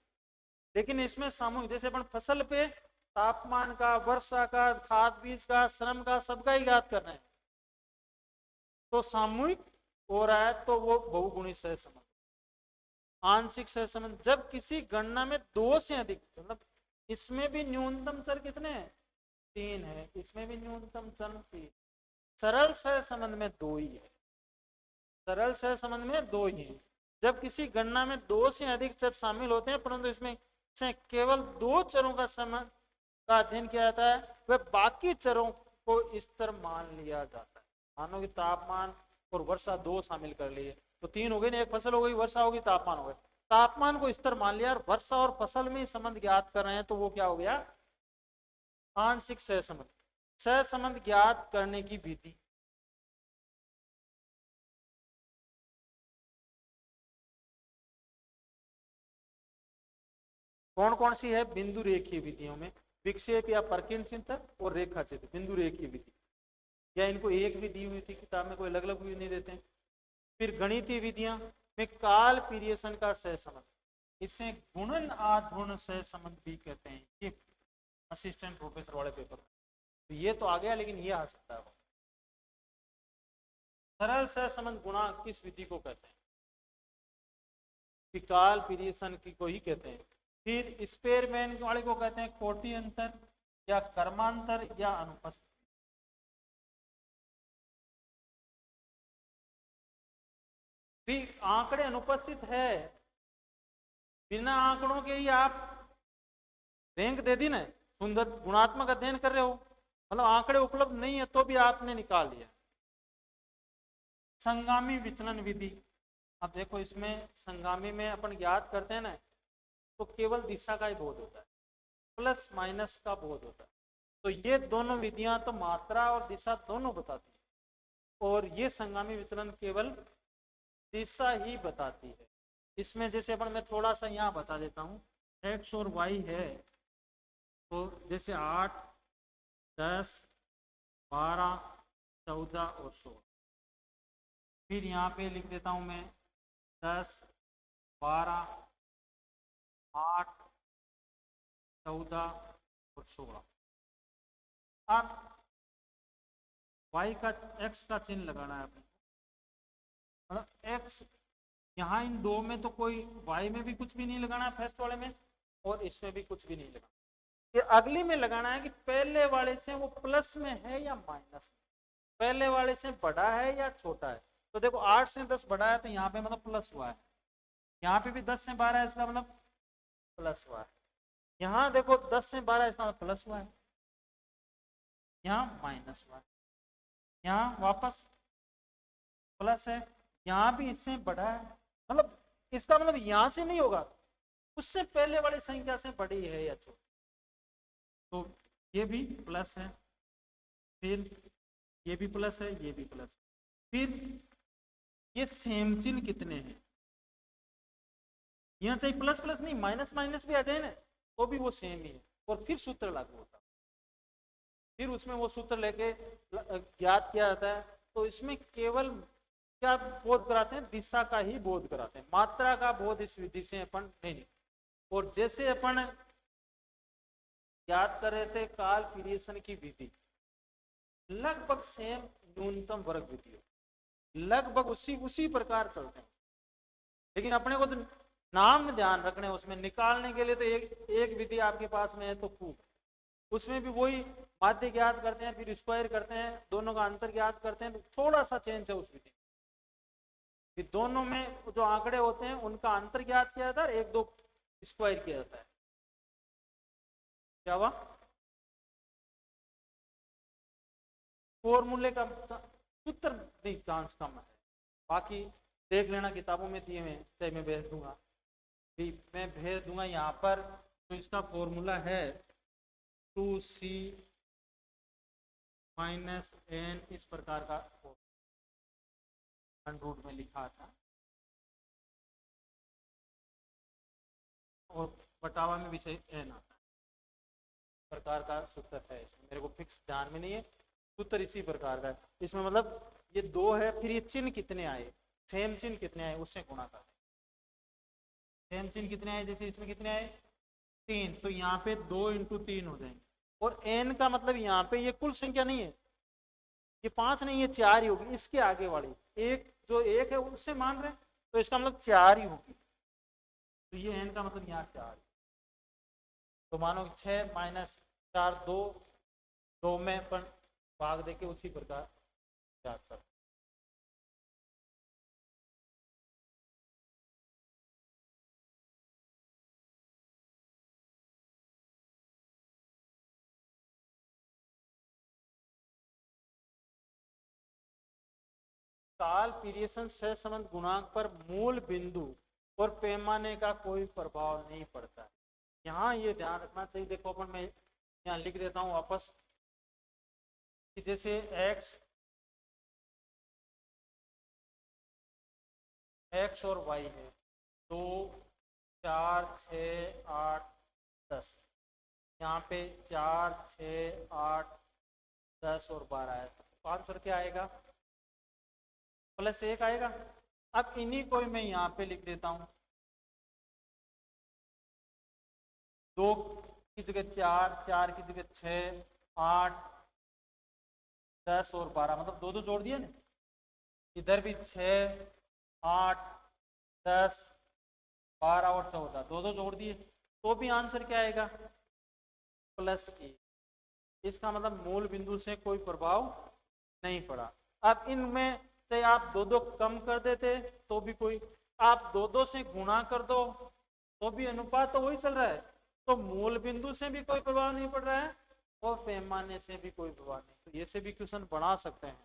लेकिन इसमें सामूहिक, जैसे अपन फसल पे तापमान का, वर्षा का, खाद बीज का, श्रम का, सबका ही ज्ञात कर रहे हैं, तो सामूहिक हो रहा है तो वो बहुगुणी सहसंबंध। आंशिक सहसंबंध जब किसी गणना में दो से अधिक, मतलब इसमें भी न्यूनतम चर कितने हैं, 3 है, इसमें भी न्यूनतम चर 3, सरल सहसंबंध में 2 ही है, सरल सहसंबंध में 2 ही है। जब किसी गणना में 2 से अधिक चर शामिल होते हैं परंतु इसमें से केवल 2 चरों का संबंध का अध्ययन किया जाता है, वह बाकी चरों को स्तर मान लिया जाता है। मानो कि तापमान और वर्षा 2 शामिल कर लिए तो 3 हो गए ना, एक फसल हो गई, वर्षा होगी, तापमान हो गया, तापमान को स्तर मान लिया और वर्षा और फसल में संबंध ज्ञात कर रहे हैं तो वो क्या हो गया, आंशिक सहसंबंध। सहसंबंध ज्ञात करने की विधि, कौन कौन सी है, बिंदु रेखीय विधियों में विक्षेप या परकीन चिंतन और रेखा चित्र, बिंदु रेखीय विधि, या इनको एक भी दी हुई थी किताब में, कोई अलग अलग विधि नहीं देते हैं। फिर गणितीय विधियां में काल पीरियसन का सहसंबंध, इसे गुणन आधुर्ण सहसंबंध भी कहते हैं, ये असिस्टेंट प्रोफेसर वाले पेपर में, तो ये तो आ गया लेकिन ये आ सकता है। सरल सहसंबंध गुणांक किस विधि को कहते हैं? विकाल पीरियसन की को ही कहते हैं। फिर स्पेयरमैन वाले को कहते हैं कोटि अंतर या कर्मांतर या अनुपस्थिति। भी आंकड़े अनुपस्थित है, बिना आंकड़ों के ही आप रैंक दे दी ना, सुंदर गुणात्मक अध्ययन कर रहे हो, मतलब आंकड़े उपलब्ध नहीं है तो भी आपने निकाल लिया। संगामी विचलन विधि, अब देखो इसमें संगामी में अपन ज्ञात करते हैं ना, तो केवल दिशा का ही बोध होता है, प्लस माइनस का बोध होता है। तो ये दोनों विधियां तो मात्रा और दिशा दोनों बताती है, और ये संगामी विचलन केवल दिशा ही बताती है। इसमें जैसे अपन मैं थोड़ा सा यहाँ बता देता हूँ, एक्स और वाई है, तो जैसे 8, 10, 12, 14 और 16। फिर यहाँ पे लिख देता हूँ मैं 10, 12, 8, 14 और 16। अब y का x का चिन्ह लगाना है अपने, मतलब x यहाँ इन दो में तो कोई, y में भी कुछ भी नहीं लगाना है फर्स्ट वाले में, और इसमें भी कुछ भी नहीं लगाना। ये अगली में लगाना है कि पहले वाले से वो प्लस में है या माइनस में, पहले वाले से बड़ा है या छोटा है। तो देखो 8 से 10 बड़ा है तो यहाँ पे मतलब प्लस हुआ है, यहाँ पे भी 10 से 12 है, इसका मतलब प्लस हुआ है। यहाँ देखो 10 से 12 इसका मतलब प्लस हुआ है, यहाँ माइनस हुआ है, यहाँ वापस प्लस है, यहाँ भी इससे बड़ा है, मतलब इसका मतलब यहाँ से नहीं होगा, उससे पहले वाली संख्या से बड़ी है या छोटी। तो ये भी प्लस है, फिर ये भी प्लस है, ये भी प्लस है। फिर ये सेम चिन्ह कितने हैं, यहाँ चाहे प्लस प्लस नहीं, माइनस माइनस भी आ जाए ना तो भी वो सेम ही है, और फिर सूत्र लागू होता है। फिर उसमें वो सूत्र लेके ज्ञात किया जाता है। तो इसमें केवल क्या बोध कराते हैं, दिशा का ही बोध कराते हैं, मात्रा का बोध इस विधि से अपन नहीं। और जैसे अपन याद कर रहे थे काल पीरियसन की विधि, लगभग सेम न्यूनतम वर्ग विधि, लगभग उसी प्रकार चलते हैं, लेकिन अपने को तो नाम ध्यान रखने, उसमें निकालने के लिए तो एक विधि आपके पास में है तो खूब, उसमें भी वही माध्य ज्ञात करते हैं, फिर स्क्वायर करते हैं, दोनों का अंतर ज्ञात करते हैं, थोड़ा सा चेंज है उस विधि। फिर दोनों में जो आंकड़े होते हैं उनका अंतर ज्ञात किया जाता है, 1-2 स्क्वायर किया जाता है। क्या हुआ, फॉर्मूले का सूत्र नहीं, चांस कम है, बाकी देख लेना किताबों में दिए हुए, चाहे मैं भेज दूंगा, मैं भेज दूंगा यहाँ पर। तो इसका फॉर्मूला है 2c माइनस n, इस प्रकार का रूट में लिखा था, और बटावा में भी सही n आता है, प्रकार का सूत्र है। इसमें मेरे को फिक्स ध्यान में नहीं है, सूत्र इसी प्रकार का है। इसमें मतलब ये 2 है, फिर ये चिन्ह कितने आए, सेम चिन्ह कितने आए उससे गुणा कर, सेम चिन्ह कितने आए, जैसे इसमें कितने आए 3, तो यहाँ पे 2 × 3 हो जाएंगे। और n का मतलब यहाँ पे ये कुल संख्या नहीं है, ये 5 नहीं है, 4 ही होगी, इसके आगे वाली एक जो 1 है उससे मान रहे हैं, तो इसका मतलब 4 ही होगी, तो ये n का मतलब यहाँ 4। तो मानो 6 माइनस 4 2 में अपन भाग देके उसी प्रकार याद कर। काल पीरियसन सहसंबंध गुणांक पर मूल बिंदु और पैमाने का कोई प्रभाव नहीं पड़ता है, यहाँ ये ध्यान रखना चाहिए। देखो अपन मैं यहाँ लिख देता हूँ वापस कि जैसे x और y है, 2, 4, 6, 8, 10, यहाँ पे 4, 6, 8, 10 और 12 है, तो आंसर क्या आएगा, +1 आएगा। अब इन्हीं को मैं यहाँ पे लिख देता हूँ, 2 की जगह 4, 4 की जगह 6, 8, 10 और 12, मतलब 2 जोड़ दिए ना, इधर भी 6, 8, 10, 12 और 14, दो दो जोड़ दिए तो भी आंसर क्या आएगा? +1। इसका मतलब मूल बिंदु से कोई प्रभाव नहीं पड़ा। अब इनमें चाहे आप दो दो कम कर देते तो भी कोई, आप दो दो से गुणा कर दो तो भी अनुपात तो वही चल रहा है, तो मूल बिंदु से भी कोई प्रभाव नहीं पड़ रहा है और पैमाने से भी कोई प्रभाव नहीं। तो ये से भी क्वेश्चन बना सकते हैं।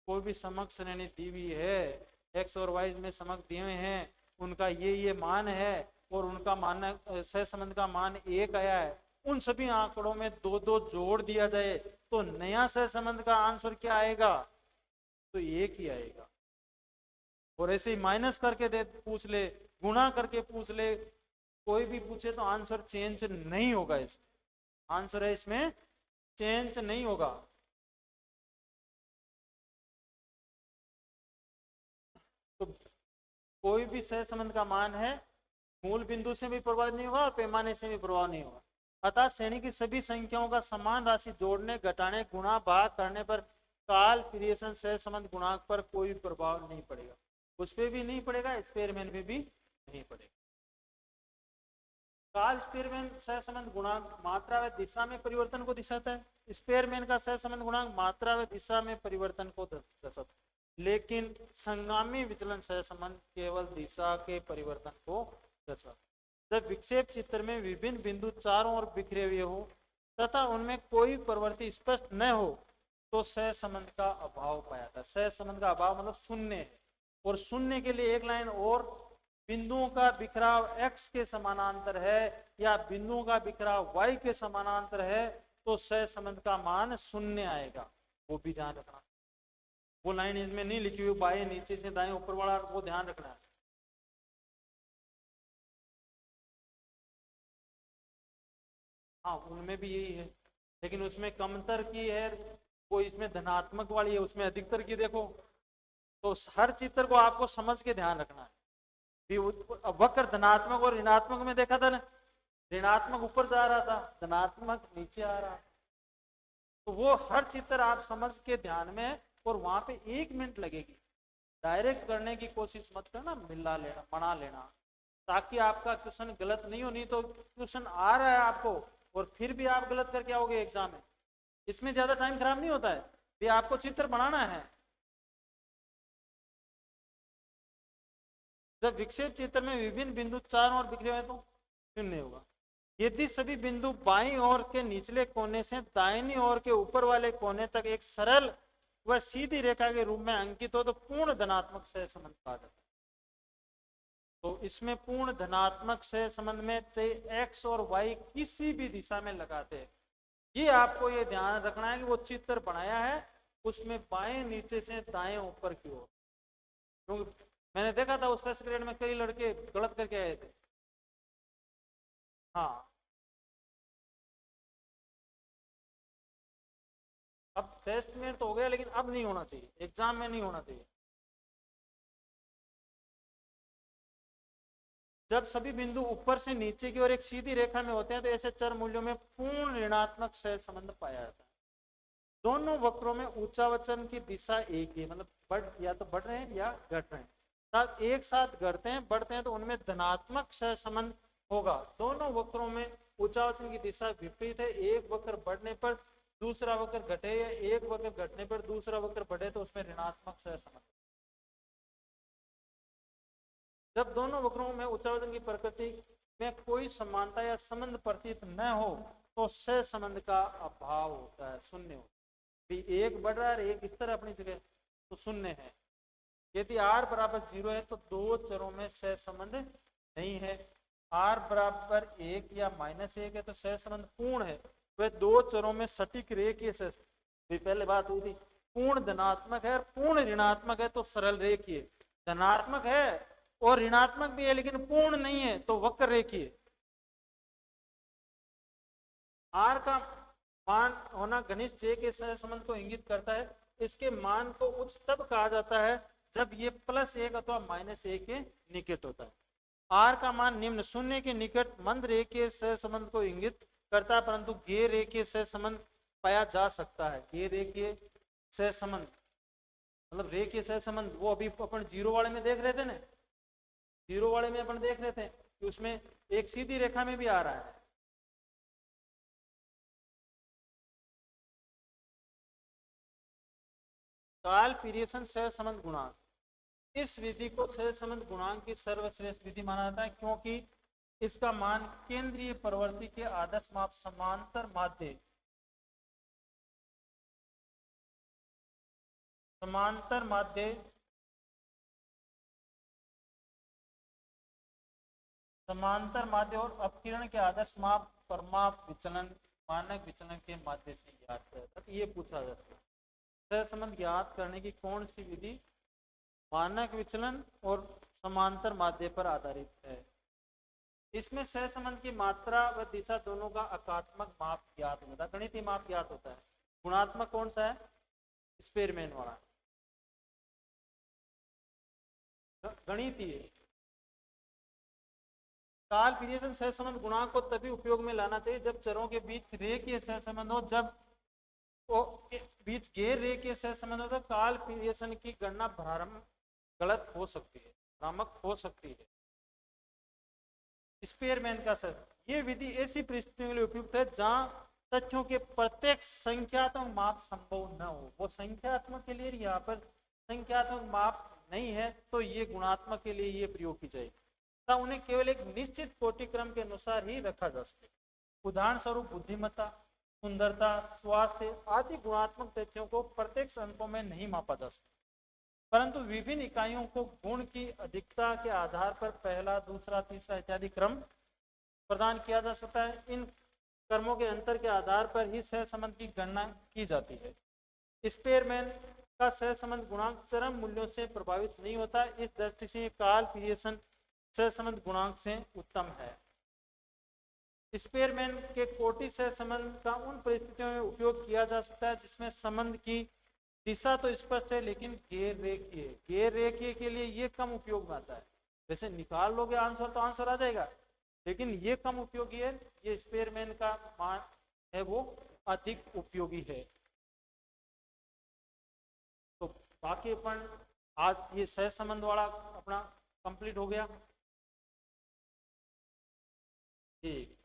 कोई भी समक श्रेणी दी हुई है, एक्स और वाई में समक दिए हुए हैं, उनका ये मान है और उनका मान सहसंबंध का मान 1 आया है, उन सभी आंकड़ों में दो दो जोड़ दिया जाए तो नया सहसंबंध का आंसर क्या आएगा? तो 1 ही आएगा। और ऐसे ही माइनस करके दे पूछ ले, गुणा करके पूछ ले, कोई भी पूछे तो आंसर चेंज नहीं होगा। इसमें आंसर है, इसमें चेंज नहीं होगा। तो कोई भी सहसंबंध का मान है, मूल बिंदु से भी प्रभावित नहीं होगा और पैमाने से भी प्रभाव नहीं होगा। अतः श्रेणी की सभी संख्याओं का समान राशि जोड़ने, घटाने, गुणा, भाग करने पर काल क्रिएशन सहसंबंध गुणांक पर कोई प्रभाव नहीं पड़ेगा। उस पर भी नहीं पड़ेगा, स्पेयरमैन में भी नहीं पड़ेगा। काल स्पेयरमैन सहसंबंध गुणांक मात्रा व दिशा में परिवर्तन को दर्शाता है। स्पेयरमैन का सहसंबंध गुणांक मात्रा व दिशा में परिवर्तन को दर्शाता है, लेकिन संगामी विचलन सहसंबंध केवल दिशा के परिवर्तन को दर्शाता है। जब विक्षेप चित्र में विभिन्न बिंदु चारों ओर बिखरे हुए हो तथा उनमें कोई प्रवृत्ति स्पष्ट न हो तो सहसंबंध का अभाव पाया था। सहसंबंध का अभाव मतलब शून्य है, और शून्य के लिए एक लाइन और, बिंदुओं का बिखराव x के समानांतर है या बिंदुओं का बिखराव y के समानांतर है तो सहसंबंध का मान 0 आएगा। वो भी ध्यान रखना। वो लाइन इसमें नहीं लिखी हुई, बाएं नीचे से दाएं ऊपर वाला, वो ध्यान रखना है। हाँ, उनमें भी यही है, लेकिन उसमें कमतर की है, वो इसमें धनात्मक वाली है, उसमें अधिकतर की। देखो तो हर चित्र को आपको समझ के ध्यान रखना है। वक्र धनात्मक और ऋणात्मक में देखा था ना, ऋणात्मक ऊपर जा रहा था, धनात्मक नीचे आ रहा। तो वो हर चित्र आप समझ के ध्यान में, और वहां पे 1 मिनट लगेगी। डायरेक्ट करने की कोशिश मत करना, मिला लेना, बना लेना, ताकि आपका क्वेश्चन गलत नहीं हो। नहीं तो क्वेश्चन आ रहा है आपको और फिर भी आप गलत करके आओगे एग्जाम में। इसमें ज्यादा टाइम खराब नहीं होता है, ये आपको चित्र बनाना है। जब विक्षेप चित्र में विभिन्न बिंदु चारों ओर बिखरे हुए तो शून्य होगा। यदि सभी बिंदु बाईं ओर के निचले कोने से दाहिनी ओर के ऊपर वाले कोने तक एक सरल व सीधी रेखा के रूप में अंकित हो तो पूर्ण धनात्मक सहसंबंध कहा जाता है। तो इसमें पूर्ण धनात्मक सहसंबंध में चाहे x और y किसी भी दिशा में लगाते हैं, ये आपको ये ध्यान रखना है कि वो चित्र बनाया है उसमें बाएं नीचे से दाएं ऊपर की ओर। क्योंकि मैंने देखा था उस फर्स्ट ग्रेड में कई लड़के गलत करके आए थे। हाँ, अब टेस्ट में तो हो गया, लेकिन अब नहीं होना चाहिए, एग्जाम में नहीं होना चाहिए। जब सभी बिंदु ऊपर से नीचे की ओर एक सीधी रेखा में होते हैं तो ऐसे चर मूल्यों में पूर्ण ऋणात्मक सहसंबंध पाया जाता है। दोनों वक्रों में ऊंचावचन की दिशा एक ही, मतलब बढ़ या तो बढ़ रहे हैं या घट रहे हैं। एक साथ घटते हैं बढ़ते हैं तो उनमें धनात्मक सहसंबंध होगा। दोनों वक्रों में ऊंचावचन की दिशा विपरीत है, एक वक्र बढ़ने पर दूसरा वक्र घटे या एक वक्र घटने पर दूसरा वक्र बढ़े तो उसमें ऋणात्मक सहसंबंध। जब दोनों वक्रों में ऊंचावचन की प्रकृति में कोई समानता या संबंध प्रतीत न हो तो सहसंबंध का अभाव होता है, शून्य होता है। एक बढ़ रहा है एक इस तरह अपनी जगह तो शून्य है। यदि r बराबर 0 है तो दो चरों में सहसंबंध नहीं है। r बराबर 1 या -1 है तो सहसंबंध पूर्ण है। वह दो चरों में सटीक रेखीय सहसंबंध, पहले बात हुई थी, पूर्ण धनात्मक है और पूर्ण ऋणात्मक है तो सरल रेखीय। धनात्मक है और ऋणात्मक भी है लेकिन पूर्ण नहीं है तो वक्र रेखीय। r का मान होना घनिष्ठ j के सहसंबंध को इंगित करता है। इसके मान को उच्च तब कहा जाता है जब ये +1 अथवा -1 के निकट होता है। r का मान निम्न शून्य के निकट मंद रेखीय सहसंबंध को इंगित करता है, परंतु गैर रेखीय सहसंबंध पाया जा सकता है। गैर रेखीय सहसंबंध मतलब रेखीय सहसंबंध वो अभी अपन जीरो वाले में देख रहे थे ना, जीरो वाले में अपन देख रहे थे कि उसमें एक सीधी रेखा में भी आ रहा है। काल पीरियसन सहसंबंध गुणांक, इस विधि को सहसंबंध गुणांक की सर्वश्रेष्ठ विधि माना जाता है, क्योंकि इसका मान केंद्रीय प्रवृत्ति के आदर्श माप समांतर माध्य समांतर माध्य समांतर माध्य और अपकिरण के आदर्श माप परमाप विचलन मानक विचलन के माध्य से ज्ञात है। ये पूछा जाता है सहसंबंध ज्ञात करने की कौन सी विधि मानक विचलन और समांतर माध्य पर आधारित है। इसमें सहसंबंध की मात्रा व दिशा दोनों का एकात्मक माप ज्ञात होता है, गणितीय माप ज्ञात होता है। गुणात्मक कौन सा है, स्पेयरमैन वाला, गणितीय। काल पीरियसन सहसंबंध गुणांक को तभी उपयोग में लाना चाहिए जब चरों के बीच रेखीय सहसंबंध हो, जब वो बीच गैर रेखीय सहसंबंध हो तो काल पीरियसन की गणना प्रारंभ गलत हो सकती है, भ्रामक हो सकती है। स्पेयरमैन का सहसंबंध, ये विधि ऐसी परिस्थितियों के लिए उपयुक्त है जहां तथ्यों के प्रत्येक संख्यात्मक माप संभव न हो। वो संख्यात्मक के लिए यहाँ पर संख्यात्मक माप नहीं है तो ये गुणात्मक के लिए ये प्रयोग की जाएगी, तब उन्हें केवल एक निश्चित कोटिक्रम के अनुसार ही रखा जा सके। उदाहरण स्वरूप बुद्धिमत्ता, सुंदरता, स्वास्थ्य आदि गुणात्मक तथ्यों को प्रत्येक अंकों में नहीं मापा जा सकता, परंतु विभिन्न इकाइयों को गुण की अधिकता के आधार पर पहला, दूसरा, तीसरा इत्यादि क्रम प्रदान किया जा सकता है। इन क्रमों के अंतर के आधार पर ही सहसंबंध की गणना की जाती है। स्पेयरमैन का सहसंबंध गुणांक चरम मूल्यों से प्रभावित नहीं होता, इस दृष्टि से काल पीरियसन सहसंबंध गुणांक से उत्तम है। स्पेयरमैन के कोटि सहसंबंध का उन परिस्थितियों में उपयोग किया जा सकता है जिसमें संबंध की दिशा तो स्पष्ट है लेकिन गैर रेखीय, गैर रेखीय के लिए ये कम उपयोग में आता है। वैसे निकाल लोगे आंसर तो आंसर आ जाएगा, लेकिन ये कम उपयोगी है, ये स्पेयरमैन का मान है वो अधिक उपयोगी है। तो बाकी अपन आज ये सहसंबंध वाला अपना कंप्लीट हो गया। ठीक।